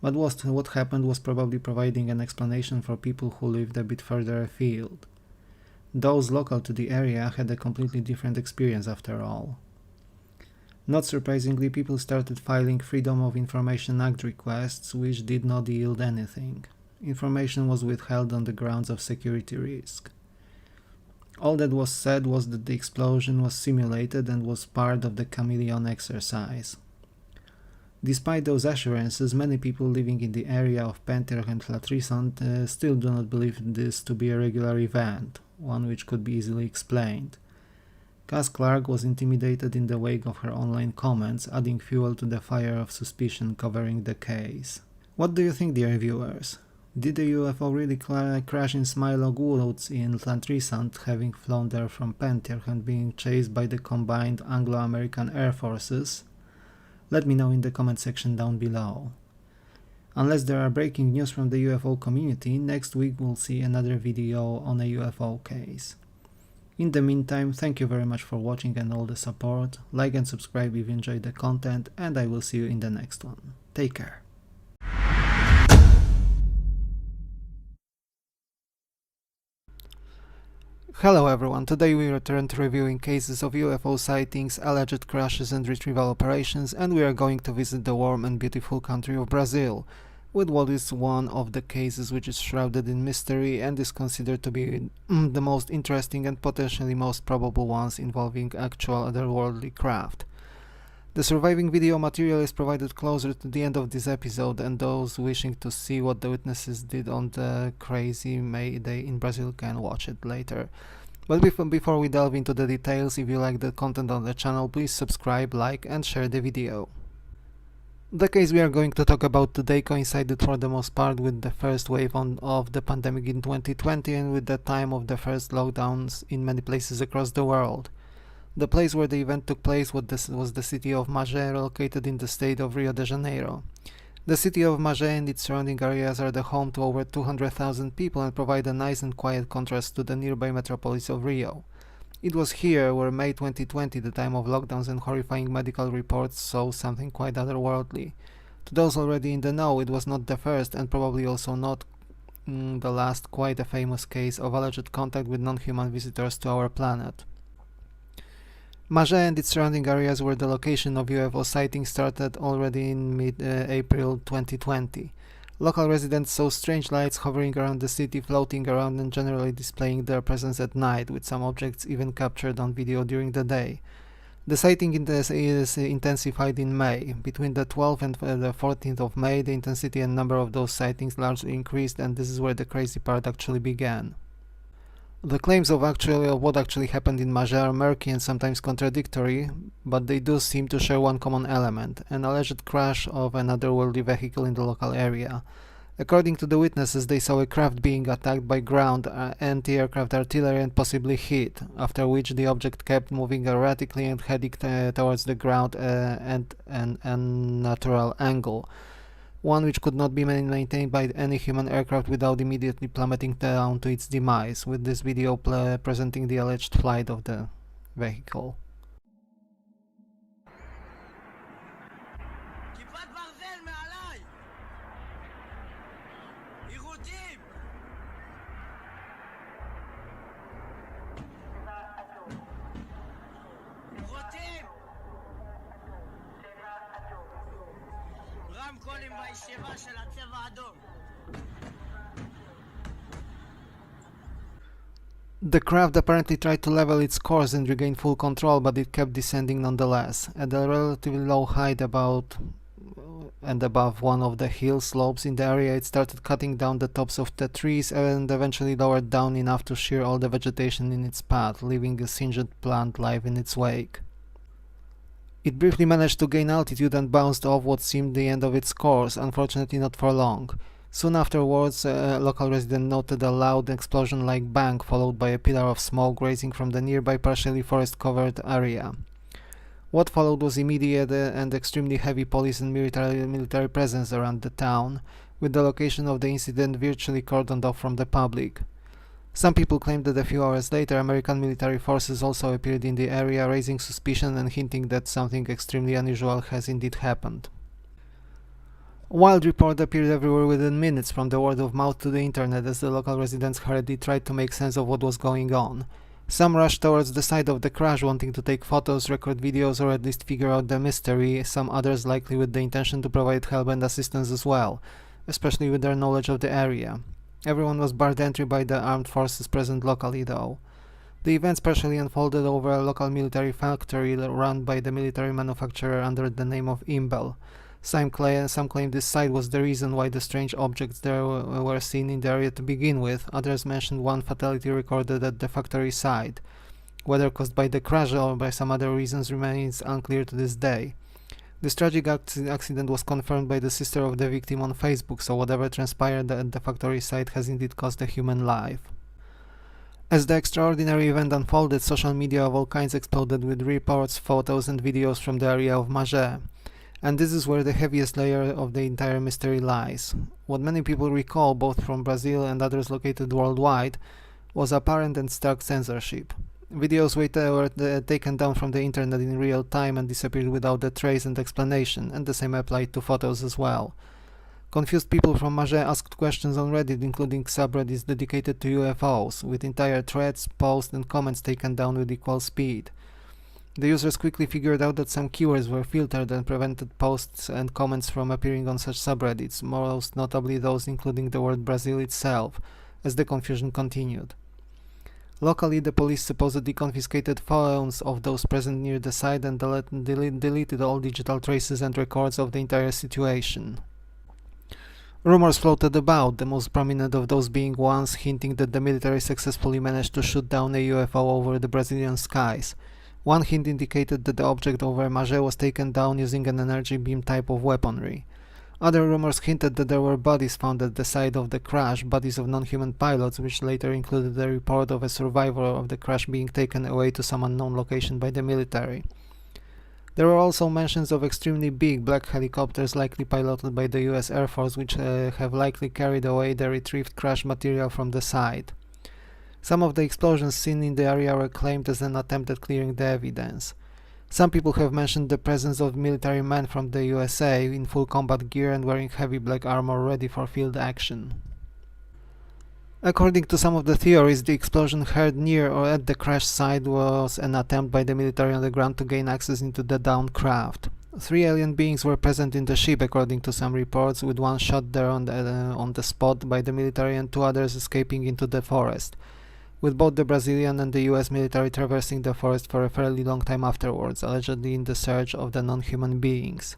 But what happened was probably providing an explanation for people who lived a bit further afield. Those local to the area had a completely different experience after all. Not surprisingly, people started filing Freedom of Information Act requests, which did not yield anything. Information was withheld on the grounds of security risk. All that was said was that the explosion was simulated and was part of the Chameleon exercise. Despite those assurances, many people living in the area of Pentyrch and Llantrisant still do not believe this to be a regular event, one which could be easily explained. Cass Clark was intimidated in the wake of her online comments, adding fuel to the fire of suspicion covering the case. What do you think, dear viewers? Did the UFO really crash in Smilog Woods in Llantrisant, having flown there from Pentyrch and being chased by the combined Anglo-American Air Forces? Let me know in the comment section down below. Unless there are breaking news from the UFO community, next week we'll see another video on a UFO case. In the meantime, thank you very much for watching and all the support. Like and subscribe if you enjoyed the content, and I will see you in the next one. Take care. Hello everyone, today we return to reviewing cases of UFO sightings, alleged crashes and retrieval operations, and we are going to visit the warm and beautiful country of Brazil, with what is one of the cases which is shrouded in mystery and is considered to be the most interesting and potentially most probable ones involving actual otherworldly craft. The surviving video material is provided closer to the end of this episode, and those wishing to see what the witnesses did on the crazy May Day in Brazil can watch it later. But before we delve into the details, if you like the content on the channel, please subscribe, like and share the video. The case we are going to talk about today coincided for the most part with the first wave of the pandemic in 2020 and with the time of the first lockdowns in many places across the world. The place where the event took place was the city of Mage, located in the state of Rio de Janeiro. The city of Mage and its surrounding areas are the home to over 200,000 people and provide a nice and quiet contrast to the nearby metropolis of Rio. It was here where May 2020, the time of lockdowns and horrifying medical reports, saw something quite otherworldly. To those already in the know, it was not the first and probably also not the last quite a famous case of alleged contact with non-human visitors to our planet. Mage and its surrounding areas where the location of UFO sightings started already in mid-April 2020. Local residents saw strange lights hovering around the city, floating around and generally displaying their presence at night, with some objects even captured on video during the day. The sighting is intensified in May. Between the 12th and the 14th of May, the intensity and number of those sightings largely increased, and this is where the crazy part actually began. The claims of what actually happened in Mage are murky and sometimes contradictory, but they do seem to share one common element: an alleged crash of an otherworldly vehicle in the local area. According to the witnesses, they saw a craft being attacked by ground, anti-aircraft artillery and possibly hit, after which the object kept moving erratically and heading towards the ground at an unnatural angle, one which could not be maintained by any human aircraft without immediately plummeting down to its demise, with this video presenting the alleged flight of the vehicle. The craft apparently tried to level its course and regain full control, but it kept descending nonetheless. At a relatively low height above one of the hill slopes in the area, it started cutting down the tops of the trees and eventually lowered down enough to shear all the vegetation in its path, leaving a singed plant life in its wake. It briefly managed to gain altitude and bounced off what seemed the end of its course, unfortunately not for long. Soon afterwards, a local resident noted a loud explosion-like bang, followed by a pillar of smoke rising from the nearby partially forest-covered area. What followed was immediate and extremely heavy police and military presence around the town, with the location of the incident virtually cordoned off from the public. Some people claimed that a few hours later American military forces also appeared in the area, raising suspicion and hinting that something extremely unusual has indeed happened. Wild report appeared everywhere within minutes, from the word of mouth to the internet, as the local residents hurriedly tried to make sense of what was going on. Some rushed towards the site of the crash, wanting to take photos, record videos, or at least figure out the mystery, some others likely with the intention to provide help and assistance as well, especially with their knowledge of the area. Everyone was barred entry by the armed forces present locally, though. The events partially unfolded over a local military factory run by the military manufacturer under the name of Imbel. Some claim this site was the reason why the strange objects there were seen in the area to begin with. Others mentioned one fatality recorded at the factory site. Whether caused by the crash or by some other reasons remains unclear to this day. This tragic accident was confirmed by the sister of the victim on Facebook, so whatever transpired at the factory site has indeed cost a human life. As the extraordinary event unfolded, social media of all kinds exploded with reports, photos and videos from the area of Mage. And this is where the heaviest layer of the entire mystery lies. What many people recall, both from Brazil and others located worldwide, was apparent and stark censorship. Videos were taken down from the internet in real time and disappeared without a trace and explanation, and the same applied to photos as well. Confused people from Mage asked questions on Reddit, including subreddits dedicated to UFOs, with entire threads, posts and comments taken down with equal speed. The users quickly figured out that some keywords were filtered and prevented posts and comments from appearing on such subreddits, most notably those including the word Brazil itself, as the confusion continued. Locally, the police supposedly confiscated phones of those present near the site and deleted all digital traces and records of the entire situation. Rumors floated about, the most prominent of those being ones hinting that the military successfully managed to shoot down a UFO over the Brazilian skies. One hint indicated that the object over Mage was taken down using an energy beam type of weaponry. Other rumors hinted that there were bodies found at the site of the crash, bodies of non-human pilots, which later included a report of a survivor of the crash being taken away to some unknown location by the military. There were also mentions of extremely big black helicopters likely piloted by the US Air Force, which have likely carried away the retrieved crash material from the site. Some of the explosions seen in the area were claimed as an attempt at clearing the evidence. Some people have mentioned the presence of military men from the USA in full combat gear and wearing heavy black armor ready for field action. According to some of the theories, the explosion heard near or at the crash site was an attempt by the military on the ground to gain access into the downed craft. 3 alien beings were present in the ship, according to some reports, with one shot there on the spot by the military and 2 others escaping into the forest, with both the Brazilian and the US military traversing the forest for a fairly long time afterwards, allegedly in the search of the non-human beings.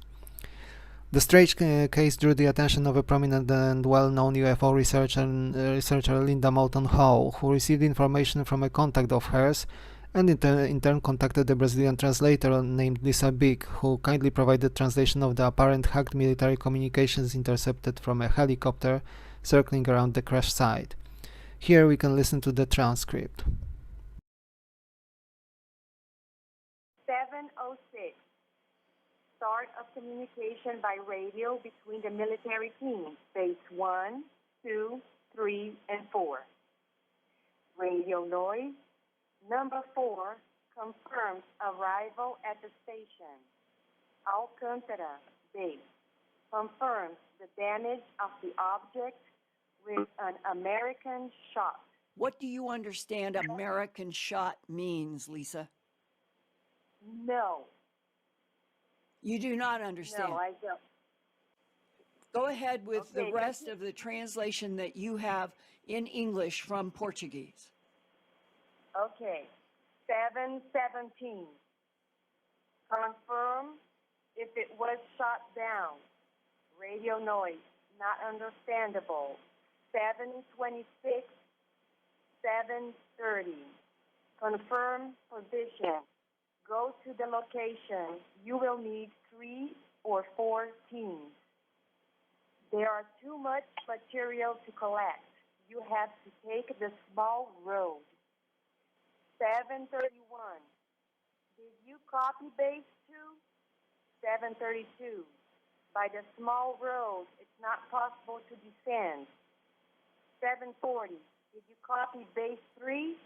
The strange case drew the attention of a prominent and well-known UFO researcher Linda Moulton Howe, who received information from a contact of hers and in turn contacted a Brazilian translator named Lisa Big, who kindly provided translation of the apparent hacked military communications intercepted from a helicopter circling around the crash site. Here we can listen to the transcript. 7:06. Start of communication by radio between the military teams, base 1, 2, 3, and 4. Radio noise. Number 4 confirms arrival at the station. Alcântara, base, confirms the damage of the object with an American shot. What do you understand American shot means, Lisa? No. You do not understand. No, I don't. Go ahead with Okay, the rest of the translation that you have in English from Portuguese. Okay. 7:17. Confirm if it was shot down. Radio noise, not understandable. 7:26, 7:30. Confirm position. Go to the location. You will need 3 or 4 teams. There are too much material to collect. You have to take the small road. 7:31. Did you copy base 2? 7:32. By the small road, it's not possible to descend. 7:40. Did you copy base 3?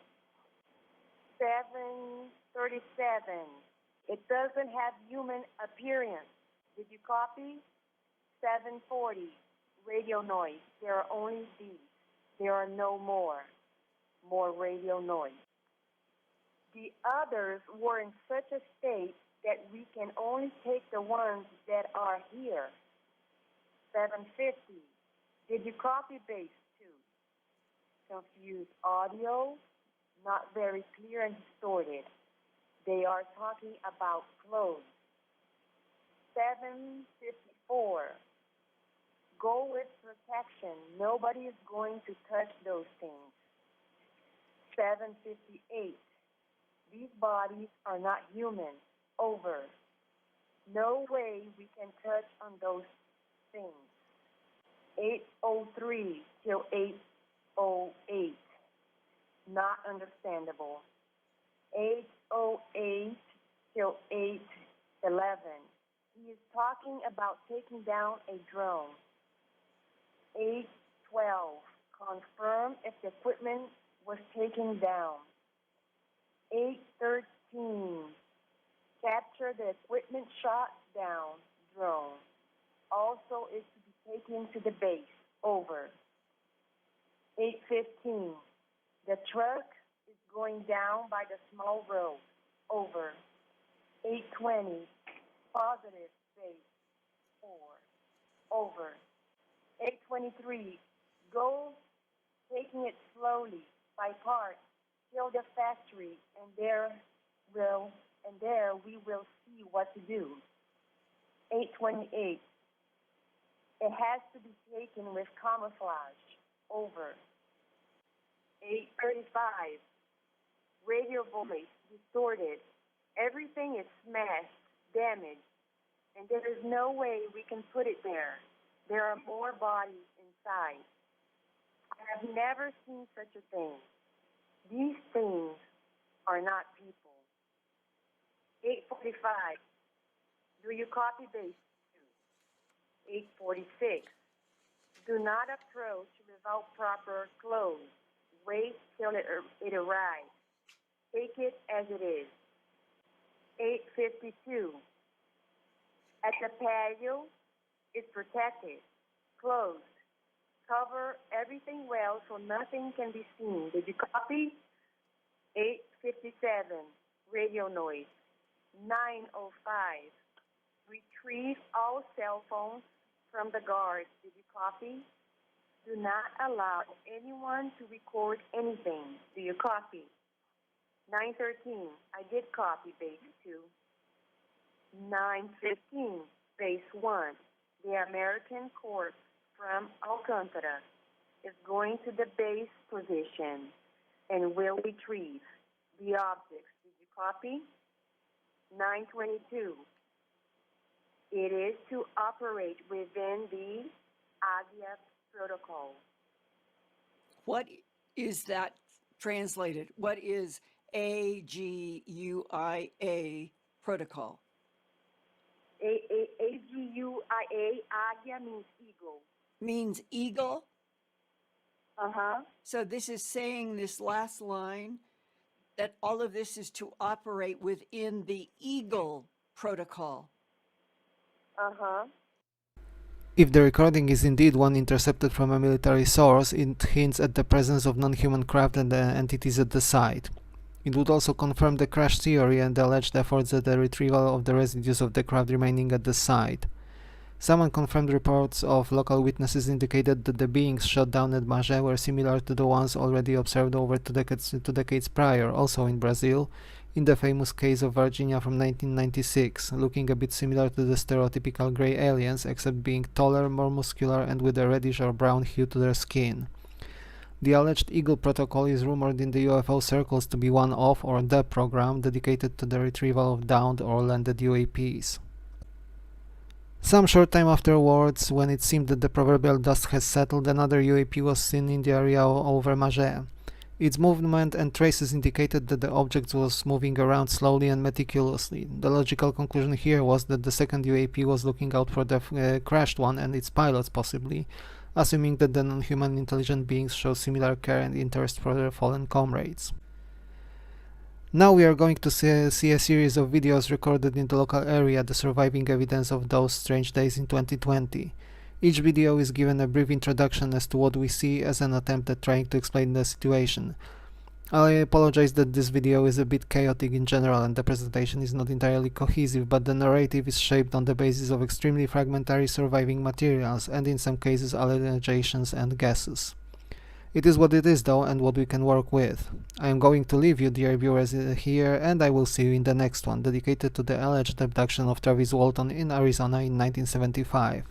7:37. It doesn't have human appearance. Did you copy? 7:40. Radio noise. There are only these. There are no more. More radio noise. The others were in such a state that we can only take the ones that are here. 7:50. Did you copy base 2? Confused audio, not very clear and distorted. They are talking about clothes. 7:54. Go with protection. Nobody is going to touch those things. 7:58. These bodies are not human. Over. No way we can touch on those things. 803 till 808. Not understandable. 808 till 811. He is talking about taking down a drone. 812. Confirm if the equipment was taken down. 813. Capture the equipment shot down drone. Also is to be taken to the base. Over. 815. The truck is going down by the small road. Over. 820. Positive base. 4. Over. 823. Go taking it slowly by parts till the factory, and there we will see what to do. 828. It has to be taken with camouflage. Over. 835. Radio voice distorted. Everything is smashed, damaged, and there is no way we can put it there. There are more bodies inside. I have never seen such a thing. These things are not people. 845. Do you copy base 2? 846. Do not approach without proper clothes. Wait till it arrives. Take it as it is. 852. At the patio, it's protected, closed. Cover everything well so nothing can be seen. Did you copy? 857. Radio noise. 905. Retrieve all cell phones from the guards. Did you copy? Do not allow anyone to record anything. Do you copy? 913. I did copy base 2. 915. Base 1. The American corps from Alcantara is going to the base position and will retrieve the objects. Did you copy? 922. It is to operate within the AGIA protocol. What is that translated? What is AGUIA protocol? AGUIA, AGIA means eagle. Means eagle? Uh-huh. So this is saying, this last line, that all of this is to operate within the Eagle protocol. Uh-huh. If the recording is indeed one intercepted from a military source, it hints at the presence of non-human craft and entities at the site. It would also confirm the crash theory and the alleged efforts at the retrieval of the residues of the craft remaining at the site. Some unconfirmed reports of local witnesses indicated that the beings shot down at Mage were similar to the ones already observed over 2 decades prior, also in Brazil, in the famous case of Varginha from 1996, looking a bit similar to the stereotypical grey aliens, except being taller, more muscular, and with a reddish or brown hue to their skin. The alleged Eagle protocol is rumored in the UFO circles to be one of, or the program, dedicated to the retrieval of downed or landed UAPs. Some short time afterwards, when it seemed that the proverbial dust has settled, another UAP was seen in the area over Mage. Its movement and traces indicated that the object was moving around slowly and meticulously. The logical conclusion here was that the second UAP was looking out for the crashed one and its pilots possibly, assuming that the non-human intelligent beings show similar care and interest for their fallen comrades. Now we are going to see a series of videos recorded in the local area, the surviving evidence of those strange days in 2020. Each video is given a brief introduction as to what we see as an attempt at trying to explain the situation. I apologize that this video is a bit chaotic in general and the presentation is not entirely cohesive, but the narrative is shaped on the basis of extremely fragmentary surviving materials and in some cases allegations and guesses. It is what it is though, and what we can work with. I am going to leave you, dear viewers, here, and I will see you in the next one, dedicated to the alleged abduction of Travis Walton in Arizona in 1975.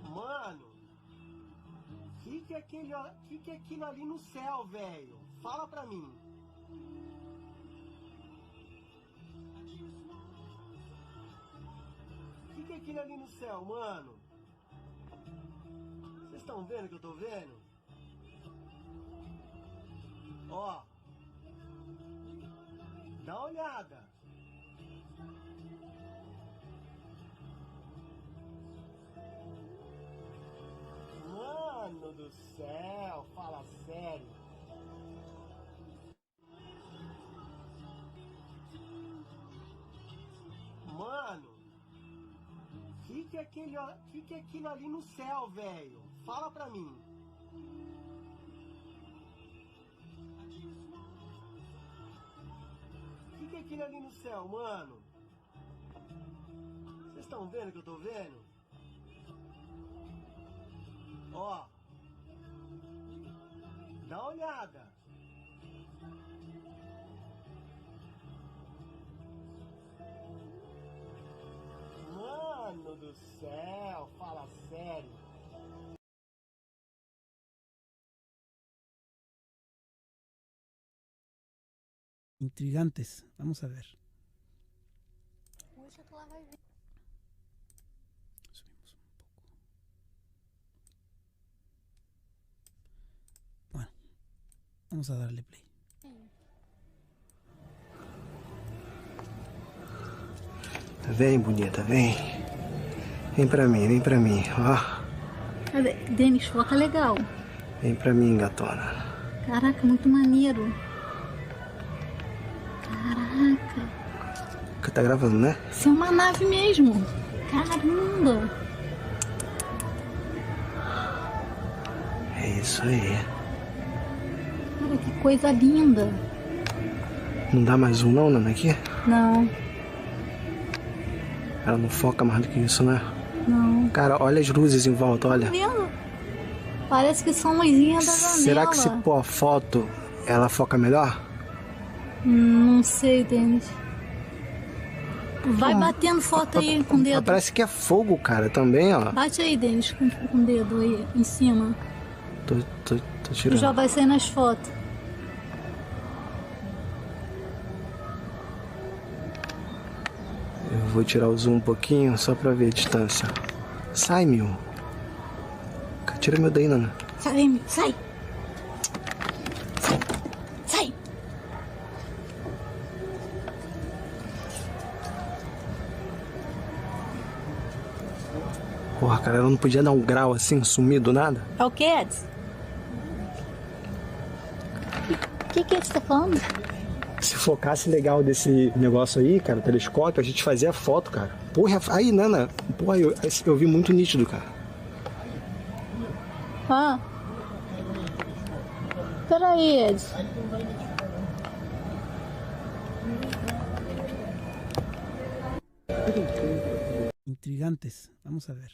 Mano, que é aquilo ali no céu, velho? Fala pra mim. Que é aquilo ali no céu, mano? Vocês estão vendo o que eu tô vendo? Ó, dá uma olhada. Mano do céu, fala sério. Mano, que é aquilo ali no céu, velho? Fala pra mim. Que é aquilo ali no céu, mano? Vocês estão vendo o que eu tô vendo? Ó, dá uma olhada. Mano do céu, fala sério. Intrigantes, vamos a ver. Subimos un poco. Bueno, vamos a darle play. Vem, bonita, vem. Vem pra mim, ó. Cadê? Denis, foca legal. Vem pra mim, gatona. Caraca, muito maneiro. Caraca. Tá gravando, né? Isso é uma nave mesmo. Caramba. É isso aí. Cara, que coisa linda. Não dá mais um não, Nana, aqui? Não, Ela não foca mais do que isso, né? não. Cara, olha as luzes em volta, olha. Tá vendo? Parece que são luzinhas da janela. Será que se pôr a foto, ela foca melhor? Não sei, Denis. Vai batendo foto aí com o dedo. Parece que é fogo, cara, também, ó. Bate aí, Denis, com o dedo aí, em cima. Tô Tu tirando. já vai sair nas fotos. Eu vou tirar o zoom um pouquinho, só pra ver a distância. Sai, meu. Tira meu daí, Nana. Sai, meu, sai. Sai. Sai. Porra, cara, ela não podia dar um grau assim, sumir do nada? É o que, Edson? O que você tá falando? Se focasse legal desse negócio aí, cara, telescópio, a gente fazia foto, cara. Porra, aí, Nana, porra, eu vi muito nítido, cara. Ah. Peraí, Edson. Intrigantes, vamos a ver.